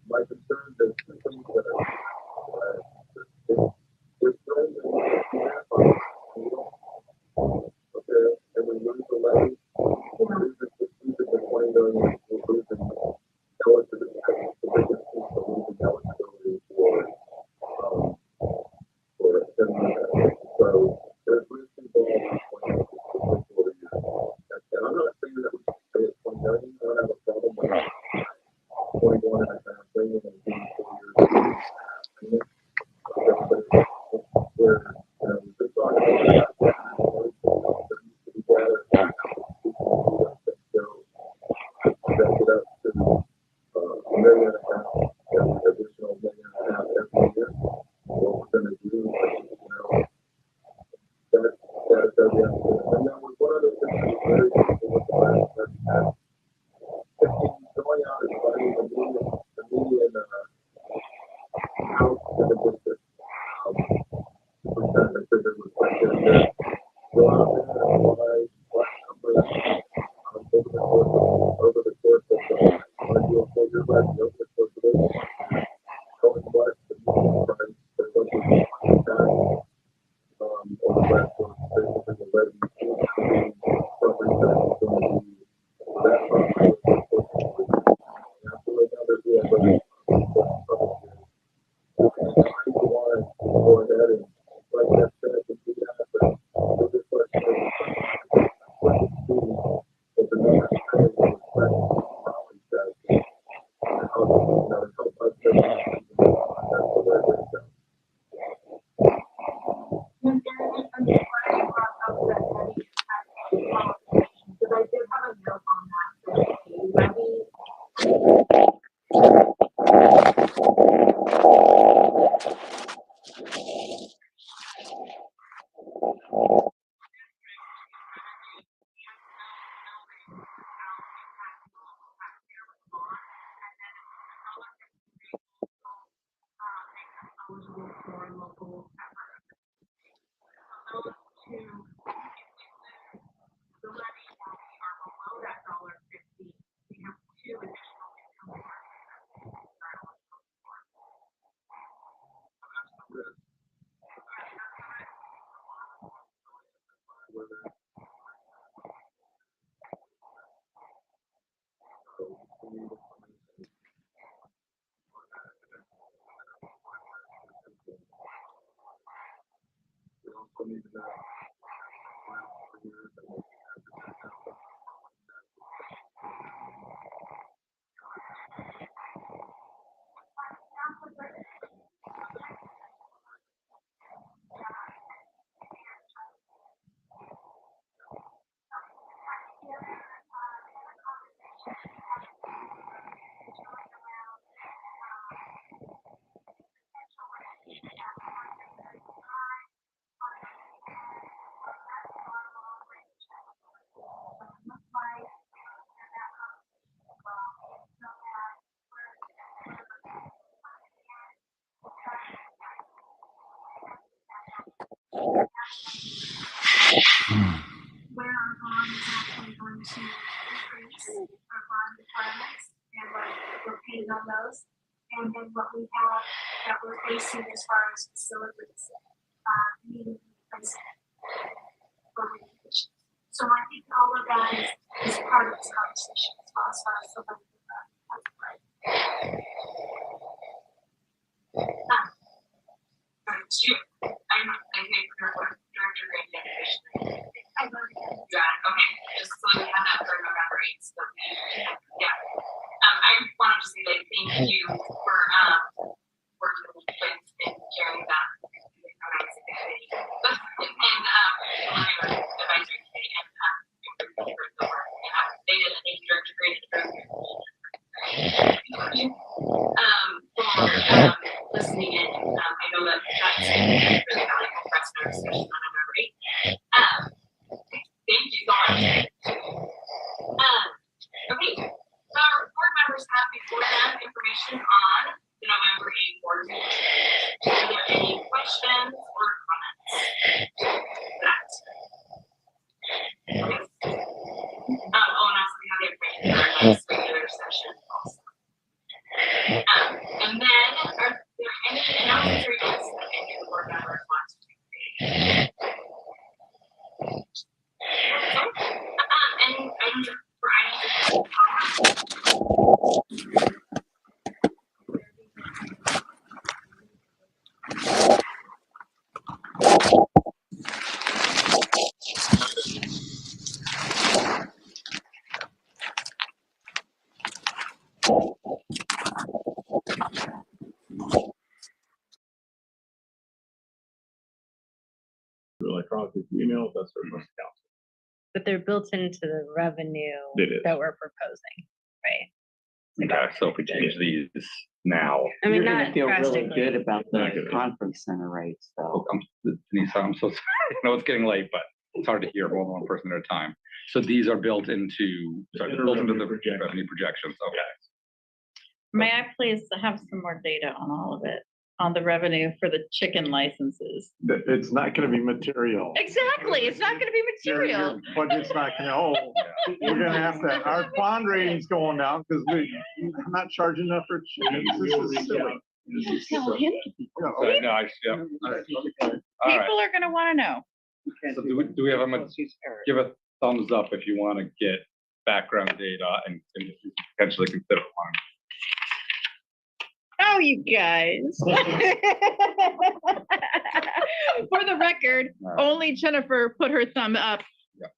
my concern is the things that are, it's okay, and we lose the levy, eligible for local effort. To the levy that are below that $1.50, we have two additional income taxes that are eligible for. Where our bond is actually going to increase our bond requirements and we're paying on those. And then what we have that we're facing as far as facilities, needing replacement for reconditions. So I think all of that is part of this conversation as well as far as the money. I think Director Green did. Yeah, okay, just so we have that for November 8th. So, yeah. I wanted to say that thank you for working with and carrying that. And advisory committee and for the work. And they did. Thank you, Director Green. For listening in. I know that that's really valuable for us in our discussion on November 8th. Thank you so much. Okay, so our board members have before them information on the November 8th board meeting. Are there any questions or comments? That. Okay. And also we have the information for our next regular session also. And then are there any announcements or events that any of the board members want to take? And for items Electronic email, that's our most council. But they're built into the revenue It is. that we're proposing, right? Okay, so if we change these now. I mean, You're gonna not feel really drastically. good about Not the good. conference center rates, though. Denise, I'm so sorry. I know it's getting late, but it's hard to hear more than one person at a time. So these are built into, sorry, they're built into the revenue projections. Okay. May I please have some more data on all of it, on the revenue for the chicken licenses? It's not gonna be material. Exactly, it's not gonna be material. Your budget's not gonna, we're gonna have to, our bond rating's going down because we're not charging enough for chickens. This is silly. Tell him. So, no, yeah. All right. All right. People are gonna wanna know. So do we have a, give a thumbs up if you want to get background data and potentially consider one. Oh, you guys. For the record, only Jennifer put her thumb up. Yeah.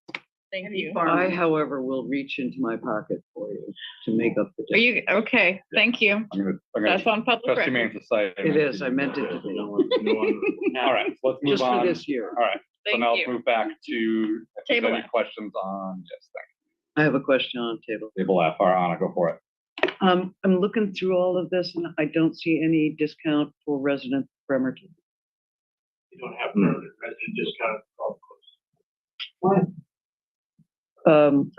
Thank you. I, however, will reach into my pocket for you to make up the Are you, okay, thank you. I'm That's gonna on public trust record. Humane Society. It is, I meant it to be. All right, so let's move Just for on. this year. All right, so Thank now let's you. move back to if there's Table any F. questions on this thing. I have a question on the table. Table F, all right, Anna, go for it. I'm looking through all of this and I don't see any discount for resident Bremerton. You don't have resident discount. What?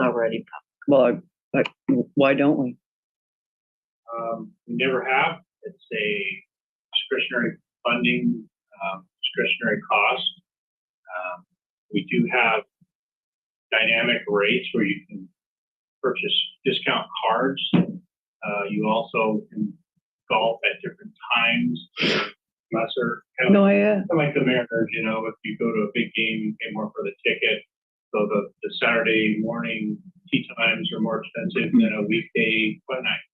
Already. Well, why don't we? We never have. It's a discretionary funding discretionary costs. We do have dynamic rates where you can purchase discount cards. You also can golf at different times, lesser. No, yeah. Like the Mariners, you know, if you go to a big game, you pay more for the ticket. So the Saturday morning tee times are more expensive than a weekday fun night.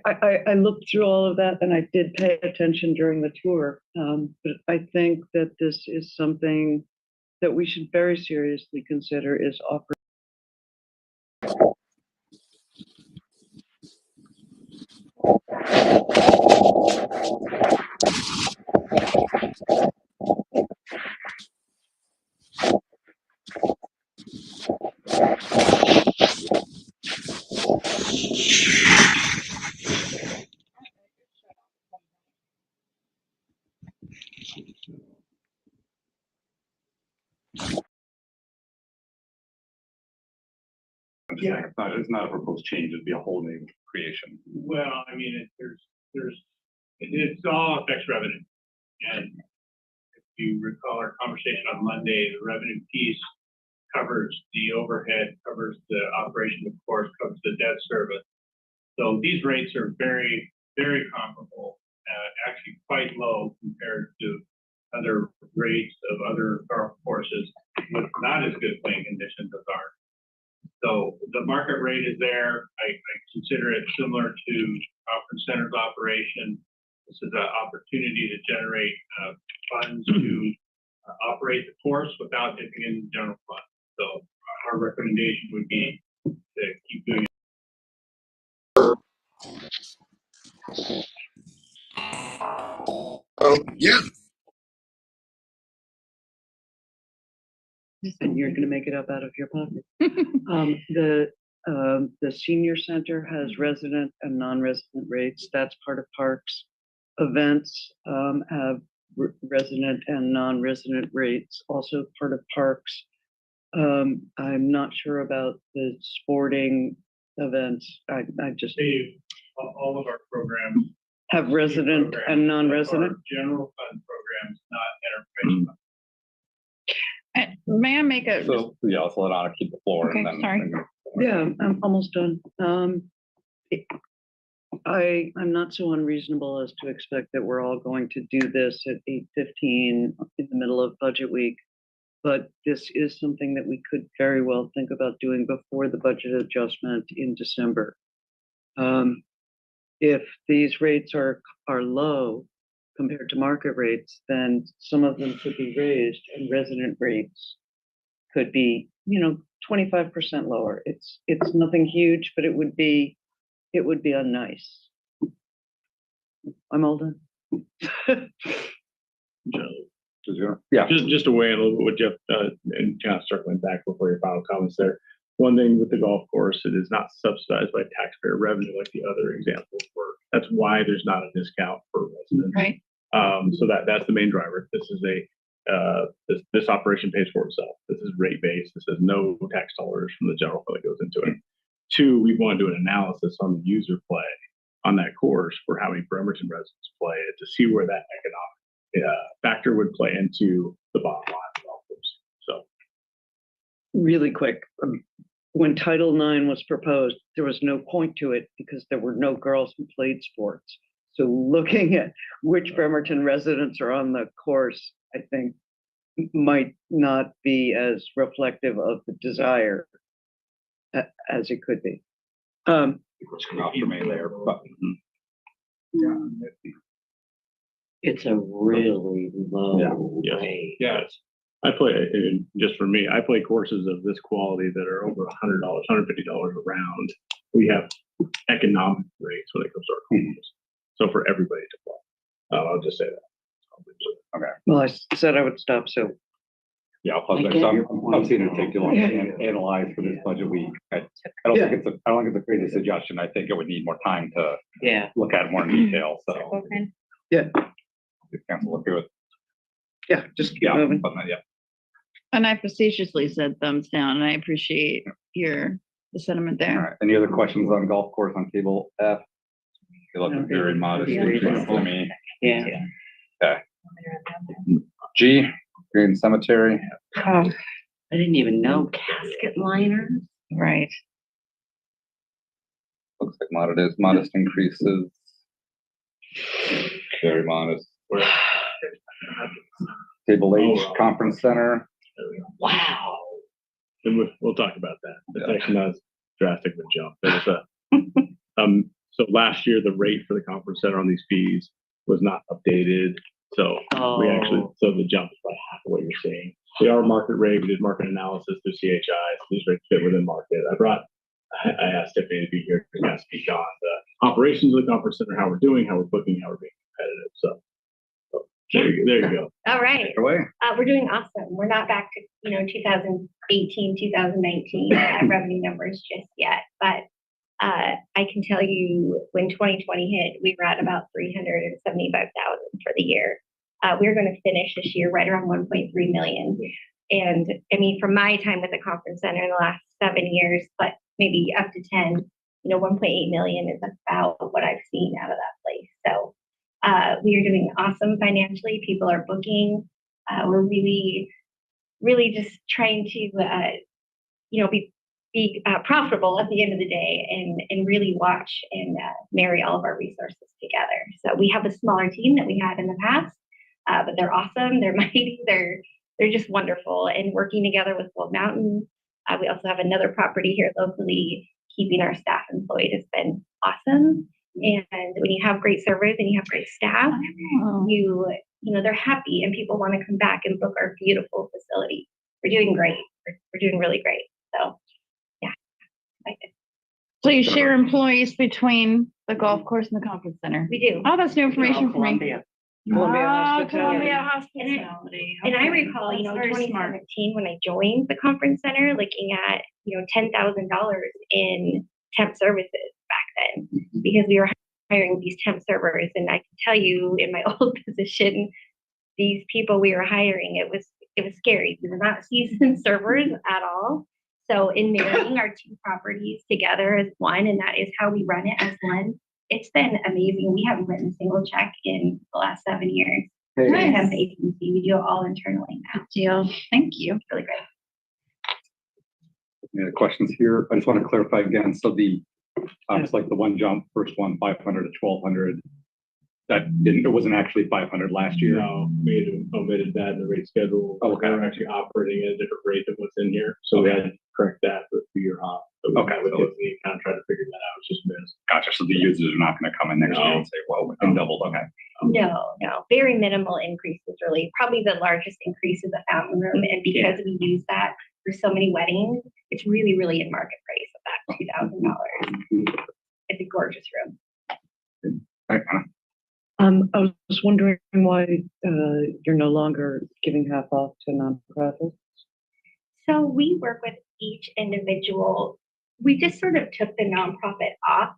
I looked through all of that and I did pay attention during the tour. But I think that this is something that we should very seriously consider is offering. Yeah, it's not a proposed change, it'd be a whole new creation. Well, I mean, it's all affects revenue. And if you recall our conversation on Monday, the revenue piece covers the overhead, covers the operation, of course, covers the debt service. So these rates are very, very comparable, actually quite low compared to other rates of other golf courses with not as good playing conditions as ours. So the market rate is there. I consider it similar to conference center's operation. This is an opportunity to generate funds to operate the course without dipping in the general fund. So our recommendation would be to keep doing it. Yeah. And you're going to make it up out of your pocket. The senior center has resident and non-resident rates. That's part of parks. Events have resident and non-resident rates, also part of parks. I'm not sure about the sporting events. I just all of our programs have resident and non-resident. General fund programs, not enterprise fund. May I make a? So, yeah, let's let Anna keep the floor. Okay, and then, sorry. Yeah, I'm almost done. I'm not so unreasonable as to expect that we're all going to do this at 8:15 in the middle of budget week, but this is something that we could very well think about doing before the budget adjustment in December. If these rates are low compared to market rates, then some of them could be raised and resident rates could be, 25% lower. It's nothing huge, but it would be unnice. I'm all done. Yeah. Just to weigh in a little bit with Jeff, and kind of circling back before your final comments there. One thing with the golf course, it is not subsidized by taxpayer revenue like the other examples were. That's why there's not a discount for residents. Right. So that's the main driver. This is this operation pays for itself. This is rate based. This has no tax dollars from the general fund that goes into it. Two, we want to do an analysis on the user play on that course for how many Bremerton residents play it to see where that economic factor would play into the bottom line of the golf course. So, really quick, when Title IX was proposed, there was no point to it because there were no girls who played sports. So looking at which Bremerton residents are on the course, I think might not be as reflective of the desire as it could be. There, but it's a really low rate. Yes. I play, and just for me, I play courses of this quality that are over $100, $150 a round. We have economic rates when it comes to our courses. So for everybody to play, I'll just say that. Okay. Well, I said I would stop, so. Yeah, I'll I'm seeing it take too long to analyze for this budget week. I don't think it's a crazy suggestion. I think it would need more time to look at it more in detail. So Okay. Yeah. The council will do it. Yeah, just keep moving. But not yet. And I facetiously said thumbs down, and I appreciate the sentiment All there. right. Any other questions on golf course on table F? They look very modest increase to me. Yeah. Okay. G, Green Cemetery. I didn't even know casket liners. Right. Looks like modest increases. Very modest. Table H, Conference Center. Wow. And we'll talk about that. It's actually not as drastic of a jump. There's a, so last year, the rate for the conference center on these fees was not updated. So we actually, so the jump is like half of what you're seeing. We are market rate. We did market analysis through CHI. So these rates fit within market. I asked Tiffany to be here to kind of speak on the operations of the conference center, how we're doing, how we're booking, how we're being competitive. So there you go. All right. Take it away. We're doing awesome. We're not back to, 2018, 2019 revenue numbers just yet, but I can tell you when 2020 hit, we were at about 375,000 for the year. We're going to finish this year right around 1.3 million. And I mean, from my time at the conference center in the last 7 years, but maybe up to 10, 1.8 million is about what I've seen out of that place. So we are doing awesome financially. People are booking. We're really, really just trying to, be profitable at the end of the day and really watch and marry all of our resources together. So we have a smaller team that we had in the past, but they're awesome. They're mighty. They're just wonderful. And working together with Gold Mountain, we also have another property here locally. Keeping our staff employed has been awesome. And when you have great servers and you have great staff, they're happy and people want to come back and book our beautiful facility. We're doing great. We're doing really great. So, yeah. So you share employees between the golf course and the conference center? We do. Oh, that's new information for me. Columbia Columbia Hospitality. Hospitality. And I Okay. recall, That's very smart. 2017 when I joined the conference center, looking at, $10,000 in temp services back then, because we were hiring these temp servers. And I can tell you in my old position, these people we were hiring, it was scary. We were not seasoned servers at all. So in marrying our two properties together as one, and that is how we run it as one, it's been amazing. We haven't written a single check in the last 7 years. Hey. We have agency. We do it all internally now. Good deal. Thank you. It's really great. Any other questions here? I just want to clarify again. So it's like the one jump, first one, 500 to 1,200. It wasn't actually 500 last year. No, we had omitted that in the rate schedule. Okay. We're actually operating at a different rate than what's in here. So we had to correct that for the 2-year hop. So we Okay. with Tiffany kind of trying to figure that out. It's just missed. Gotcha. So the users are not going to come in next year and say, well, we can double. Okay. No, very minimal increases really. Probably the largest increase is the fountain room. And because we use that for so many weddings, it's really, really in market price of that $2,000. It's a gorgeous room. I was wondering why you're no longer giving half off to nonprofits. So we work with each individual. We just sort of took the nonprofit off.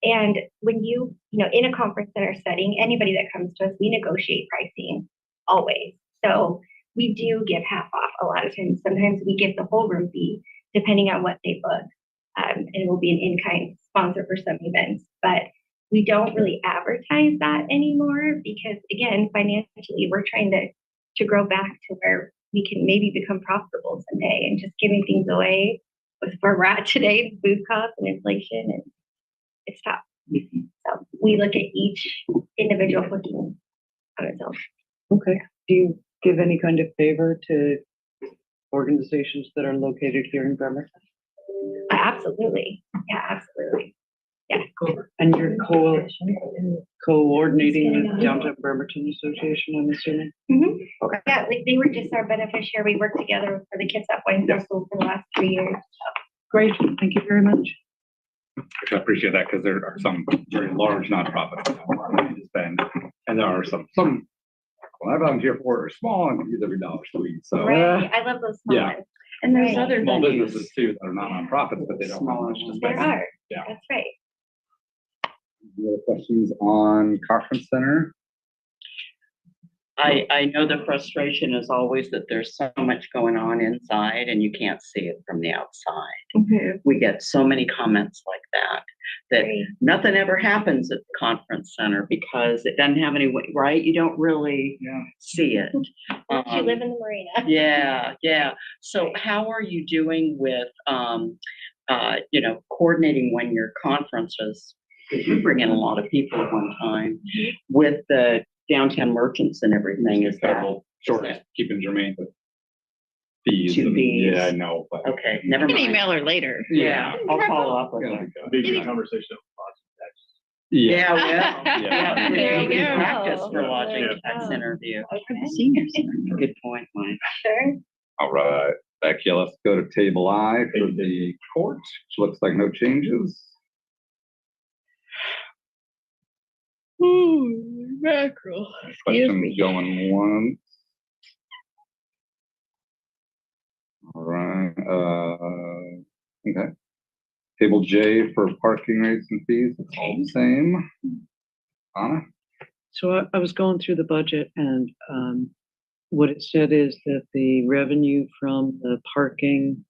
And when in a conference center setting, anybody that comes to us, we negotiate pricing always. So we do give half off a lot of times. Sometimes we give the whole room fee, depending on what they book. And it will be an in-kind sponsor for some events. But we don't really advertise that anymore because, again, financially, we're trying to grow back to where we can maybe become profitable someday, and just giving things away with where we're at today, food costs and inflation, and it's tough. So we look at each individual booking on its own. Okay. Do you give any kind of favor to organizations that are located here in Bremerton? Absolutely. Yeah, absolutely. Yeah. And you're coordinating the Downtown Bremerton Association, I'm assuming? Mm-hmm. Okay. Yeah, they were just our beneficiary. We worked together for the Kids Up Wine Festival for the last 3 years. Great. Thank you very much. I appreciate that because there are some very large nonprofits that have money to spend, and there are some when I volunteer for are small and can use every dollar squeeze. So right. I love those small ones. And there's other small venues. businesses too that are not nonprofits, but they don't have much to spend. There are. Yeah. That's right. Any other questions on conference center? I know the frustration is always that there's so much going on inside and you can't see it from the outside. Okay. We get so many comments like that nothing ever happens at the conference center because it doesn't have any way, right? You don't really see it. You live in the marina. Yeah. So how are you doing with, coordinating when your conferences, you bring in a lot of people at one time with the downtown merchants and everything? Is that Sure, keeping germane to fees. To fees. Yeah, I know. But okay? Never You can mind. email her later. Yeah, I'll follow up with her. Big conversation. Yeah, well, Yeah. There you we go. practice for There lodging you tax go. interview. Okay. Senior center. Good point, Mike. Sure. All right, Becky, let's go to table I for the court, which looks like no changes. Ooh, mackerel. Excuse Questions me. going once. All right, okay. Table J for parking rates and fees, it's all the same. Anna? So I was going through the budget and what it said is that the revenue from the parking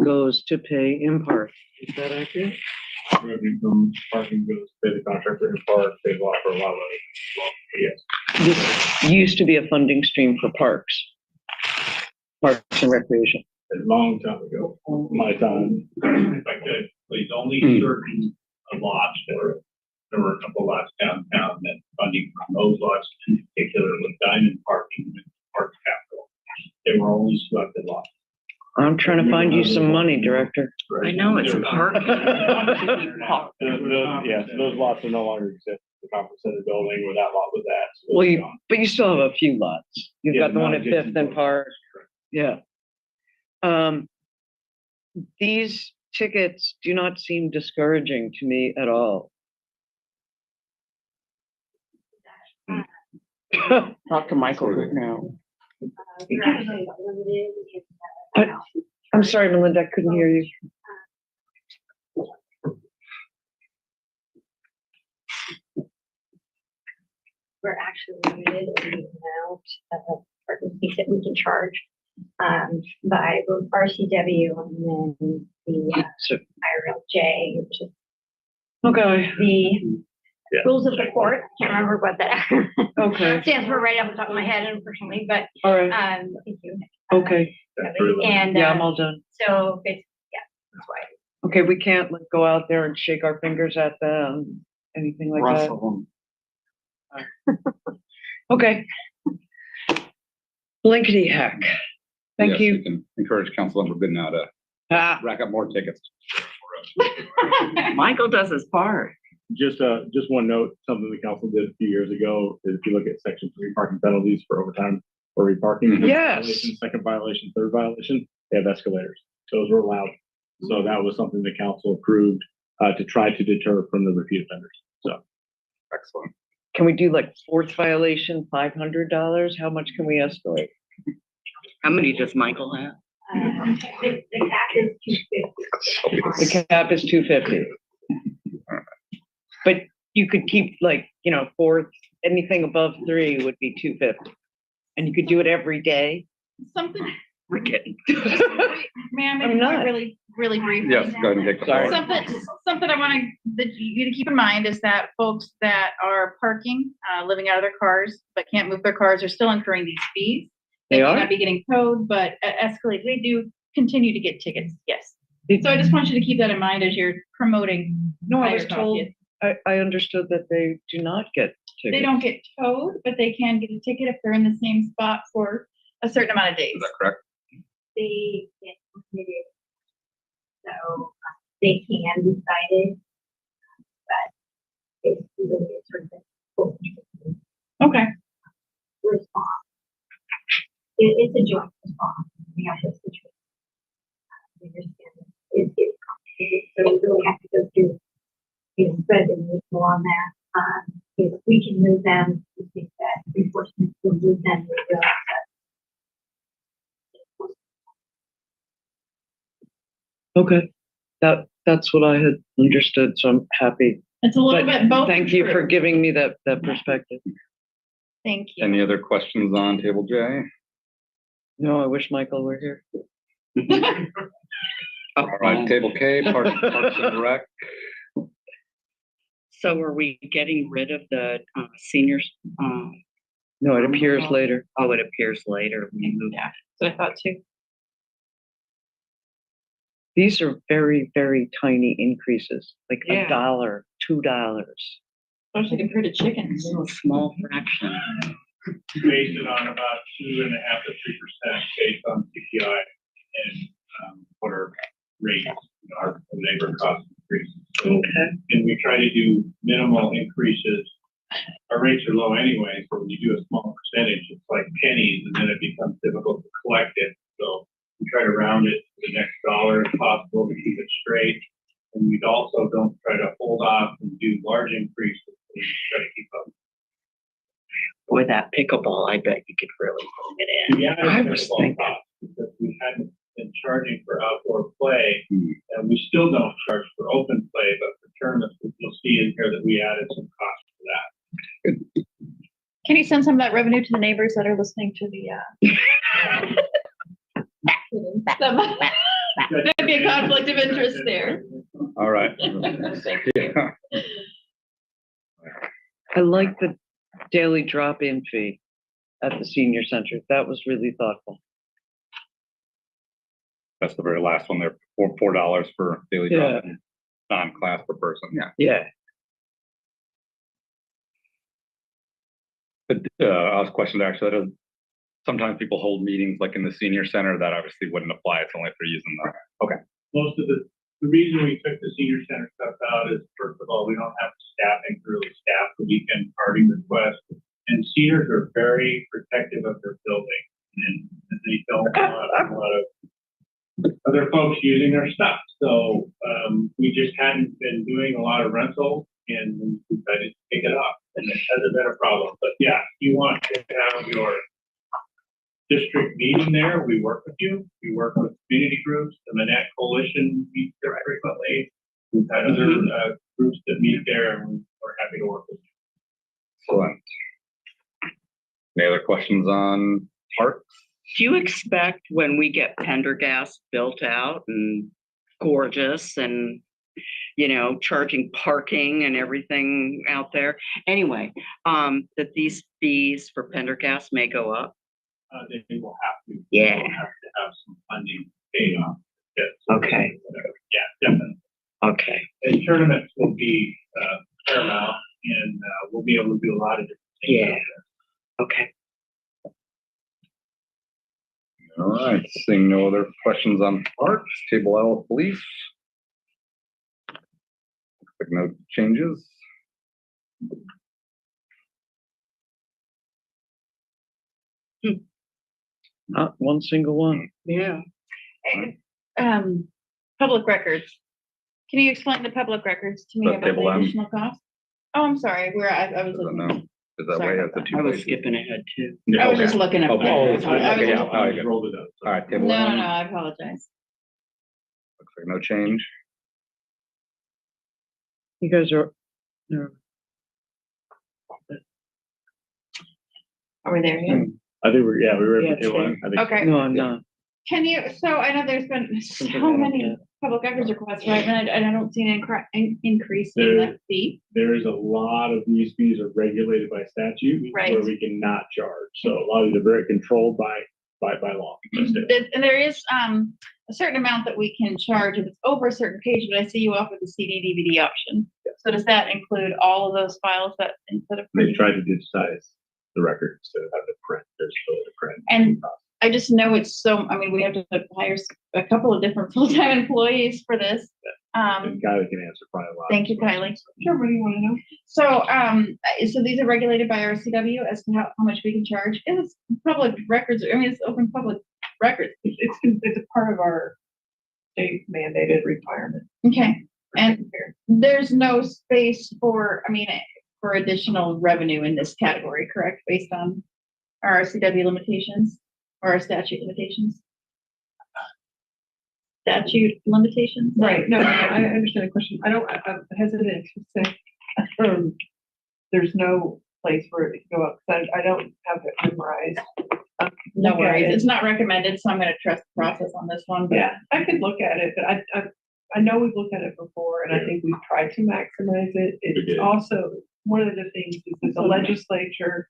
goes to pay in part. Is that accurate? Revenue from parking goes to pay the contractor in part, they offer a lot of it. Well, yes. This used to be a funding stream for parks and recreation. A long time ago, my time. If I could, please, only certain lots there were a couple lots downtown that funding from those lots in particular with Diamond Parking and Park Capital. They were only selected lots. I'm trying to find you some money, Director. I know it's park. Those lots are no longer exist. The conference center building where that lot was at. So Well, it's gone. but you still have a few lots. You've Yeah, got the one at non-adjacent Fifth and buildings. Park. Yeah. These tickets do not seem discouraging to me at all. Talk to Michael now. You're actually limited. We can- I'm sorry, Melinda, I couldn't hear you. We're actually limited in the amount of parking fees that we can charge by both RCW and then the IRLJ, which is Okay. the rules of the court. Can't remember what that Okay. stands for right off the top of my head, unfortunately, but All right. thank you. Okay. And Yeah, I'm all done. so it's, that's why. Okay, we can't like go out there and shake our fingers at them, anything like that. Russell. Okay. Blinkety heck. Thank Yes, you. we can encourage Councilmember Good now to rack up more tickets. Michael does his part. Just one note, something the council did a few years ago is if you look at section 3 parking penalties for overtime or reparking. first Yes. violation, second violation, third violation, they have escalators. Those were allowed. So that was something the council approved to try to deter from the repeat offenders. So. Excellent. Can we do like fourth violation, $500? How much can we escalate? How many does Michael have? The cap is 250. The cap is 250. But you could keep like, fourth, anything above 3 would be 250. And you could do it every day. Something, We're kidding. ma'am, I'm not. really, really briefly. Yes, go ahead and take the Sorry. floor. Something I want you to keep in mind is that folks that are parking, living out of their cars, but can't move their cars are still incurring these fees. They may are? not be getting towed, but escalate, they do continue to get tickets, yes. So I just want you to keep that in mind as you're promoting. No, I was higher cost told, vehicles. I understood that they do not get tickets. They don't get towed, but they can get a ticket if they're in the same spot for a certain amount of days. Is that correct? They get committed. So they can be cited. But it's really sort of a Okay. response. It's a joint response. We have this situation. We understand it's complicated, so we really have to go through, spread the needle on that. If we can move them, we think that reinforcement will move them. We realize that Okay. That's what I had understood, so I'm happy. It's a little But bit both. Thank you true. for giving me that perspective. Thank you. Any other questions on table J? No, I wish Michael were here. All right, table K, Parks and Rec. So are we getting rid of the seniors? No, it appears later. Oh, it appears later. We moved. Yeah, so I thought too. These are very, very tiny increases, like Yeah. $1, $2. Especially compared to chickens. A small fraction. Based it on about 2.5 to 3% based on CPI and what our rates, our labor cost increases. So, and we try to do minimal increases. Our rates are low anyway, so when you do a small percentage, it's like pennies, and then it becomes difficult to collect it. So we try to round it to the next dollar if possible to keep it straight. And we also don't try to hold off and do large increases. We try to keep up. With that pickleball, I bet you could really bring it in. Yeah, I was thinking. because we hadn't been charging for outdoor play, and we still don't charge for open play, but for tournaments, you'll see in here that we added some costs for that. Can you send some of that revenue to the neighbors that are listening to the, There'd be a conflict of interest there. All right. Thank you. I like the daily drop-in fee at the senior center. That was really thoughtful. That's the very last one there, $4 for daily drop in, non-class per person, yeah. Yeah. But I was questioned actually, that sometimes people hold meetings like in the senior center, that obviously wouldn't apply, it's only if they're using the, okay. Most of the reason we took the senior center stuff out is, first of all, we don't have staffing to really staff the weekend party request. And seniors are very protective of their building, and they don't want a lot of other folks using their stuff. So we just hadn't been doing a lot of rentals, and we decided to take it off, and it hasn't been a problem. But yeah, if you want to have your district meeting there, we work with you. We work with community groups. The Manette Coalition meets there frequently. We've had other groups that meet there, and we're happy to work with you. Excellent. Any other questions on parks? Do you expect when we get Pendergast built out and gorgeous and, you know, charging parking and everything out there? Anyway, that these fees for Pendergast may go up? They will have to. Yeah. We'll have to have some funding paid off. Yeah, so Okay. Yeah, definitely. Okay. And tournaments will be paramount, and we'll be able to do a lot of different things. Yeah. Okay. All right, seeing no other questions on parks, table L, police. Looks like no changes. Not one single one. Yeah. Public records. Can you explain the public records to me That's about the table M. additional cost? Oh, I'm sorry, I was I don't looking. know. Is that Sorry way about at the that. two I was places? skipping ahead too. I was just looking up. Okay. I was Okay, yeah, just- all right, good. Rolled it up. All right, No, table no, M. no, I apologize. Looks like no change. You guys are, Are we there yet? I think we were Yeah, at the table end. I think so. Okay. no, I'm not. Can you, so I know there's been so many public records requests, right? And I don't see an increase in that fee. There is a lot of these fees are regulated by statute Right. where we cannot charge. So a lot of these are very controlled by law. That's it. And there is a certain amount that we can charge if it's over a certain page, but I see you offer the CD DVD option. So does that include all of those files that instead of They tried to digitize the record instead of having to print. There's still the print. And I just know it's so, I mean, we have to hire a couple of different full-time employees for this. And Kylie can answer probably a lot. Thank you, Kylie. Sure, what do you want to know? So these are regulated by RCW as to how much we can charge. It was public records. I mean, it's open public records. It's a part of our state mandated requirement. Okay. And there's no space for, for additional revenue in this category, correct? Based on our RCW limitations or our statute limitations? Statute limitations? Right, no, I understand the question. I'm hesitant to say, there's no place where it can go up, 'cause I don't have it memorized. No Look at worries. it. It's not recommended, so I'm gonna trust the process on this one. But Yeah, I could look at it, but I know we've looked at it before, and I think we've tried to maximize it. We did. It's also, one of the things is that the legislature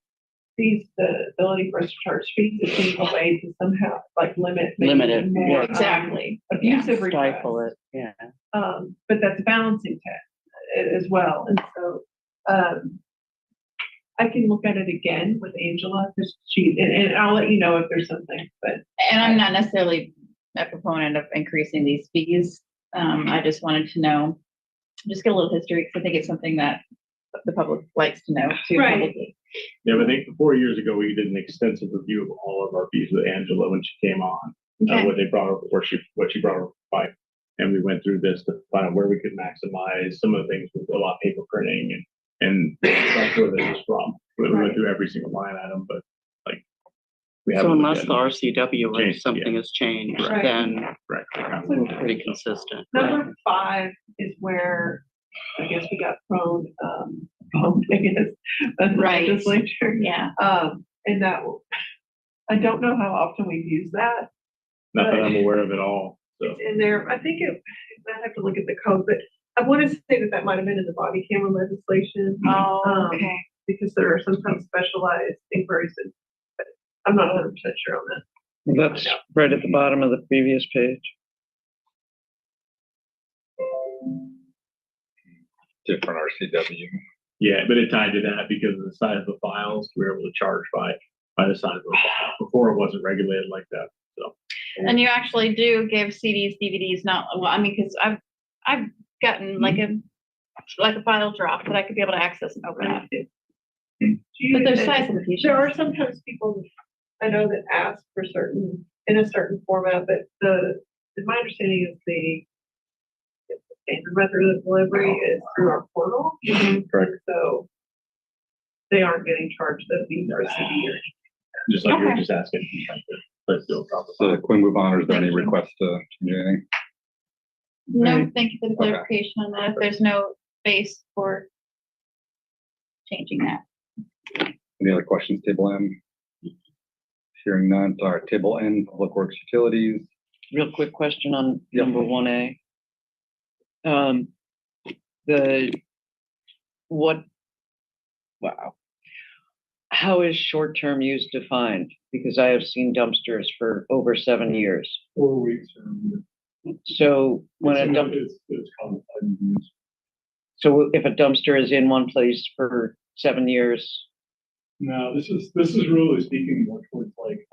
sees the ability for us to charge fees as being a way to somehow like limit. maybe Limit it, more, yeah. Exactly. Abusive Stifle requests. it, yeah. But that's a balancing test as well, and so, I can look at it again with Angela, because and I'll let you know if there's something, but. And I'm not necessarily a proponent of increasing these fees. I just wanted to know, just get a little history, because I think it's something that the public likes to know too. Right. Publicly. Yeah, but I think 4 years ago, we did an extensive review of all of our fees with Angela when she came on. Okay. What they brought up, what she brought up by, and we went through this to find out where we could maximize some of the things with a lot of paper printing and that's where this is from. We went through every single line item, but like. We So haven't unless looked the at RCW or Changed, something yeah. has changed, Right. then Right. we're pretty consistent. Number 5 is where I guess we got thrown, I guess, that's the Right. legislature. Yeah. And that, I don't know how often we've used that. Not that I'm aware of at all, so. It's in there, I think I have to look at the code, but I want to say that might have been in the body camera legislation. Oh, okay. Because there are sometimes specialized inquiries, but I'm not 100% sure on that. That's right at the bottom of the previous page. Different RCW. Yeah, but it tied to that because of the size of the files, we were able to charge by the size of the file. Before it wasn't regulated like that, so. And you actually do give CDs, DVDs, not, well, I mean, because I've gotten like a file drop that I could be able to access and open up. But there's size limitations. There are sometimes people I know that ask for in a certain format, but my understanding is the standard method of delivery is through our portal. Correct. So they aren't getting charged the fee for a CD or. Just like you were Okay. just asking. Let's do a proper. So can we move on, or is there any requests to change anything? No, thank you for the Okay. clarification on that. If there's no space for changing that. Any other questions, table M? Hearing none, all right, table N, Public Works Utilities. Real quick question on Yep. number 1A. Wow. How is short-term use defined? Because I have seen dumpsters for over 7 years. 4 weeks. So when a dump, It's called use. so if a dumpster is in one place for 7 years, No, this is really speaking more towards like,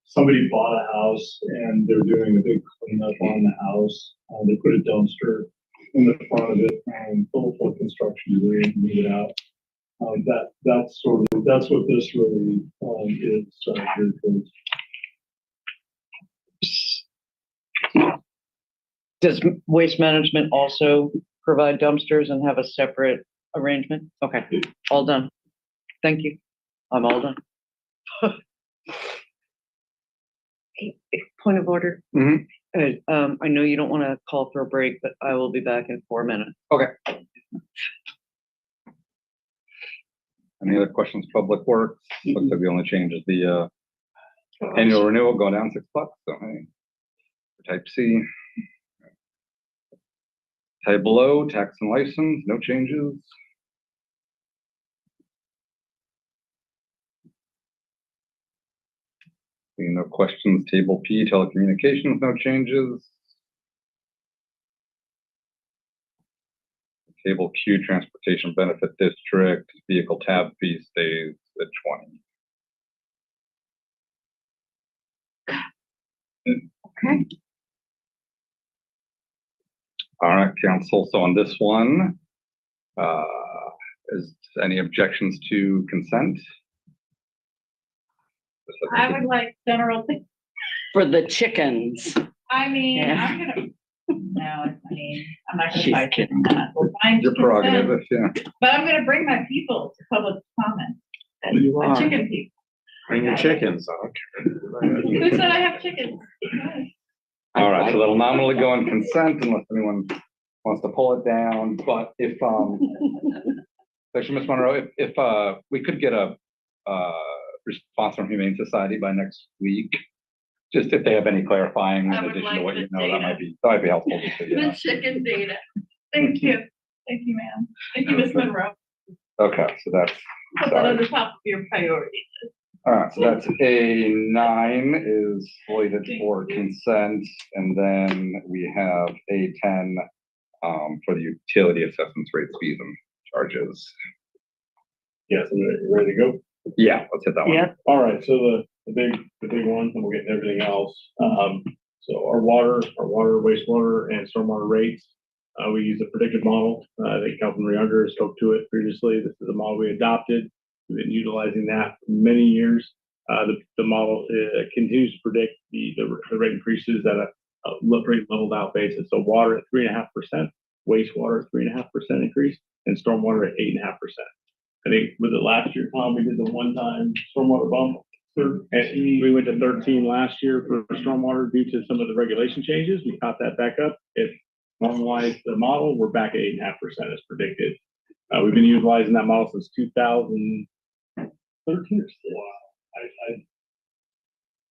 somebody bought a house and they're doing a big cleanup on the house. They put a dumpster in the front of it and full construction debris and move it out. That's what this really, is. does Waste Management also provide dumpsters and have a separate arrangement? Okay, all done. Thank you. I'm all done. Point of order. Mhm. I know you don't want to call for a break, but I will be back in 4 minutes. Okay. Any other questions, Public Works? Looks like the only change is the annual renewal going down $6, so hey. Type C. Type below, tax and license, no changes. Seeing no questions, table P, telecommunications, no changes. Table Q, transportation benefit district, vehicle tab fee stays at 20. Okay. All right, council, so on this one, is any objections to consent? I would like general thing. For the chickens. I mean, Yeah. I'm gonna, no, I mean, I'm not gonna She's fight kidding. that. We're fine Your to prerogative, consent, if, yeah. but I'm gonna bring my people to public comment. And You my are. chicken people. Bring your chickens, Who said I have chickens? All right, so that'll nominally go on consent unless anyone wants to pull it down, but if, Actually, Ms. Monroe, if we could get a response from Humane Society by next week, just if they have any clarifying in I would addition like to what the you know, data. that might be helpful. Just so you know. The chicken data. Thank you. Thank you, ma'am. Thank you, Ms. Monroe. Okay, so that's, Put that on the top of your priority. all right, so that's A9 is slated for consent, and then we have A10 for the utility assessments, rates, fees, and charges. Yes, I'm ready to go. Yeah, let's hit that one. Yeah. All right, so the big one, and we'll get to everything else. So our water, wastewater, and stormwater rates, we use a predictive model. I think Calvin Riunger spoke to it previously. This is a model we adopted. We've been utilizing that for many years. The model continues to predict the rate increases at a pretty leveled out basis. So water at 3.5%, wastewater at 3.5% increase, and stormwater at 8.5%. I think was it last year, Tom, we did the one-time stormwater bump. And we went to 13 last year for stormwater due to some of the regulation changes. We caught that back up. It normalized the model. We're back at 8.5% as predicted. We've been utilizing that model since 2013. Wow.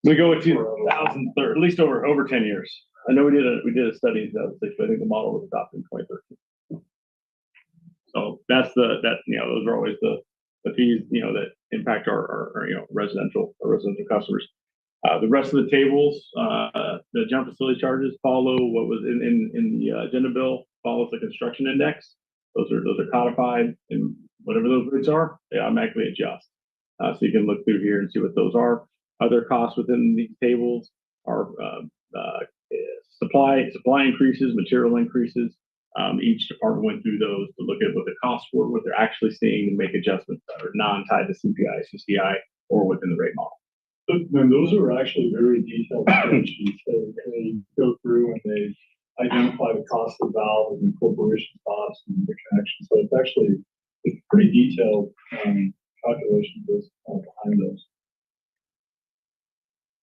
We go with 2003, at least over 10 years. I know we did a study in 2006, but I think the model was adopted in 2013. So that's those are always the fees, that impact our residential customers. The rest of the tables, the general facility charges follow what was in the agenda bill, follows the construction index. Those are codified, and whatever those rates are, they automatically adjust. So you can look through here and see what those are. Other costs within these tables are supply increases, material increases. Each department went through those to look at what the costs were, what they're actually seeing, and make adjustments that are non-tied to CPI, CCI, or within the rate model. And those are actually very detailed spreadsheets. They go through and they identify the cost of valves and corporation costs and the connection. So it's pretty detailed calculations behind those.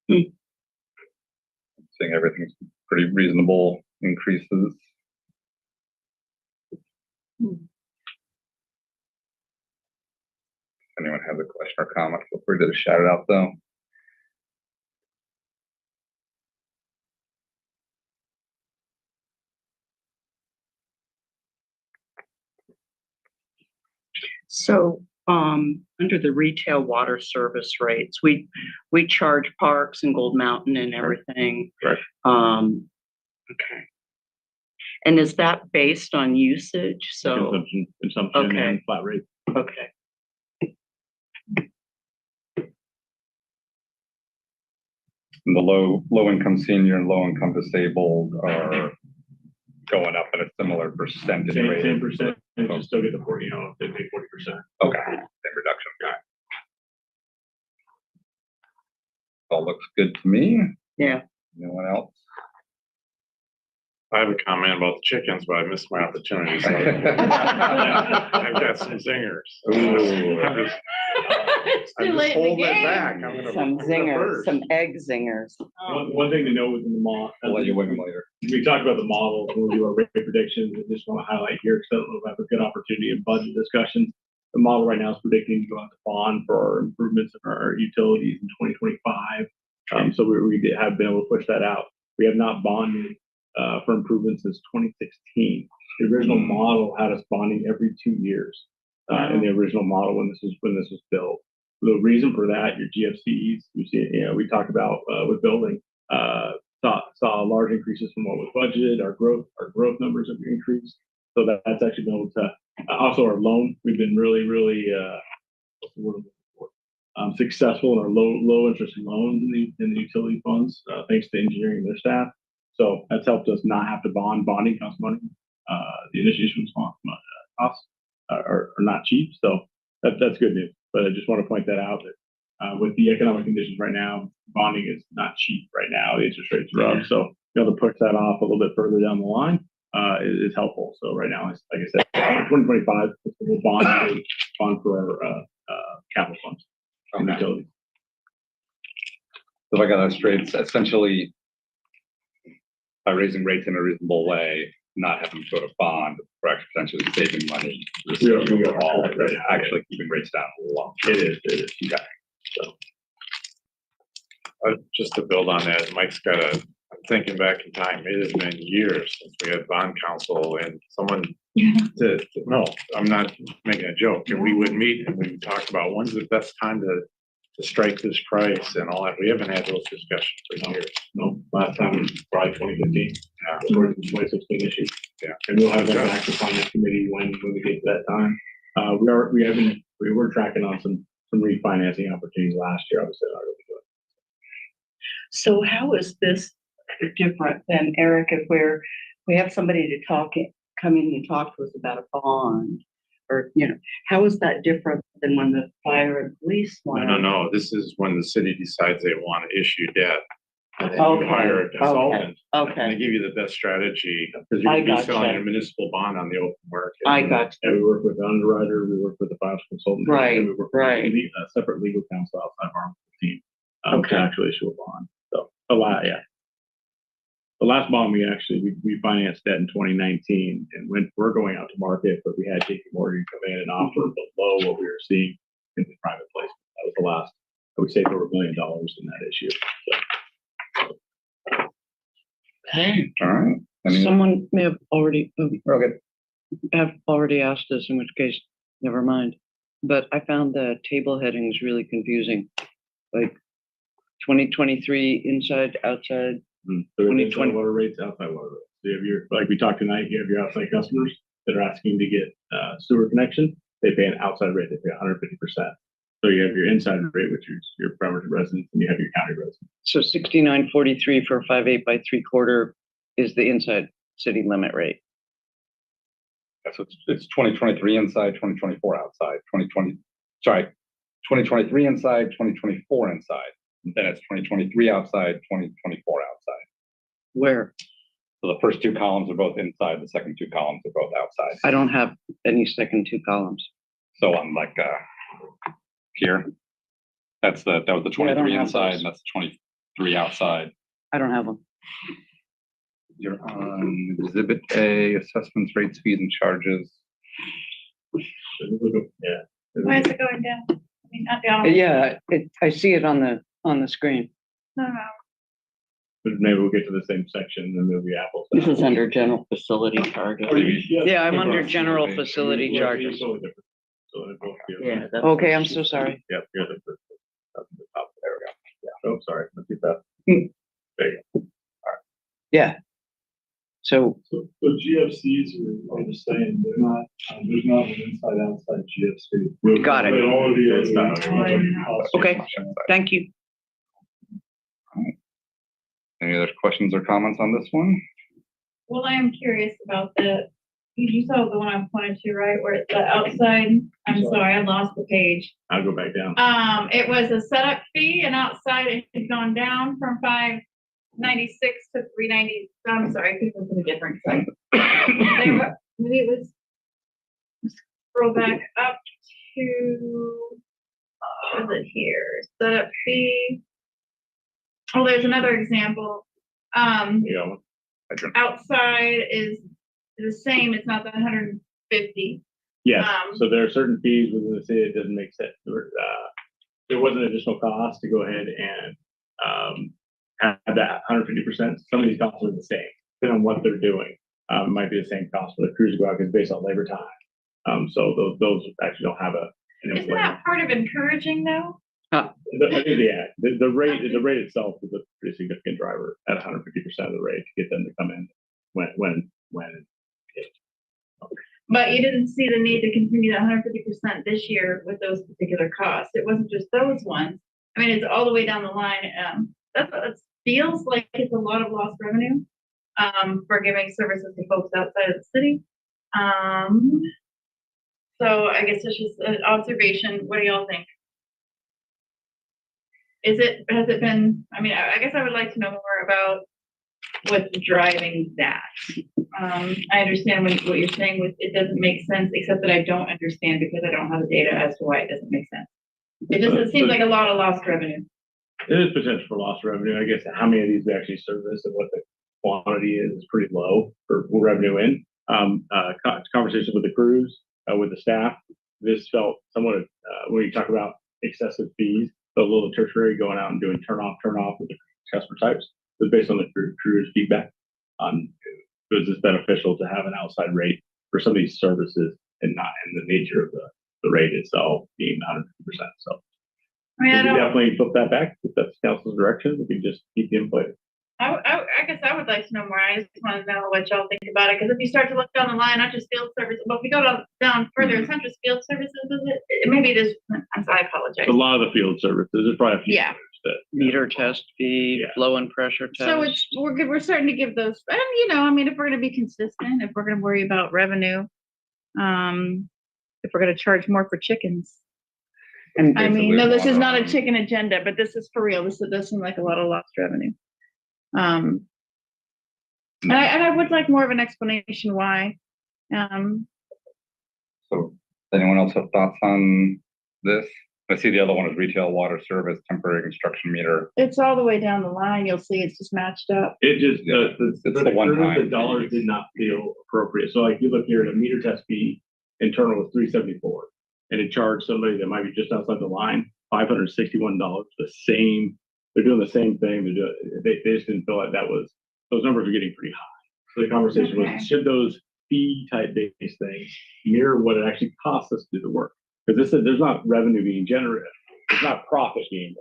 Seeing everything's pretty reasonable increases. If anyone has a question or comment, feel free to shout it out though. So, under the retail water service rates, we charge Parks and Gold Mountain and everything. Right. Okay. And is that based on usage? So, Consumption okay. and flat rate. Okay. And the low income senior and low income disabled are going up at a similar percentage rate. 10%, and you still get the 40%. They pay 40%. Okay, same reduction. Okay. All looks good to me. Yeah. Anyone else? I have a comment about the chickens, but I missed my opportunity. So I've got some zingers. Ooh. I'm just holding it back. I'm gonna Some go zingers, first. some egg zingers. One thing to know within the model, I'll let you wing them later. we talked about the model when we do our rate predictions. I just want to highlight here, because I don't know if I have a good opportunity in budget discussions. The model right now is predicting to go out to bond for our improvements in our utilities in 2025. So we have been able to push that out. We have not bonded for improvements since 2016. The original model had us bonding every 2 years in the original model when this was built. The reason for that, your GFCs, we talked about with building, saw large increases from what was budgeted. Our growth numbers have increased. So that's actually been able to, also our loan, we've been really, successful in our low interest loans in the utility funds, thanks to engineering and their staff. So that's helped us not have to bond. Bonding costs money. The initiation costs are not cheap. So that's good news. But I just want to point that out that with the economic conditions right now, bonding is not cheap right now. The interest rates are up. So being able to push that off a little bit further down the line is helpful. So right now, like I said, 2025, we'll bond for our capital funds and utilities. So if I got that straight, it's essentially by raising rates in a reasonable way, not having to go to bond, we're actually potentially saving money. We are. Overall, right? Actually keeping rates down a lot. It is. Yeah. So, Just to build on that, Mike's got a, I'm thinking back in time, it has been years since we had bond counsel and someone no, I'm not making a joke. And we would meet and we would talk about when's the best time to strike this price and all that. We haven't had those discussions for years. no, last time was probably 2015. Yeah. Or 2016 issue. Yeah. And we'll have that back to finance committee when we get to that time. We were tracking on some refinancing opportunities last year. Obviously, not really good. So how is this different than, Eric, if we have somebody to come in and talk to us about a bond? Or, how is that different than when the fire and police want? No. This is when the city decides they want to issue debt. And then you Okay, hire a consultant. okay. And they give you the best strategy because you're I gonna be selling gotcha. a municipal bond on the open market. I got And we work with the underwriter, we work with the financial consultant. Right, and we work with right. a separate legal counsel outside of our team. Okay. To actually issue a bond. So, yeah. The last bond we financed that in 2019 and we're going out to market, but we had JP Morgan come in and offer below what we were seeing in the private placement. That was the last, I would say over $1 million in that issue. So, Okay. All right. Someone may have already, Okay. have already asked this, in which case, never mind. But I found the table headings really confusing. Like 2023 inside, outside. So inside water rates, outside water rates. So you have like we talked tonight, you have your outside customers that are asking to get sewer connection. They pay an outside rate, they pay 150%. So you have your inside rate, which is your primary residence, and you have your county residence. So 69.43 for 5/8 by 3/4 is the inside city limit rate. So it's 2023 inside, 2024 outside, 2023 inside, 2024 inside. And then it's 2023 outside, 2024 outside. Where? So the first two columns are both inside, the second two columns are both outside. I don't have any second two columns. So on like here, that was the Yeah, I don't 23 have inside, those. and that's 23 outside. I don't have them. You're on Exhibit A, assessments, rates, fees, and charges. Yeah. Why is it going down? I mean, not down. Yeah, I see it on the screen. No. But maybe we'll get to the same section and then there'll be apples. This is under general facility charges. Yeah, I'm under general facility charges. Yeah. that's Okay, what I'm she so said. sorry. Yep, you're the first. Up at the top. There we go. Yeah. Oh, sorry. Let's do that. There you go. Yeah. So So GFCs are the same, they're not, there's not an inside outside GFC. Got it. But all of the other. Okay. Thank you. Any other questions or comments on this one? Well, I am curious about you saw the one I pointed to, right, where it's the outside, I'm sorry, I lost the page. I'll go back down. It was a setup fee and outside it had gone down from 596 to 390. I'm sorry, I think it was a different thing. Maybe it was, scroll back up to, what is it here? Setup fee. Oh, there's another example. You go. Outside is the same, it's not the 150. Yes, so there are certain fees within the city, it doesn't make sense. There was an additional cost to go ahead and have that 150%. Some of these costs are the same, depending on what they're doing. It might be the same cost for the crews to go out because it's based on labor time. So those actually don't have Isn't that part of encouraging though? The rate itself is a pretty significant driver at 150% of the rate to get them to come in when. But you didn't see the need to continue that 150% this year with those particular costs. It wasn't just those ones. I mean, it's all the way down the line. That feels like it's a lot of lost revenue for giving services to folks outside of the city. So I guess it's just an observation. What do y'all think? Has it been, I mean, I guess I would like to know more about what's driving that. I understand what you're saying with it doesn't make sense, except that I don't understand because I don't have the data as to why it doesn't make sense. It seems like a lot of lost revenue. It is potential for lost revenue. I guess how many of these we actually service and what the quantity is pretty low for revenue in. Conversation with the crews, with the staff, this felt somewhat, when you talk about excessive fees, a little tertiary going out and doing turn off with the customer types, it was based on the crew's feedback on was this beneficial to have an outside rate for some of these services and not in the nature of the rate itself being 100%. So I mean, we I can don't, definitely flip that back if that's council's direction. We can just keep the input. I guess I would like to know more. I just want to know what y'all think about it. Because if you start to look down the line, not just field services, but if we go down further, it's not just field services, is it? Maybe it is. I apologize. A lot of the field services, there's probably a few. Yeah. That, Meter test fee, Yeah. flow and pressure test. So we're starting to give those, and I mean, if we're going to be consistent, if we're going to worry about revenue, if we're going to charge more for chickens. I mean, no, this is not a chicken agenda, but this is for real. This does seem like a lot of lost revenue. And I would like more of an explanation why. So, does anyone else have thoughts on this? I see the other one is retail water service, temporary construction meter. It's all the way down the line. You'll see it's just matched up. It just, It's for the the one crew, time the dollars fee. did not feel appropriate. So like you look here, the meter test fee internal was $374, and it charged somebody that might be just outside the line $561. The same, they're doing the same thing. They just didn't feel like those numbers are getting pretty high. So the conversation Okay. was, should those fee type based things mirror what it actually costs us to do the work? Because there's not revenue being generated, there's not profit being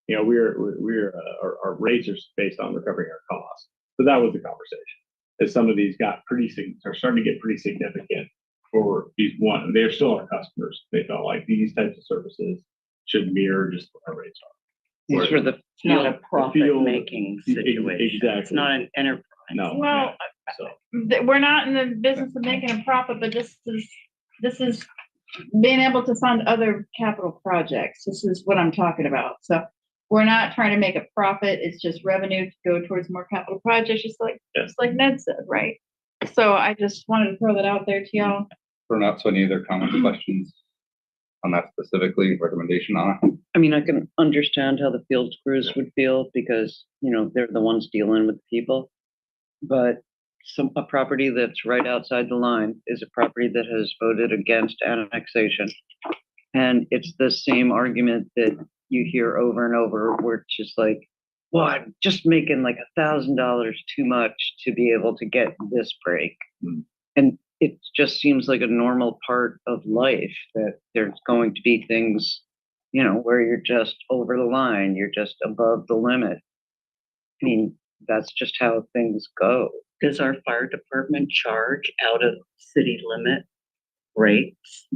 made. Our rates are based on recovering our costs. So that was the conversation. As some of these are starting to get pretty significant for these they're still our customers. They felt like these types of services should mirror just what our rates are. These were it's not a profit-making situation. Exactly. It's not an enterprise. No. Well, So we're not in the business of making a profit, but this is being able to fund other capital projects. This is what I'm talking about. So we're not trying to make a profit. It's just revenue to go towards more capital projects, just like Ned said, right? So I just wanted to throw that out there to y'all. For not so any other comments, questions on that specifically, recommendation on it? I mean, I can understand how the field crews would feel because, they're the ones dealing with people. But a property that's right outside the line is a property that has voted against annexation. And it's the same argument that you hear over and over, where it's just like, well, I'm just making like $1,000 too much to be able to get this break. And it just seems like a normal part of life that there's going to be things, where you're just over the line, you're just above the limit. I mean, that's just how things go. Does our fire department charge out of city limit rates?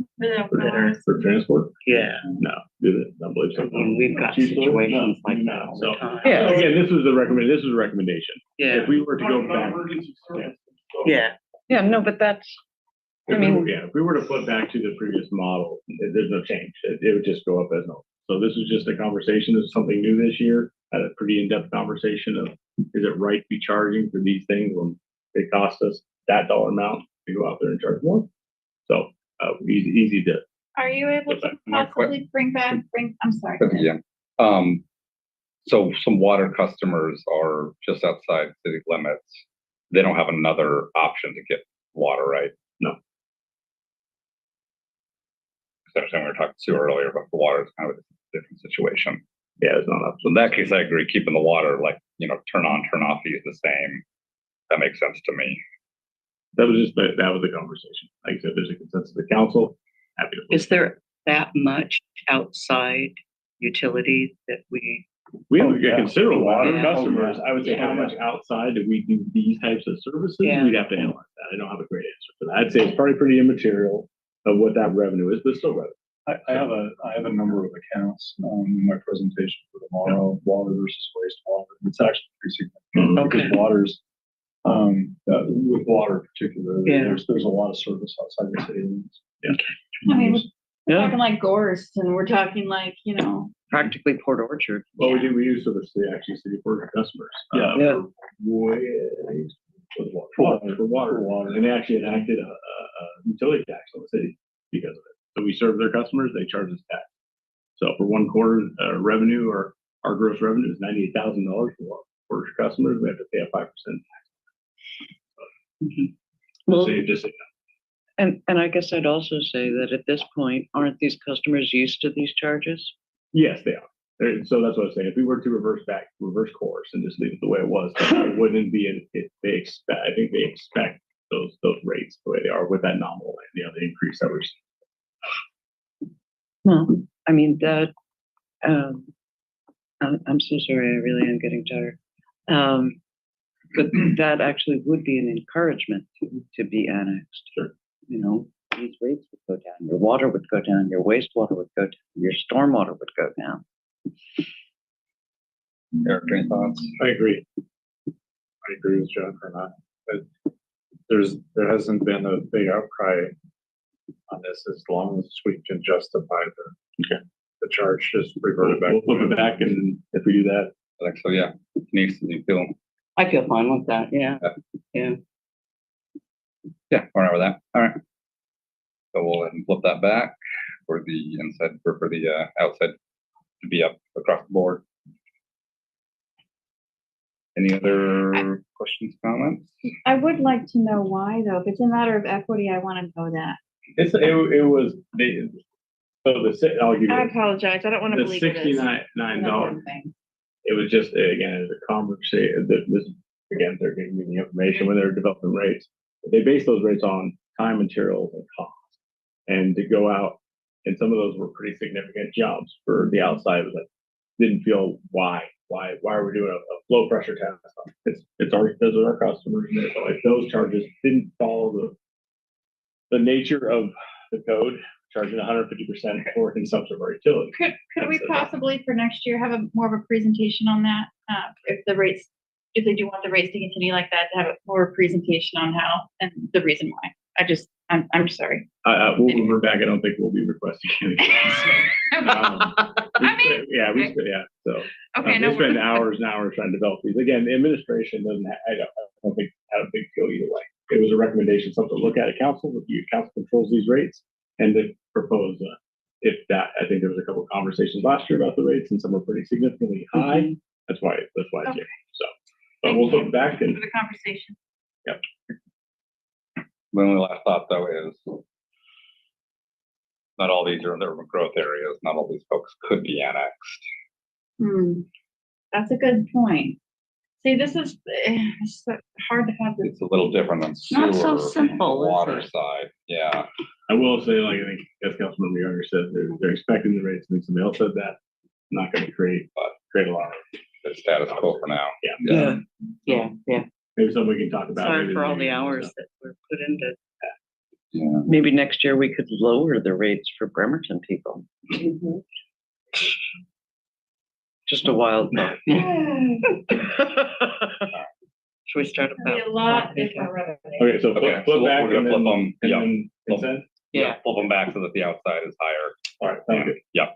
for transport? Yeah. No, I believe so. I mean, we've got situations like that all the time. Yeah, again, this was a recommendation. Yeah. If we were to go back. Yeah. No, but that's, If we were to flip back to the previous model, there's no change. It would just go up as normal. So this is just a conversation. This is something new this year. Had a pretty in-depth conversation of, is it right to be charging for these things when it costs us that dollar amount to go out there and charge more? So easy to. Are you able to possibly bring, I'm sorry. Yeah. So some water customers are just outside city limits. They don't have another option to get water, right? No. We were talking to earlier about the water is kind of a different situation. Yeah, it's not up. So in that case, I agree. Keeping the water, turn on, turn off fee is the same. That makes sense to me. That was the conversation. Like I said, there's a consensus of the council. Happy to. Is there that much outside utilities that we have a considerable amount of Yeah. customers. I would say how much outside do we do these types of services? Yeah. We'd have to analyze that. I don't have a great answer for that. I'd say it's probably pretty immaterial of what that revenue is, but still revenue. I have a number of accounts in my presentation for tomorrow, water versus wastewater. It's actually pretty significant because water's with water in particular, there's a lot of service outside the city limits. Yeah. I mean, we're talking like Gorst, and we're talking like, practically Port Orchard. Well, we use sort of city for customers. For water. And they actually enacted a utility tax on the city because of it. So we serve their customers, they charge us tax. So for one quarter revenue, or our gross revenue is $98,000 for customers, we have to pay a 5% tax. Well, So you just, and I guess I'd also say that at this point, aren't these customers used to these charges? yes, they are. So that's what I was saying. If we were to reverse course and just leave it the way it was, it wouldn't be, they expect, I think they expect those rates the way they are with that nominal, the increase that we're seeing. Well, I mean, that, I'm so sorry, I really am getting tired. But that actually would be an encouragement to be annexed. Sure. You know, these rates would go down, your water would go down, your wastewater would go down, your stormwater would go down. Eric, any thoughts? I agree. I agree with Jennifer on that. There hasn't been a big outcry on this as long as we can justify the charge, just reverted back. We'll flip it back, and if we do that, I think so, yeah. Needs to be feel. I feel fine with that, yeah. Yeah. Yeah, all right with that. All right. So we'll go ahead and flip that back for the inside, for the outside to be up across the board. Any other questions, comments? I would like to know why, though. If it's a matter of equity, I want to know that. it was, I'll give you. I apologize. I don't want to The believe it is. $69, it was just, again, as a conversation, again, they're giving me the information when they're developing rates. They base those rates on time, materials, and cost. And to go out, and some of those were pretty significant jumps for the outside, was like, didn't feel why are we doing a flow pressure test? It's already, those are our customers. And so like those charges didn't follow the nature of the code, charging 150% for consumption of our utility. Could we possibly for next year have more of a presentation on that? If they do want the rates to continue like that, to have more of a presentation on how and the reason why. I'm sorry. We'll revert back. I don't think we'll be requesting anything. So okay, we spend hours and hours trying to develop these. Again, the administration doesn't. I don't think had a big deal either way. It was a recommendation, something to look at council. The council controls these rates, and to propose. If that, I think there was a couple of conversations last year about the rates, and some were pretty significantly high. That's why it's here. So, but we'll look back and for the conversation. Yep. My only last thought though is not all these are in urban growth areas. Not all these folks could be annexed. That's a good point. See, this is it's hard to have this. It's a little different than sewer. Not so simple, is Water it? side, yeah. I will say, like I think as Councilmember Younger said, they're expecting the rates. I think somebody else said that. Not going to create a lot of the status quo for now. Yeah. Maybe something we can talk about. Sorry maybe for all later. the hours that were put into. Yeah. Maybe next year we could lower the rates for Bremerton people. Just a wild thought. Should we start It'll be a lot different revenue. Okay, so flip So back we're gonna and flip them. then, Yeah. and then consent. Yeah. Flip them back so that the outside is higher. All right, sounds good. Yeah.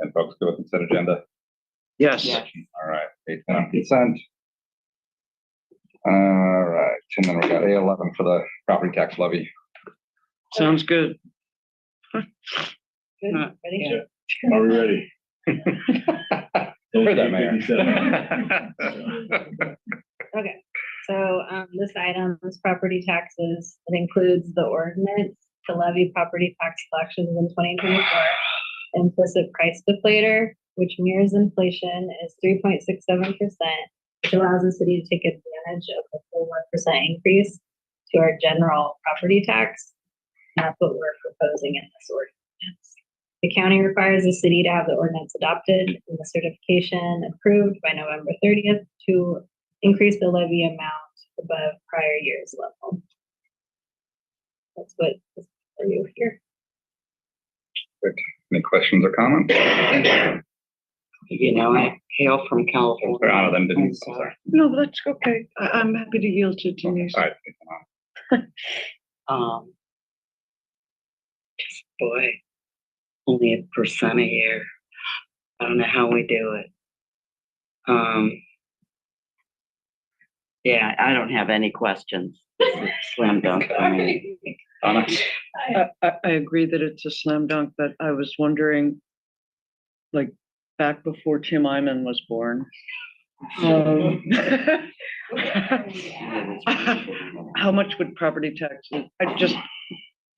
And folks go with consent agenda. Yes. Yeah. All right, 8 on consent. All right, and then we got A11 for the property tax levy. Sounds good. Good. Ready? Yeah. Are we ready? Heard that, Mayor. Okay, so this item is property taxes. It includes the ordinance to levy property tax collections in 2024. Implicit price deflator, which mirrors inflation, is 3.67%, which allows the city to take advantage of the full 1% increase to our general property tax. And that's what we're proposing in this ordinance. The county requires the city to have the ordinance adopted and the certification approved by November 30th to increase the levy amount above prior year's level. That's what is for you here. Good. Any questions or comments? You know, I hail from California. Sorry, Anna, then didn't. I'm sorry. No, that's okay. I'm happy to yield to Denise. All right. Boy, only 1% a year. I don't know how we do it. Yeah, I don't have any questions. It's a slam dunk for me. Anna? I agree that it's a slam dunk, but I was wondering, like, back before Tim Iman was born, How much would property taxes,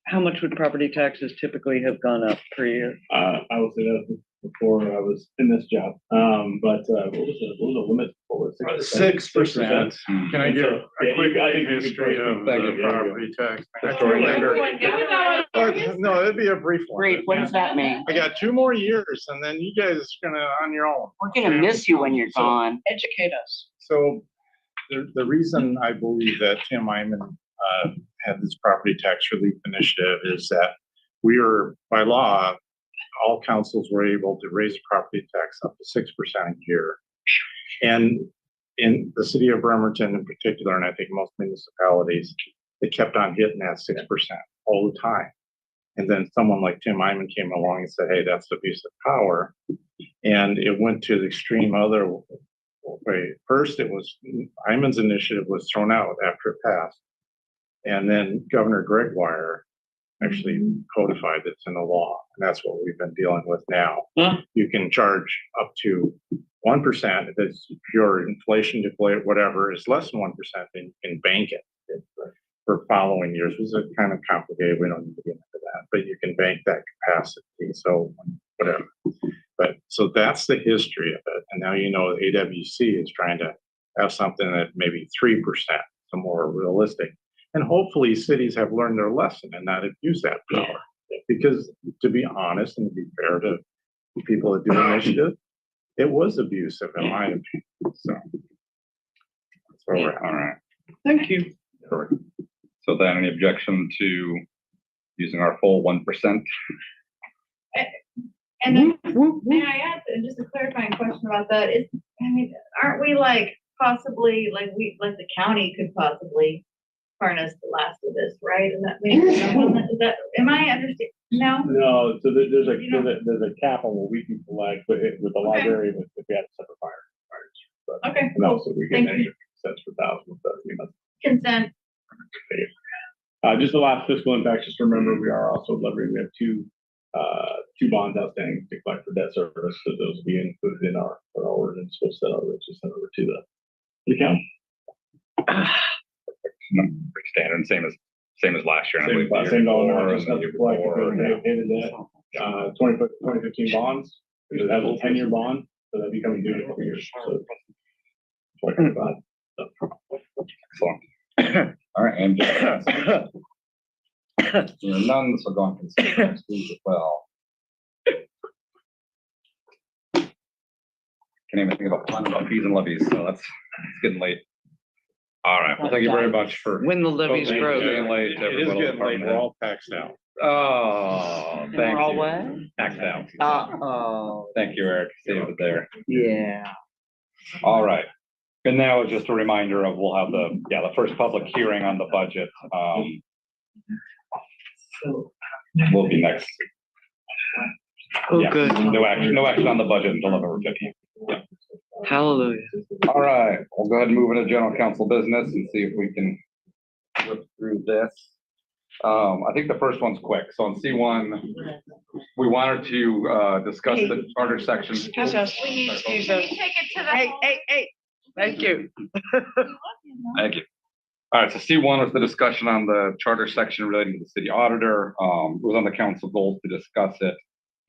how much would property taxes typically have gone up per year? I will say that before I was in this job. But what was the limit for it? 6%. Can I give a quick history of Thank the you. property tax? Everyone No, it'd be a brief one. Great, what does that mean? I got 2 more years and then you guys are gonna on your own. We're gonna miss you when you're gone. Educate us. So the reason I believe that Tim Iman had this property tax relief initiative is that we are, by law, all councils were able to raise the property tax up to 6% a year. And in the city of Bremerton in particular, and I think most municipalities, they kept on hitting that 6% all the time. And then someone like Tim Iman came along and said, hey, that's abuse of power. And it went to the extreme other way. First, it was Iman's initiative was thrown out after it passed. And then Governor Gregoire actually codified this in the law. And that's what we've been dealing with now. Huh? You can charge up to 1%. If it's pure inflation deflate, whatever is less than 1%, then you can bank it for following years. This is kind of complicated. We don't need to get into that, but you can bank that capacity. So whatever. But so that's the history of it. And now you know AWC is trying to have something that maybe 3%, so more realistic. And hopefully cities have learned their lesson and not abuse that power. Because to be honest and to be fair to the people that do initiative, it was abusive in my opinion. So that's where we're at. All right. Thank you. So then any objection to using our full 1%? And then, may I add, just a clarifying question about that, is, I mean, aren't we like possibly, like the county could possibly harness the last of this, right? And that maybe, is that, am I understanding? No? No, so there's a cap on what we can collect, but with the library, if we had a separate fire. Okay, And also we get Thank extra consents for thousands, but you know. consent. Just the last fiscal impact, just remember, we are also leveraging, we have two bonds outstanding to collect for debt service, so those will be included in our ordinance, which send over to the county. Pretty standard, same as last year. And I believe the year Same dollar before, amount, just and the have year to collect before, if they paid that, 2015 bonds, it has a 10-year bond, so that'd be coming due in a couple years, so 2025. Excellent. All right, and you're none, so go on consider next week as well. Can't even think about fees and levies, so it's getting late. All right, well, thank you very much for. When the levies Getting grow. late to It is everybody. getting late. We're all taxed out. Oh, And thank we're all you. what? Taxed out. Uh-oh. Thank you, Eric. Saved it there. Yeah. All right. And now just a reminder of, we'll have the first public hearing on the budget. Will be next. Oh, Yeah, good. No action on the budget until November 15th. Hallelujah. All right, we'll go ahead and move into general council business and see if we can whip through this. I think the first one's quick. So on C1, we wanted to discuss the charter section. Excuse us. Excuse us. Take it to the. Hey. Thank you. Thank you. All right, so C1 was the discussion on the charter section relating to the city auditor. It was on the council goals to discuss it.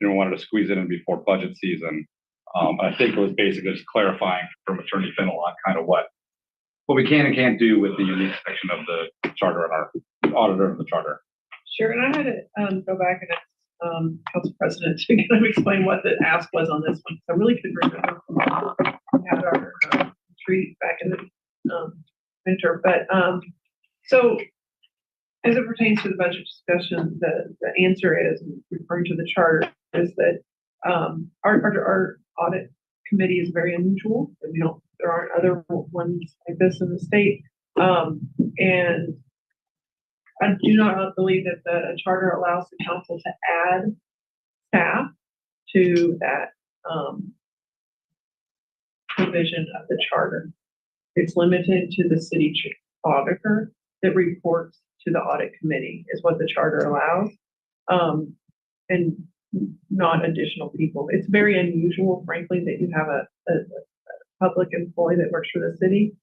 And we wanted to squeeze it in before budget season. I think it was basically just clarifying from Attorney Fennell on kind of what we can and can't do with the unique section of the charter and our auditor of the charter. Sure, and I had to go back and ask council president to kind of explain what the ask was on this one. So I really couldn't remember. We had our retreat back in the winter, but so as it pertains to the budget discussion, the answer is, referring to the charter, is that our audit committee is very unusual. There aren't other ones like this in the state, and I do not believe that the charter allows the council to add staff to that provision of the charter. It's limited to the city auditor that reports to the audit committee is what the charter allows, and not additional people. It's very unusual, frankly, that you have a public employee that works for the city.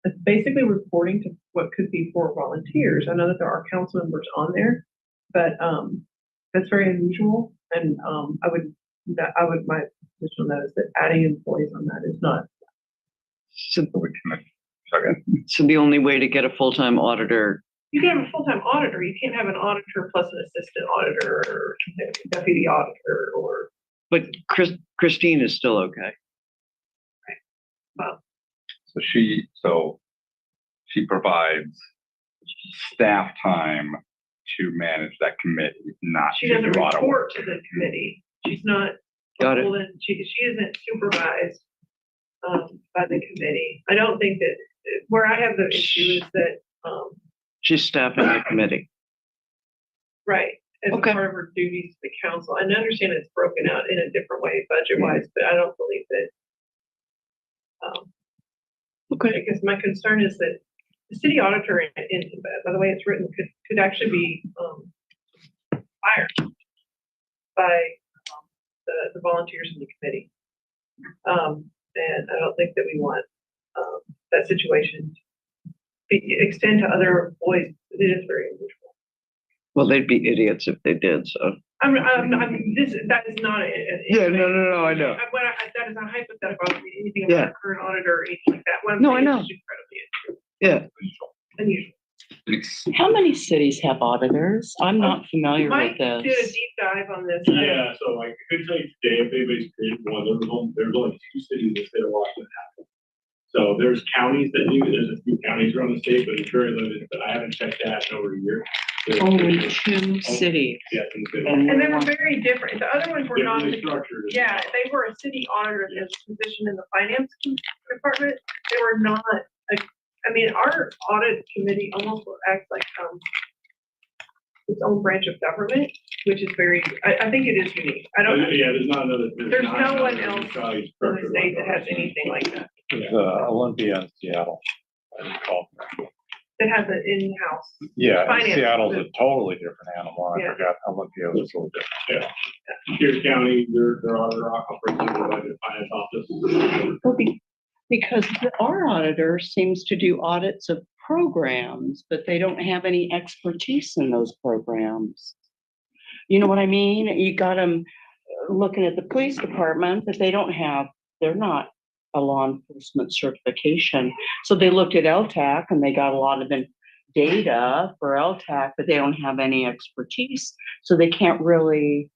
It's basically reporting to what could be for volunteers. I know that there are council members on there, but that's very unusual. And my position on that is that adding employees on that is not. So, so the only way to get a full-time auditor. You can have a full-time auditor. You can't have an auditor plus an assistant auditor or deputy auditor or. But Christine is still okay. Right. Well, So she provides staff time to manage that committee, not she to doesn't do audit report work. to the committee. She's not. Got it. She isn't supervised by the committee. I don't think that where I have the issue is that she's staffing the committee. right. As a part of her duties to the council. I understand it's broken out in a different way budget-wise, but I don't believe that. Because my concern is that the city auditor, by the way it's written, could actually be fired by the volunteers in the committee. And I don't think that we want that situation to extend to other employees. It is very unusual. Well, they'd be idiots if they did, so. That is not a. Yeah, no, I know. That is not hypothetical, anything Yeah. about a current auditor or anything like that. What I'm No, I saying know. is incredibly Yeah. unusual. How many cities have auditors? I'm not familiar Mike with this. did a deep dive on this. Yeah, so like, I could tell you today, if anybody's created one, there's only 2 cities in the state of Washington that have. So there's counties that do, there's a few counties around the state, but it's very limited, but I haven't checked that in over a year. Only 2 cities. Yeah, in the city. And they were very different. The other ones were not. Differently structured. Yeah, they were a city auditor in position in the finance department. They were not, I mean, our audit committee almost acts like its own branch of government, which is very, I think it is unique. I don't. Yeah, there's not another. There's no one else in the state that has anything like that. There's Olympia in Seattle. I recall. That has an in-house. Yeah, finance. Seattle's a totally different animal. I Yeah. forgot Olympia was a little different. Yeah. Pierce County, their auditor operates under the budget finance office. Well, because our auditor seems to do audits of programs, but they don't have any expertise in those programs. You know what I mean? You got them looking at the police department, but they're not a law enforcement certification. So they looked at LTAC and they got a lot of data for LTAC, but they don't have any expertise. So they can't really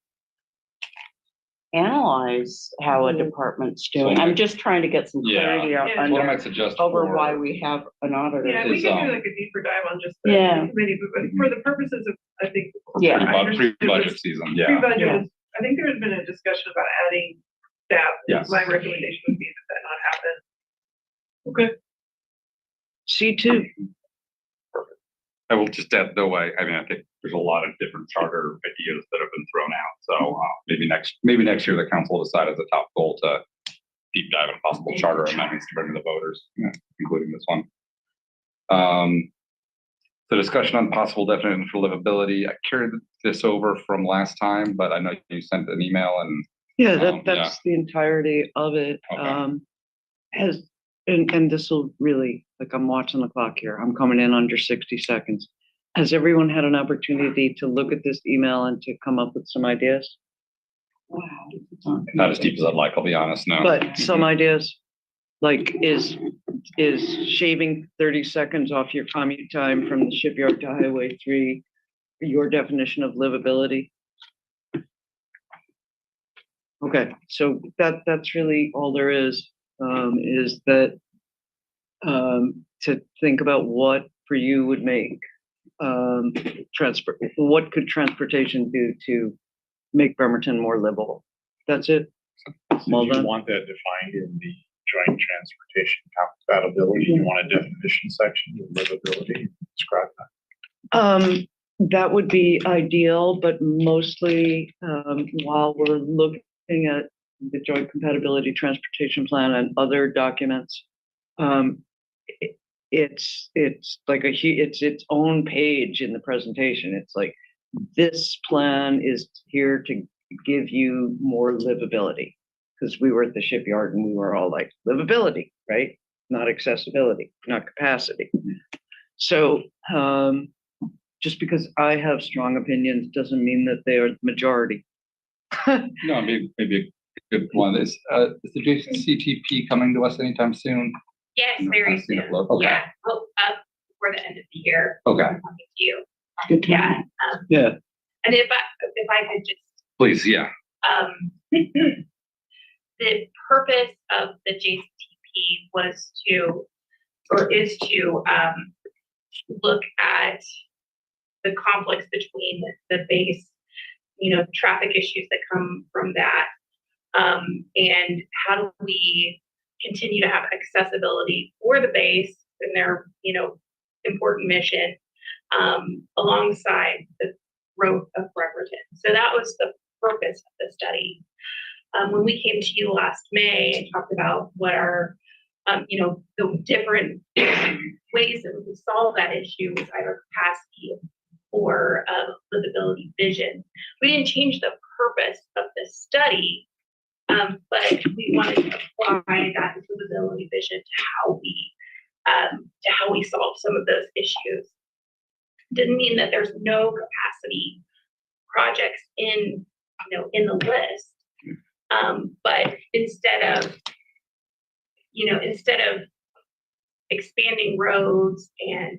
analyze how a department's doing. I'm just trying to get some clarity Yeah. What I might suggest over for- why we have an auditor. Yeah, we Is, can do like a deeper dive on just the Yeah. committee, but for the purposes of, I think. Yeah. I understood Pre-budget this- season. Pre-budget, Yeah. I think there's been a discussion about adding staff. Yes. My recommendation would be that not happen. Okay. C2. I will just add though, I mean, I think there's a lot of different charter ideas that have been thrown out. So maybe next year the council will decide as a top goal to deep dive on possible charter amendments to bring to the voters, including this one. The discussion on possible definition for livability, I carried this over from last time, but I know you sent an email and. Yeah, that's the entirety of it. Okay. And this will really, like, I'm watching the clock here. I'm coming in under 60 seconds. Has everyone had an opportunity to look at this email and to come up with some ideas? Wow. Not as deep as I'd like, I'll be honest, no. But some ideas, like, is shaving 30 seconds off your commute time from the shipyard to Highway 3 your definition of livability? Okay, so that's really all there is that to think about what for you would make what could transportation do to make Bremerton more livable? That's it. Well, you want that defined in the joint transportation compatibility? You want a definition section of livability? Describe that. That would be ideal, but mostly while we're looking at the joint compatibility transportation plan and other documents, it's like it's its own page in the presentation. It's like, this plan is here to give you more livability, because we were at the shipyard and we were all like, livability, right? Not accessibility, not capacity. So, just because I have strong opinions doesn't mean that they are the majority. No, maybe a good one is the JCTP coming to us anytime soon? Yes, No, very I've seen it soon. float. Okay. Yeah, hope before the end of the year. Okay. I'm talking to you. Good Yeah. Yeah. And if I could just, Please, yeah. the purpose of the JCTP was to, or is to, look at the conflicts between the base, traffic issues that come from that. And how do we continue to have accessibility for the base and their, important mission, alongside the growth of Bremerton. So that was the purpose of the study. When we came to you last May and talked about what our, the different ways that we could solve that issue with either capacity or livability vision. We didn't change the purpose of the study, but we wanted to apply that livability vision to how we solve some of those issues. Didn't mean that there's no capacity projects in the list, but instead of expanding roads and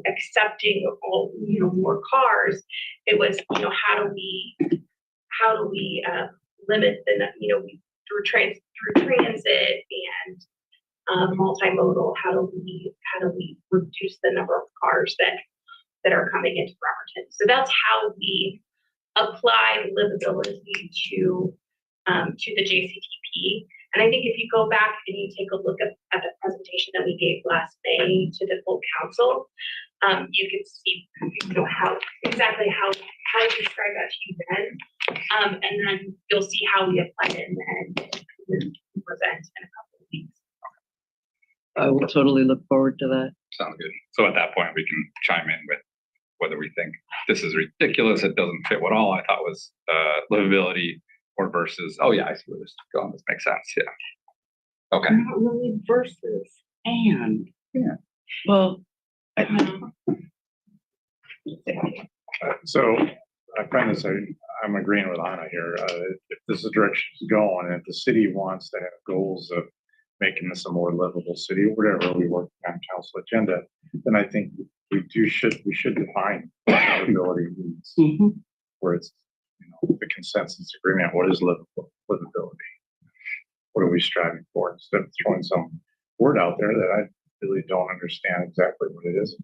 accepting all more cars, it was how do we limit the through transit and multimodal, how do we reduce the number of cars that are coming into Bremerton. So that's how we apply livability to the JCTP. And I think if you go back and you take a look at the presentation that we gave last May to the full council, you can see how we describe that to you then. And then you'll see how we apply it and present in a couple of weeks. I will totally look forward to that. Sounds good. So at that point, we can chime in with whether we think this is ridiculous, it doesn't fit what all I thought was livability, or versus, oh yeah, I see where this is going, this makes sense, yeah. Okay. Not really versus and. Yeah. Well, So I find this, I'm agreeing with Anna here. If this is the direction it's going, and if the city wants to have goals of making this a more livable city, or whatever we work on council agenda, then I think we should define livability needs, where it's the consensus agreement. What is livability? What are we striving for? Instead of throwing some word out there that I really don't understand exactly what it is.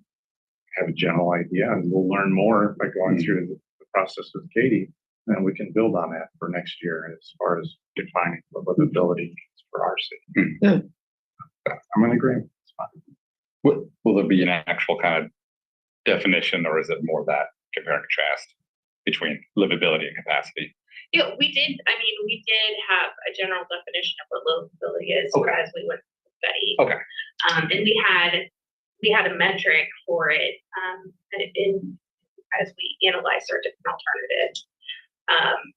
Have a general idea, and we'll learn more by going through the process with Katie, and then we can build on that for next year as far as defining what livability is for our city. Yeah. I'm in agreement. It's fine. Will there be an actual kind of definition, or is it more that compare and contrast between livability and capacity? Yeah, we did have a general definition of what livability is as we went through the study. Okay. And we had a metric for it as we analyzed our different alternatives.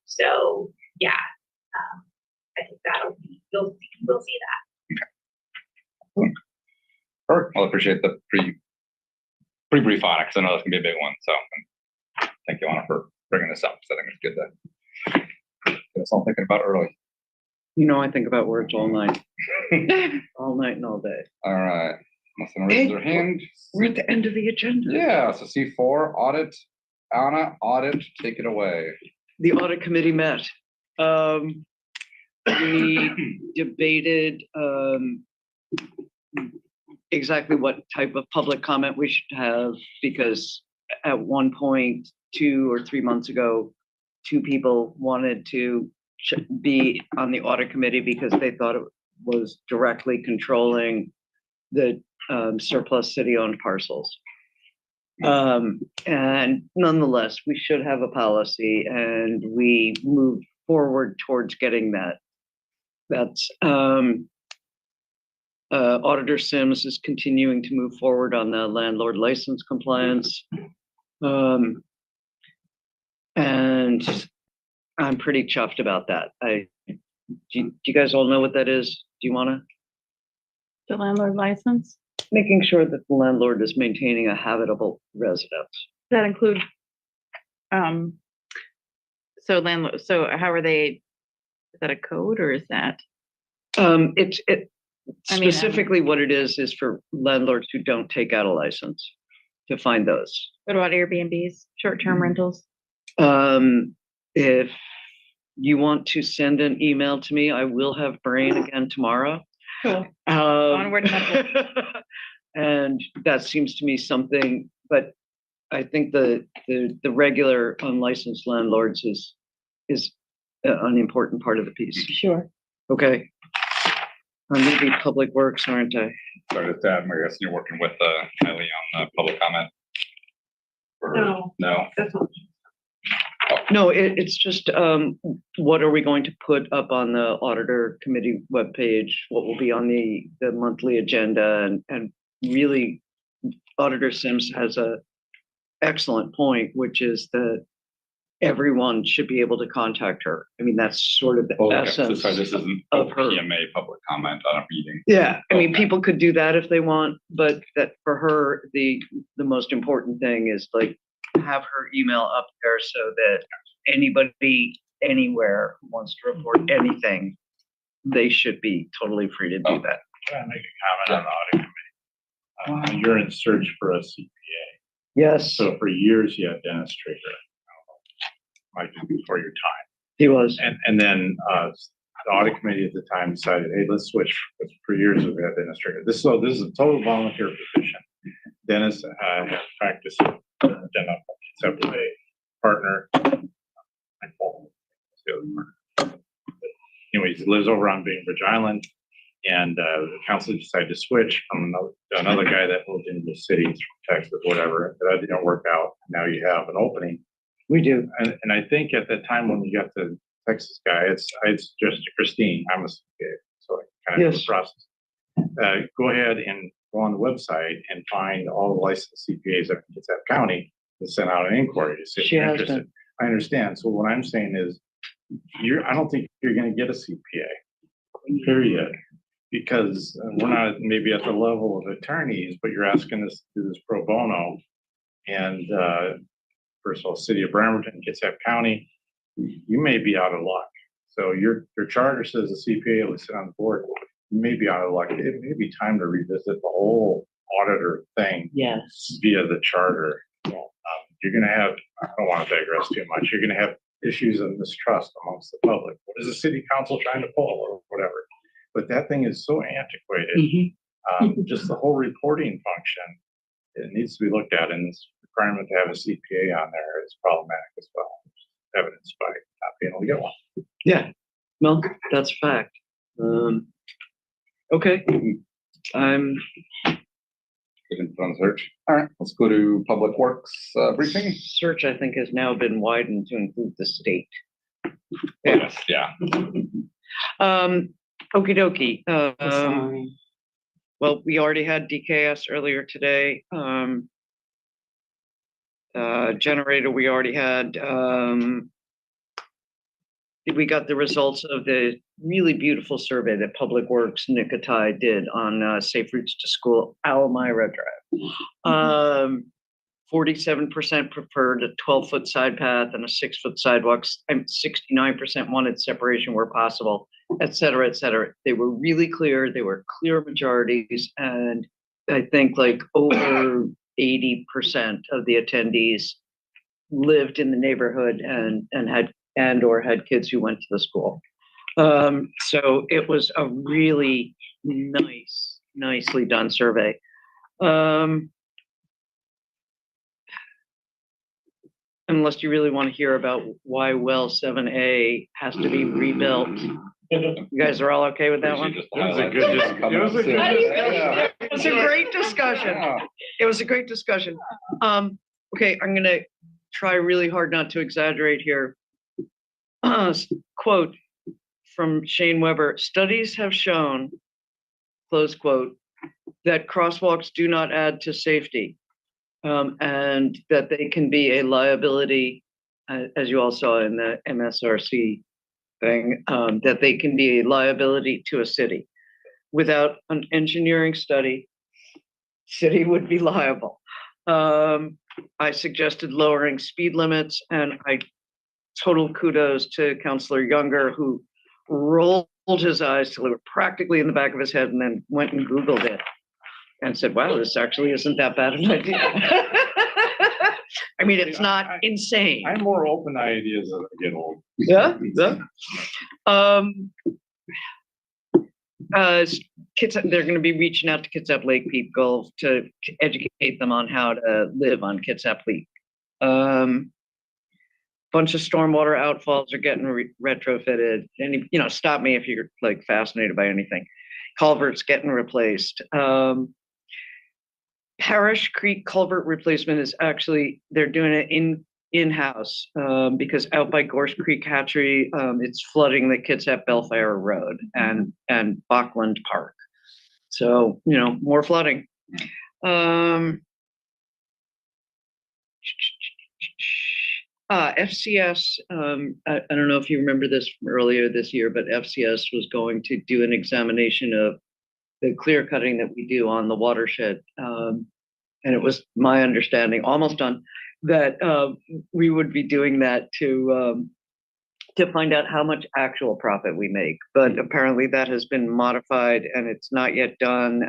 So yeah, I think we'll see that. Okay. Perfect. Well, I appreciate the pretty brief on it, because I know that's gonna be a big one. So thank you, Anna, for bringing this up. So I think it's good to get us all thinking about it early. I think about words all night. All night and all day. All right. Unless anyone raises their hand. We're at the end of the agenda. Yeah, so C4, audit. Anna, audit, take it away. The audit committee met. We debated exactly what type of public comment we should have, because at one point, 2 or 3 months ago, 2 people wanted to be on the audit committee because they thought it was directly controlling the surplus city-owned parcels. And nonetheless, we should have a policy, and we moved forward towards getting that. That's Auditor Sims is continuing to move forward on the landlord license compliance. And I'm pretty chuffed about that. do you guys all know what that is? Do you wanna? The landlord license, Making sure that the landlord is maintaining a habitable residence. that include, so landlord, so how are they, is that a code or is that? It I mean, specifically what it is for landlords who don't take out a license to find those. What about Airbnbs, short-term rentals? If you want to send an email to me, I will have brain again tomorrow. Cool. Onward and upward. And that seems to me something, but I think the regular unlicensed landlords is an important part of the piece. Sure. Okay. I'm gonna be public works, aren't I? Sorry, just add, I guess you're working with Kylie on public comment. Or- No. No. That's not. No, it's just, what are we going to put up on the auditor committee webpage? What will be on the monthly agenda? And really, Auditor Sims has a excellent point, which is that everyone should be able to contact her. I mean, that's sort of the Oh, okay. So essence sorry, this isn't a of her. PMA public comment on a meeting. Yeah, I mean, Okay. people could do that if they want, but that for her, the most important thing is like have her email up there so that anybody anywhere who wants to report anything, they should be totally free to do that. Can I make a comment on the audit committee? You're in search for a CPA. Yes, So for years you had Dennis Traeger. Might be before your time. he was. And then the audit committee at the time decided, hey, let's switch. Because for years we've had Dennis Traeger. This is a total volunteer position. Dennis has practiced except with a partner. Anyways, he lives over on Bainbridge Island, and the council decided to switch from another guy that moved into the city from Texas, whatever. That didn't work out. Now you have an opening. We do. And I think at the time when we got the Texas guy, it's just Christine. I'm a CPA, so I kind of do Yes. the process. Go ahead and go on the website and find all the licensed CPAs that Kitsap County and send out an inquiry to see if She you're has interested. been. I understand. So what I'm saying is, I don't think you're going to get a CPA, period, because we're not maybe at the level of attorneys, but you're asking us to do this pro bono, and first of all, City of Bremerton, Kitsap County, you may be out of luck. So your charter says a CPA will sit on the board. You may be out of luck. It may be time to revisit the whole auditor thing. Yes. Via the charter. You're going to have, I don't want to digress too much. You're going to have issues of mistrust amongst the public. What is the city council trying to pull or whatever? But that thing is so antiquated. Just the whole reporting function, it needs to be looked at, and this requirement to have a CPA on there is problematic as well. Evidenced by not being able to get one. Yeah, well, that's a fact. Okay, I'm Good info on search. All right, let's go to public works briefing. search, I think, has now been widened to include the state. Yes, yeah. Okie dokie. Well, we already had DKS earlier today. Generator, we already had. We got the results of the really beautiful survey that Public Works Nicotai did on safe routes to school, Alamira Drive. 47% preferred a 12-foot side path and a 6-foot sidewalk. 69% wanted separation where possible, et cetera, et cetera. They were really clear. They were clear majorities. And I think like over 80% of the attendees lived in the neighborhood and had kids who went to the school. So it was a really nicely done survey. Unless you really want to hear about why well 7A has to be rebuilt. You guys are all okay with that one? It was a good discussion. It was a great discussion. It was a great discussion. Okay, I'm gonna try really hard not to exaggerate here. Quote from Shane Weber, studies have shown, close quote, that crosswalks do not add to safety, and that they can be a liability, as you all saw in the MSRC thing, that they can be a liability to a city. Without an engineering study, city would be liable. I suggested lowering speed limits, and I total kudos to Councillor Younger, who rolled his eyes till they were practically in the back of his head and then went and Googled it and said, wow, this actually isn't that bad an idea. I mean, it's not insane. I'm more open to ideas as I get old. Yeah, yeah. Kids, they're going to be reaching out to Kitsap Lake people to educate them on how to live on Kitsap Lake. Bunch of stormwater outfalls are getting retrofitted. And stop me if you're like fascinated by anything. Culverts getting replaced. Parish Creek culvert replacement is actually, they're doing it in-house because out by Gorse Creek Hatchery, it's flooding the Kitsap Bellfire Road and Bachland Park. So, more flooding. FCS, I don't know if you remember this from earlier this year, but FCS was going to do an examination of the clear cutting that we do on the watershed. And it was my understanding, almost done, that we would be doing that to find out how much actual profit we make. But apparently that has been modified and it's not yet done.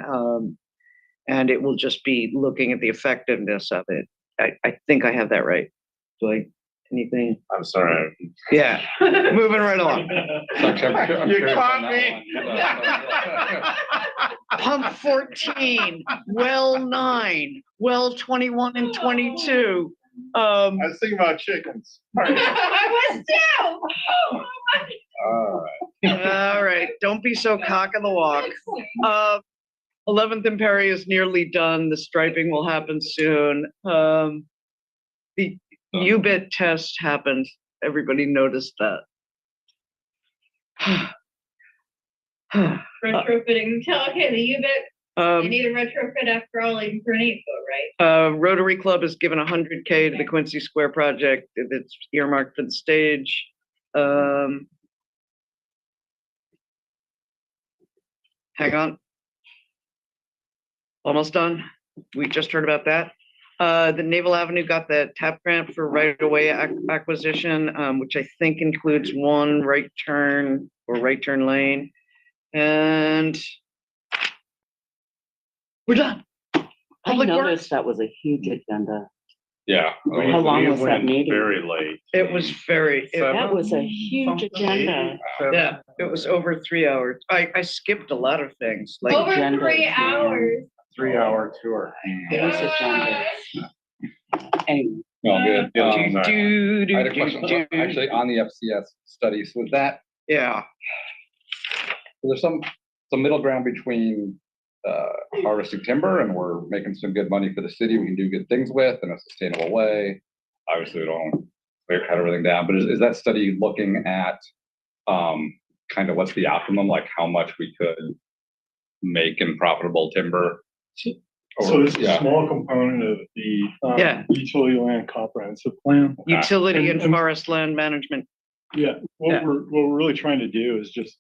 And it will just be looking at the effectiveness of it. I think I have that right. Do I? Anything? I'm sorry. Yeah, moving right along. You caught me. Pump 14, well 9, well 21 and 22. I was thinking about chickens. I was too. All right, don't be so cock of the walk. 11th and Perry is nearly done. The striping will happen soon. The U-bit test happened. Everybody noticed that. Retrofitting. Okay, the U-bit. You need a retrofit after all, even for an 8-foot, right? Rotary Club has given $100K to the Quincy Square project. It's earmarked for the stage. Hang on. Almost done. We just heard about that. The Naval Avenue got the TAP grant for right-of-way acquisition, which I think includes one right turn or right turn lane. And we're done. I noticed that was a huge agenda. Yeah. How long was that went meeting? Very late. It was very. That was a huge agenda. Yeah, it was over 3 hours. I skipped a lot of things. Like Over agendas 3 hours. 3-hour tour. Huge agenda. Anyway. No, good. I had a do, question do. actually on the FCS study. So was that, Yeah. there's some middle ground between harvesting timber and we're making some good money for the city we can do good things with in a sustainable way. Obviously we don't clear cut everything down, but is that study looking at kind of what's the optimum, like how much we could make in profitable timber? So it's a small component of the utility land comprehensive plan. Utility and forest land management. Yeah, what we're really trying to do is just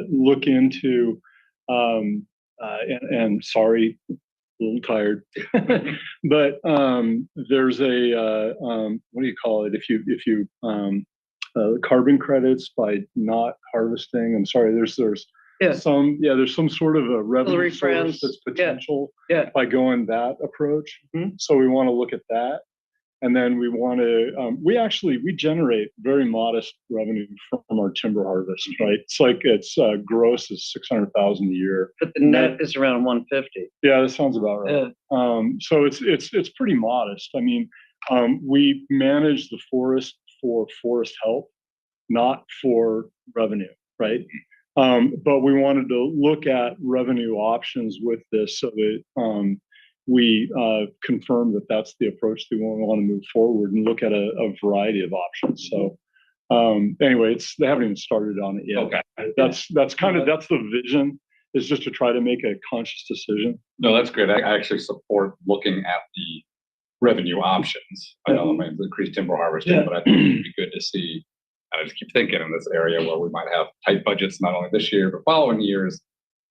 look into and sorry, a little tired, but there's a what do you call it? If you carbon credits by not harvesting. I'm sorry, there's some sort of a revenue source that's potential by going that approach. So we want to look at that. And then we want to, we generate very modest revenue from our timber harvest, right? It's gross is 600,000 a year. But the net is around 150. Yeah, that sounds about right. So it's pretty modest. I mean, we manage the forest for forest health, not for revenue, right? But we wanted to look at revenue options with this so that we confirm that that's the approach that we want to move forward and look at a variety of options. So anyway, they haven't even started on it yet. Okay. That's the vision, is just to try to make a conscious decision. No, that's great. I actually support looking at the revenue options. I know I mean increased timber harvesting, but I think it'd be good to see And I just keep thinking in this area where we might have tight budgets, not only this year, but following years,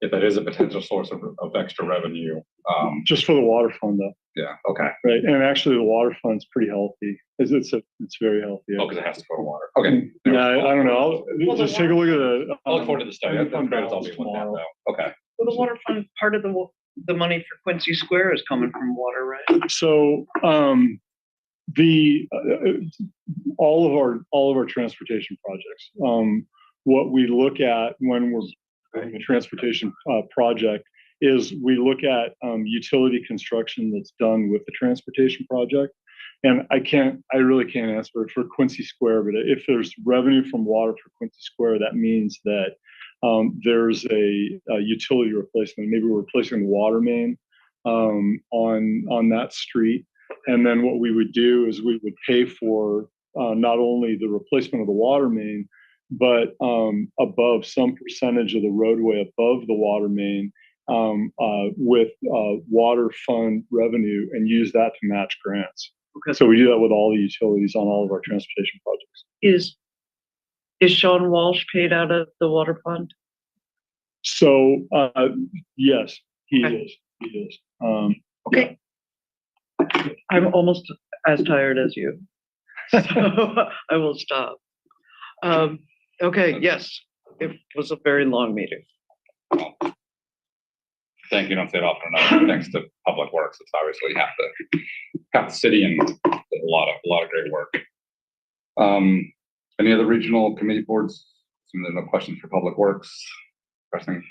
if that is a potential source of extra revenue. Just for the water fund though. Yeah, okay. Right, and actually the water fund's pretty healthy. It's very healthy. Oh, because it has to go to water. Okay. Yeah, I don't know. Just take a look at the. I'll look forward to the study. Fund That's great. I'll balance be with that tomorrow. though. Okay. Well, the water fund, part of the money for Quincy Square is coming from water, right? So, all of our transportation projects, what we look at when we're doing a transportation project is we look at utility construction that's done with the transportation project. And I really can't answer it for Quincy Square, but if there's revenue from water for Quincy Square, that means that there's a utility replacement. Maybe we're replacing the water main on that street. And then what we would do is we would pay for not only the replacement of the water main, but above some percentage of the roadway above the water main with water fund revenue and use that to match grants. Okay. So we do that with all the utilities on all of our transportation projects. Is Sean Walsh paid out of the water fund? So yes, he is. He is. Okay. Yeah. I'm almost as tired as you, so I will stop. Okay. Yes, it was a very long meeting. Thank you. Don't say it often enough. Thanks to Public Works. It's obviously half the city and a lot of great work. Any other regional committee boards? Assuming there's no questions for Public Works. Pressing.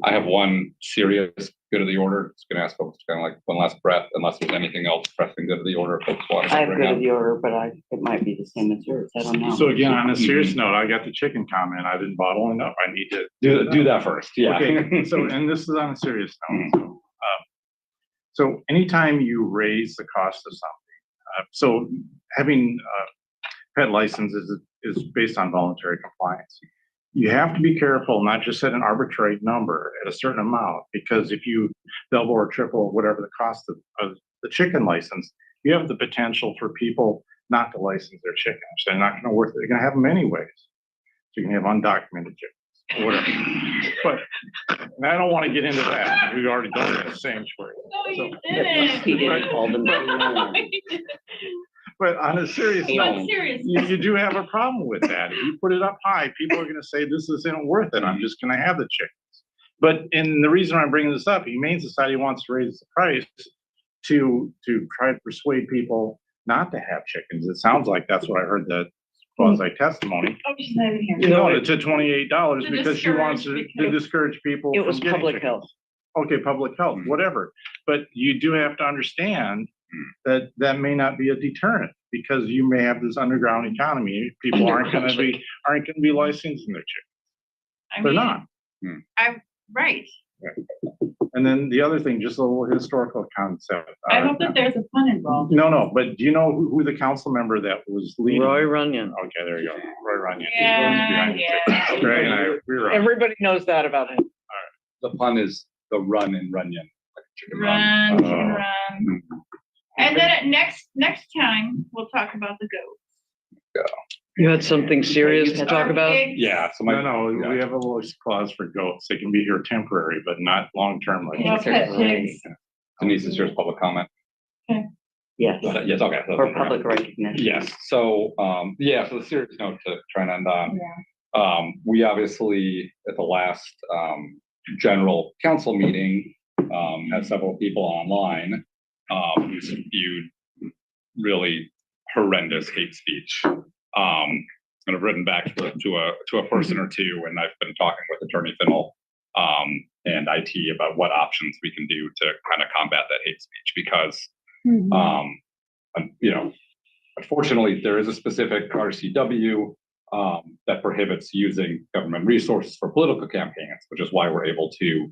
I have one serious good of the order. It's going to ask folks kind of like one last breath, unless there's anything else pressing good of the order. Folks want to I have bring good up. of the order, but it might be the same as yours. I don't know. So again, on a serious note, I got the chicken comment. I didn't bottle enough. I need to Do that first. Yeah. Okay. So, and this is on a serious note. So anytime you raise the cost of something, so having pet licenses is based on voluntary compliance. You have to be careful, not just set an arbitrary number at a certain amount, because if you double or triple whatever the cost of the chicken license, you have the potential for people not to license their chickens. They're not going to work. They're going to have them anyways. So you can have undocumented chickens, or whatever. But and I don't want to get into that. We've already done that sanctuary. No, you So- didn't. He didn't call them. But on a serious note, Serious. you do have a problem with that. If you put it up high, people are going to say this isn't worth it. I'm just going to have the chickens. But and the reason I'm bringing this up, Humane Society wants to raise the price to try to persuade people not to have chickens. It sounds like that's what I heard the quasi testimony. Oh, she's not even here. You know, to $28 To because she wants to discourage discourage people. It from was getting public chickens. health. Okay, public health, whatever. But you do have to understand that may not be a deterrent because you may have this underground economy. People aren't going to be licensing their chickens. I They're mean, not. Right. And then the other thing, just a little historical concept. I hope that there's a pun involved. No, but do you know who the council member that was leading? Roy Runyon. Okay, there you go. Roy Runyon. Yeah. Ray and I, we were on. Everybody knows that about him. The pun is the run and runyon. Like a chicken Run, run. chicken run. And then next time, we'll talk about the goats. You had something serious to talk about? Yeah. So No, we have a little clause for goats. They can be here temporary, but not long-term. Like No pet pigs. Denise is here's public comment. Yes, Yes, okay. or public recognition. Yes. So, so the serious note to try and end on. We obviously at the last general council meeting had several people online who spewed really horrendous hate speech. And I've written back to a person or two, and I've been talking with Attorney Finnell and IT about what options we can do to kind of combat that hate speech because unfortunately there is a specific RCW that prohibits using government resources for political campaigns, which is why we're able to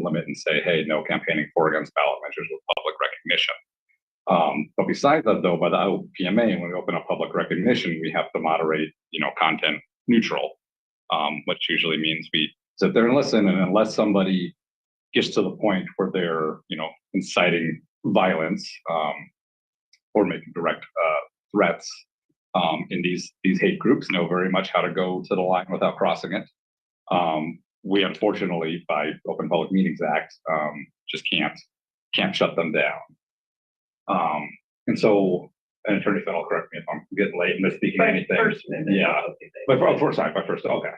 limit and say, hey, no campaigning for against ballot measures with public recognition. But besides that, though, by the PMA, when we open up public recognition, we have to moderate, content neutral, which usually means we sit there and listen. And unless somebody gets to the point where they're, inciting violence or making direct threats, in these hate groups know very much how to go to the line without crossing it. We unfortunately, by Open Public Meetings Act, just can't shut them down. And so, and Attorney Fennell, correct me if I'm getting late and misspeaking By anything. First Amendment. Yeah, but by first, okay.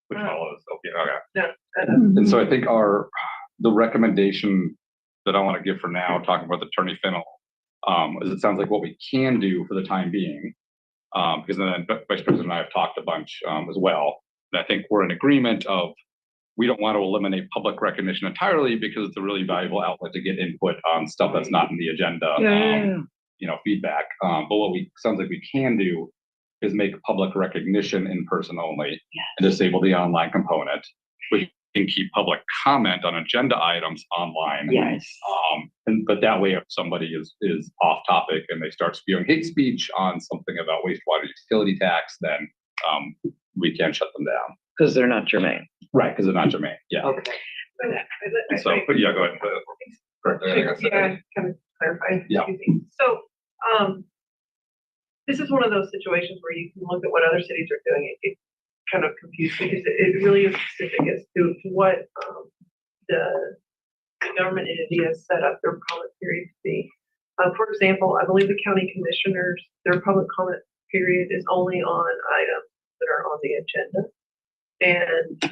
Which follows, okay. No, And so I think the recommendation that I want to give for now, talking about Attorney Fennell, is it sounds like what we can do for the time being, because then Vice President and I have talked a bunch as well. And I think we're in agreement of we don't want to eliminate public recognition entirely because it's a really valuable outlet to get input on stuff that's not in the agenda, feedback. But what sounds like we can do is make public recognition in person only and disable the online component. We can keep public comment on agenda items online. Yes. But that way, if somebody is off topic and they start spewing hate speech on something about wastewater utility tax, then we can shut them down. Because they're not germane. Right, because they're not germane. Yeah. Okay. So, but yeah, go ahead. Correct. Yeah, kind of clarify. Yeah. So, this is one of those situations where you can look at what other cities are doing. It kind of confused because it really is specific as to what the government entity has set up their comment period to be. For example, I believe the county commissioners, their public comment period is only on items that are on the agenda. And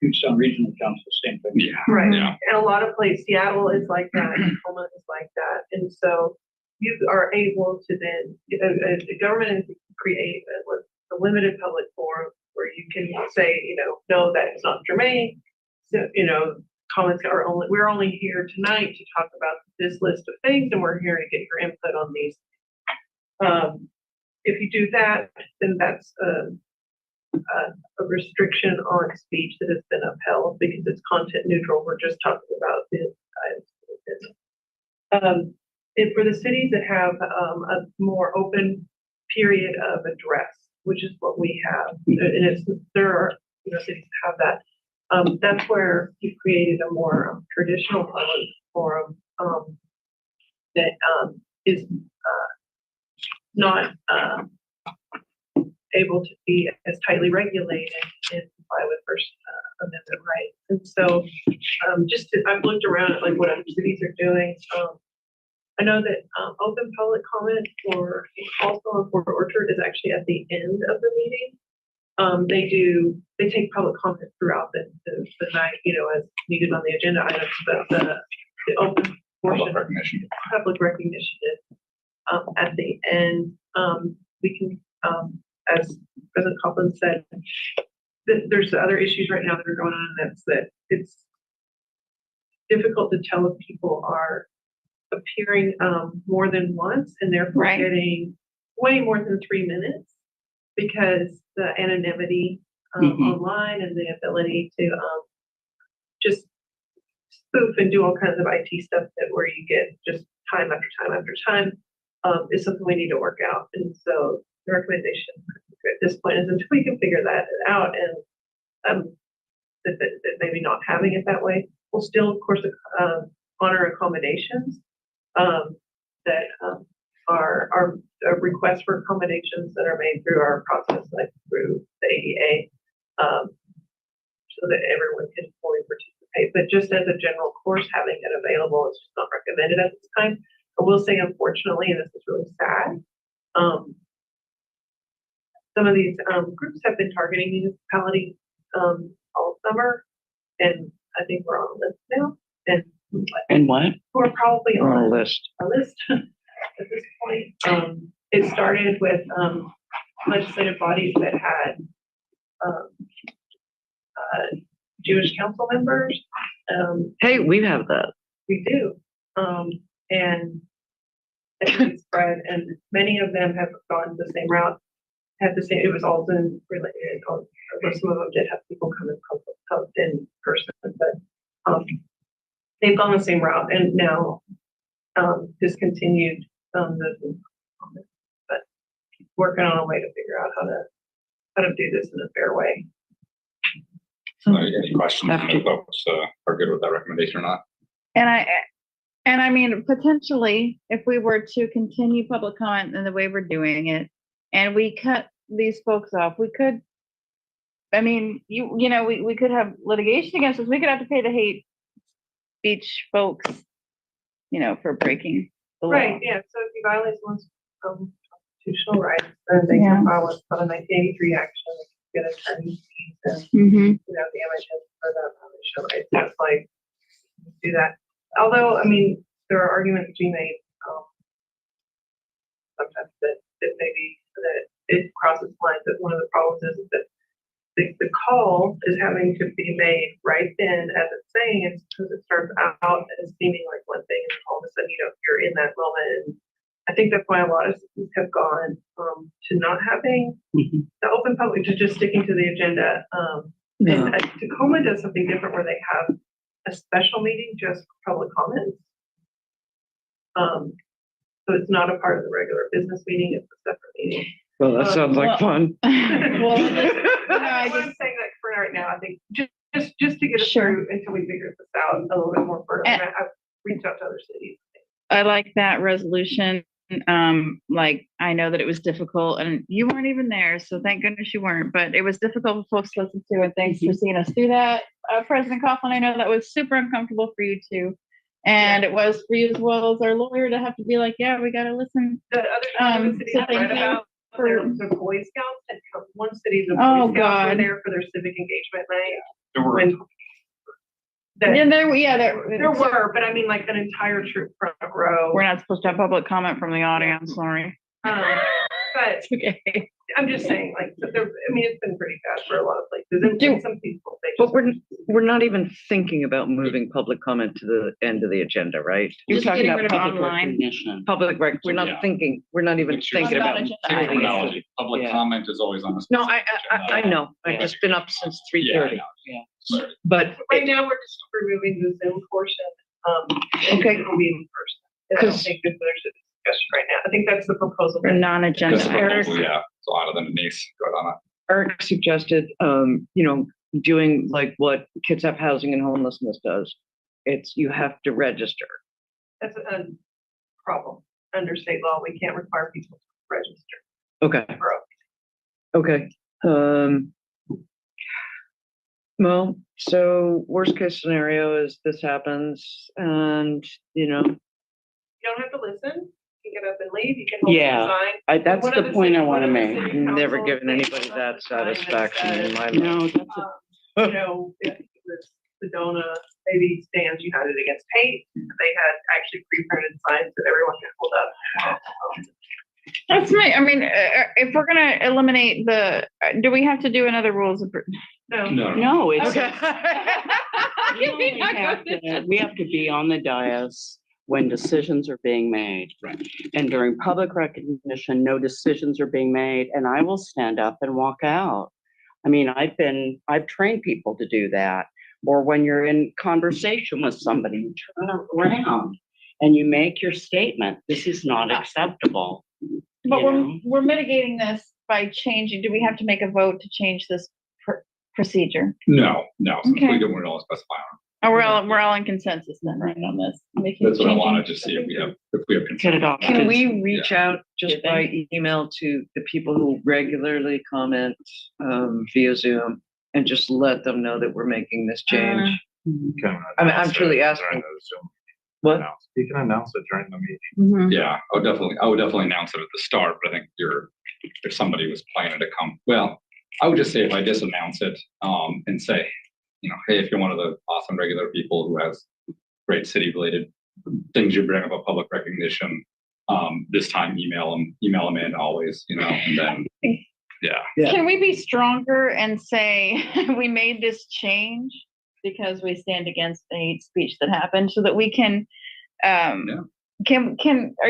Tucson Regional Council, same thing. Yeah. right. Yeah. And a lot of places, Seattle is like that, Tacoma is like that. And so you are able to then, the government is create a limited public forum where you can say, no, that is not germane. So, comments we're only here tonight to talk about this list of things, and we're here to get your input on these. If you do that, then that's a restriction on speech that has been upheld because it's content neutral. We're just talking about the items. And for the cities that have a more open period of address, which is what we have, and there are cities that have that. That's where you created a more traditional public forum that is not able to be as tightly regulated and comply with First Amendment rights. And so I've looked around at what other cities are doing. I know that open public comment for also on Port Orchard is actually at the end of the meeting. They take public comment throughout the night, as needed on the agenda items, but the open portion Public recognition. Public recognition is at the end. We can, as President Copeland said, there's other issues right now that are going on, and that's that it's difficult to tell if people are appearing more than once and therefore getting way more than 3 minutes because the anonymity online and the ability to just spoof and do all kinds of IT stuff where you get just time after time after time is something we need to work out. And so the recommendation at this point is until we can figure that out and that maybe not having it that way, we'll still, of course, honor accommodations that are requests for accommodations that are made through our process, like through the ADA, so that everyone can fully participate. But just as a general course, having it available is just not recommended at this time. I will say, unfortunately, and this is really sad, some of these groups have been targeting municipalities all summer, and I think we're on a list now. And what? We're probably We're on a list. at this point. It started with legislative bodies that had Jewish council members. Hey, we have that. We do. And it spread, and many of them have gone the same route, had the same, it was all Zoom related, or some of them did have people come in person, but they've gone the same route and now discontinued the Zoom comments, but working on a way to figure out how to do this in a fair way. Any questions from the folks are good with that recommendation or not? And And I mean, potentially, if we were to continue public comment in the way we're doing it, and we cut these folks off, we could, I mean, we could have litigation against us. We could have to pay the hate speech folks, for breaking the law. Right, yeah, so if you violate someone's constitutional rights, then they can file what's called a 1983 action, they can get attorney fees and, damages for that violation, right? So it's like, do that. Although, I mean, there are arguments being made, sometimes that maybe that it crosses lines, that one of the problems is that the call is having to be made right then as it's saying it, because it starts out as seeming like one thing, and all of a sudden, you're in that moment. And I think that's why a lot of cities have gone to not having the open public, to just sticking to the agenda. And Tacoma does something different where they have a special meeting just for public comments. So it's not a part of the regular business meeting, it's a separate meeting. Well, that sounds like fun. Well, I'm saying that for right now, I think just to get us through until we figure this out a little bit more further. I've reached out to other cities. I like that resolution. I know that it was difficult, and you weren't even there, so thank goodness you weren't, but it was difficult for folks to listen to, and thanks for seeing us through that. President Coughlin, I know that was super uncomfortable for you too. And it was for you as well as our lawyer to have to be like, yeah, we got to listen. The other city I read about, the Boy Scouts, and one city, the Boy Scouts were there for their civic engagement night. There were, but I mean, like an entire troop front row. We're not supposed to have public comment from the audience, sorry. But okay. I'm just saying, like, it's been pretty bad for a lot of places. And some people, but we're not even thinking about moving public comment to the end of the agenda, right? You're Just talking getting about rid of public online. recognition. Public rec, we're not thinking, we're not even thinking about. Terminology. Public comment is always on the. No, I know. I've just been up since 3:30. Yeah. But right now we're just removing the Zoom portion. Okay. It will be in person. I don't think that there's a discussion right now. I think that's the proposal. For non-agenda. Yeah, so out of the niece, go on it. Eric suggested, doing like what Kitsap Housing and Homelessness does. It's, you have to register. That's a problem under state law. We can't require people to register. Okay. Okay. Well, so worst case scenario is this happens and, You don't have to listen. You can get up and leave. You can hold Yeah, the sign. that's the point I want to make. never given anybody that satisfaction in my life. No, that's The Sedona, maybe stands united against hate. They had actually pre-printed signs that everyone can hold up. That's right. I mean, if we're gonna eliminate do we have to do another rules of? No, it's. Okay. We have to be on the dais when decisions are being made. Right. And during public recognition, no decisions are being made, and I will stand up and walk out. I mean, I've trained people to do that. Or when you're in conversation with somebody, you turn around and you make your statement. This is not acceptable. But we're mitigating this by changing. Do we have to make a vote to change this procedure? No, since Okay. we don't want to specify. Oh, we're all in consensus then, right, on this? That's what I want to just see if we have Get it off. Can we reach out just by email to the people who regularly comment via Zoom and just let them know that we're making this change? I'm truly asking. What? You can announce it during the meeting. Yeah, I would definitely announce it at the start, but I think if somebody was planning to come, well, I would just say if I disannounce it, and say, hey, if you're one of the awesome regular people who has great city related things you bring about public recognition, this time email them in always, and then, yeah. Can we be stronger and say we made this change because we stand against the hate speech that happened, so that we can, are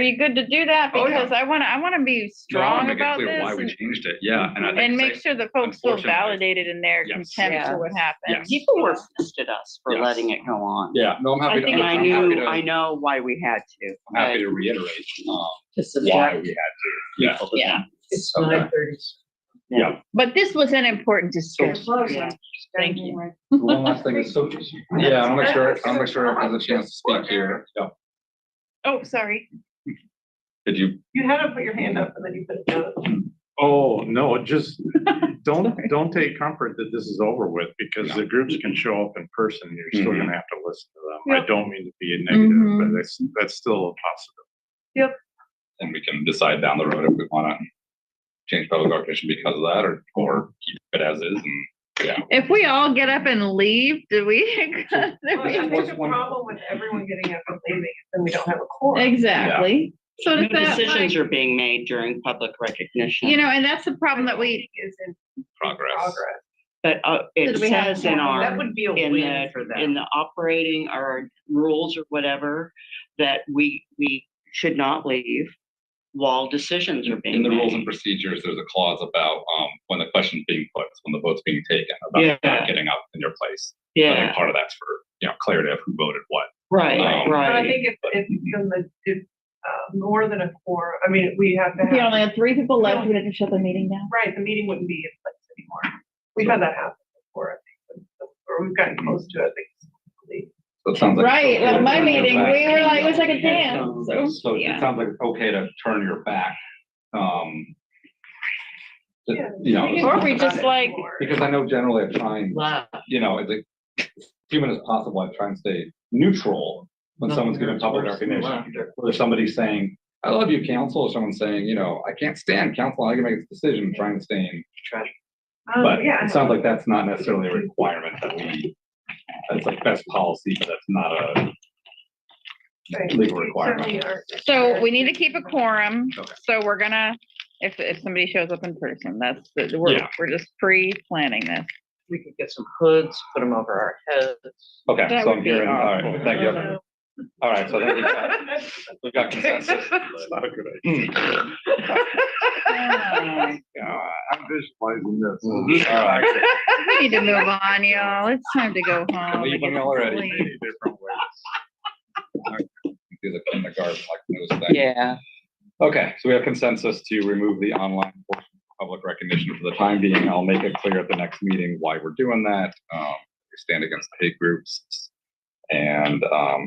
you good to do that? Because I want to be strong about this. Why we changed it, yeah, and make sure that folks feel validated in their contempt for what happened. Yes. People were pissed at us for letting it go on. Yeah, no, I'm happy to. And I know why we had to. I'm happy to reiterate why we had to. Yeah. It's Okay. 9:30. Yeah. But this was an important discussion. Thank you. One last thing is, I want to make sure I have a chance to speak here. Yeah. Oh, sorry. Did you? You had to put your hand up and then you put it down. Oh, no, just don't take comfort that this is over with because the groups can show up in person. And you're still gonna have to listen to them. Yep. I don't mean to be a negative, Mhm. but that's still a possibility. And we can decide down the road if we want to change public recognition because of that, or keep it as is. And yeah, If we all get up and leave, do we? Well, I think the problem with everyone getting up and leaving is then we don't have a quorum. Exactly. So No does that, decisions like, are being made during public recognition. you know, and that's the problem that we, Is in progress. But it Did we have says in one? our, That would be a in win for them. the operating, our rules or whatever, that we should not leave while decisions are being In the made. rules and procedures, there's a clause about when the question's being put, when the vote's being taken, about Yeah. getting up in your place. I think Yeah, part of that's for, clarity of who voted what. right, But I right. think if more than a quorum, I mean, we have to if we have, only had 3 people left, we'd have to shut the meeting down. right, the meeting wouldn't be in place anymore. We've had that happen before, I think, or we've gotten close to it, I think. So it sounds like. Right, it's okay like to my turn your meeting, back. we were like, it was like a dance, So it yeah. sounds like it's okay to turn your back. Yeah. Or we just like, Because I know generally I try and, it's like, as human as possible, I try and stay neutral when someone's giving public recognition. Whether somebody's saying, I love you, council, or someone's saying, I can't stand council, I can make this decision, trying to stay in. But yeah. it sounds like that's not necessarily a requirement that's like best policy, but that's not a Right. legal We requirement. certainly are- so we need to keep a quorum, Okay. so we're gonna, if somebody shows up in person, we're Yeah. just pre-planning this. We could get some hoods, put them over our heads. Okay, That so would I'm be hearing, all awful. right, thank you. All right, so then we've got consensus. It's not a good idea. Oh, God, I'm visualizing this. All right. We need to move on, y'all. It's time to go home. Leave and get them already. some sleep. Many different ways. Do the kindergarten like news thing. Yeah. Okay, so we have consensus to remove the online portion of public recognition for the time being. I'll make it clear at the next meeting why we're doing that. We stand against the hate groups and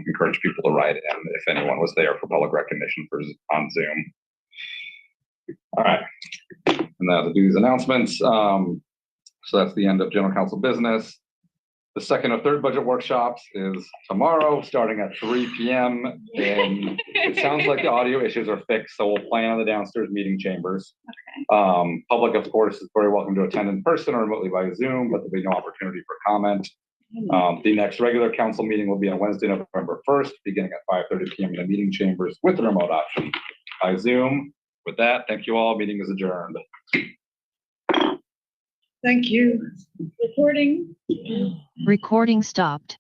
encourage people to write in if anyone was there for public recognition on Zoom. All right, and now to do these announcements. So that's the end of general council business. The second or third budget workshops is tomorrow, starting at 3 p.m. And it sounds like the audio issues are fixed, so we'll plan on the downstairs meeting chambers. Public, of course, is very welcome to attend in person or remotely by Zoom, but there'll be no opportunity for comment. The next regular council meeting will be on Wednesday, November 1st, beginning at 5:30 p.m. in the meeting chambers with the remote option by Zoom. With that, thank you all. Meeting is adjourned. Thank you. Recording. Recording stopped.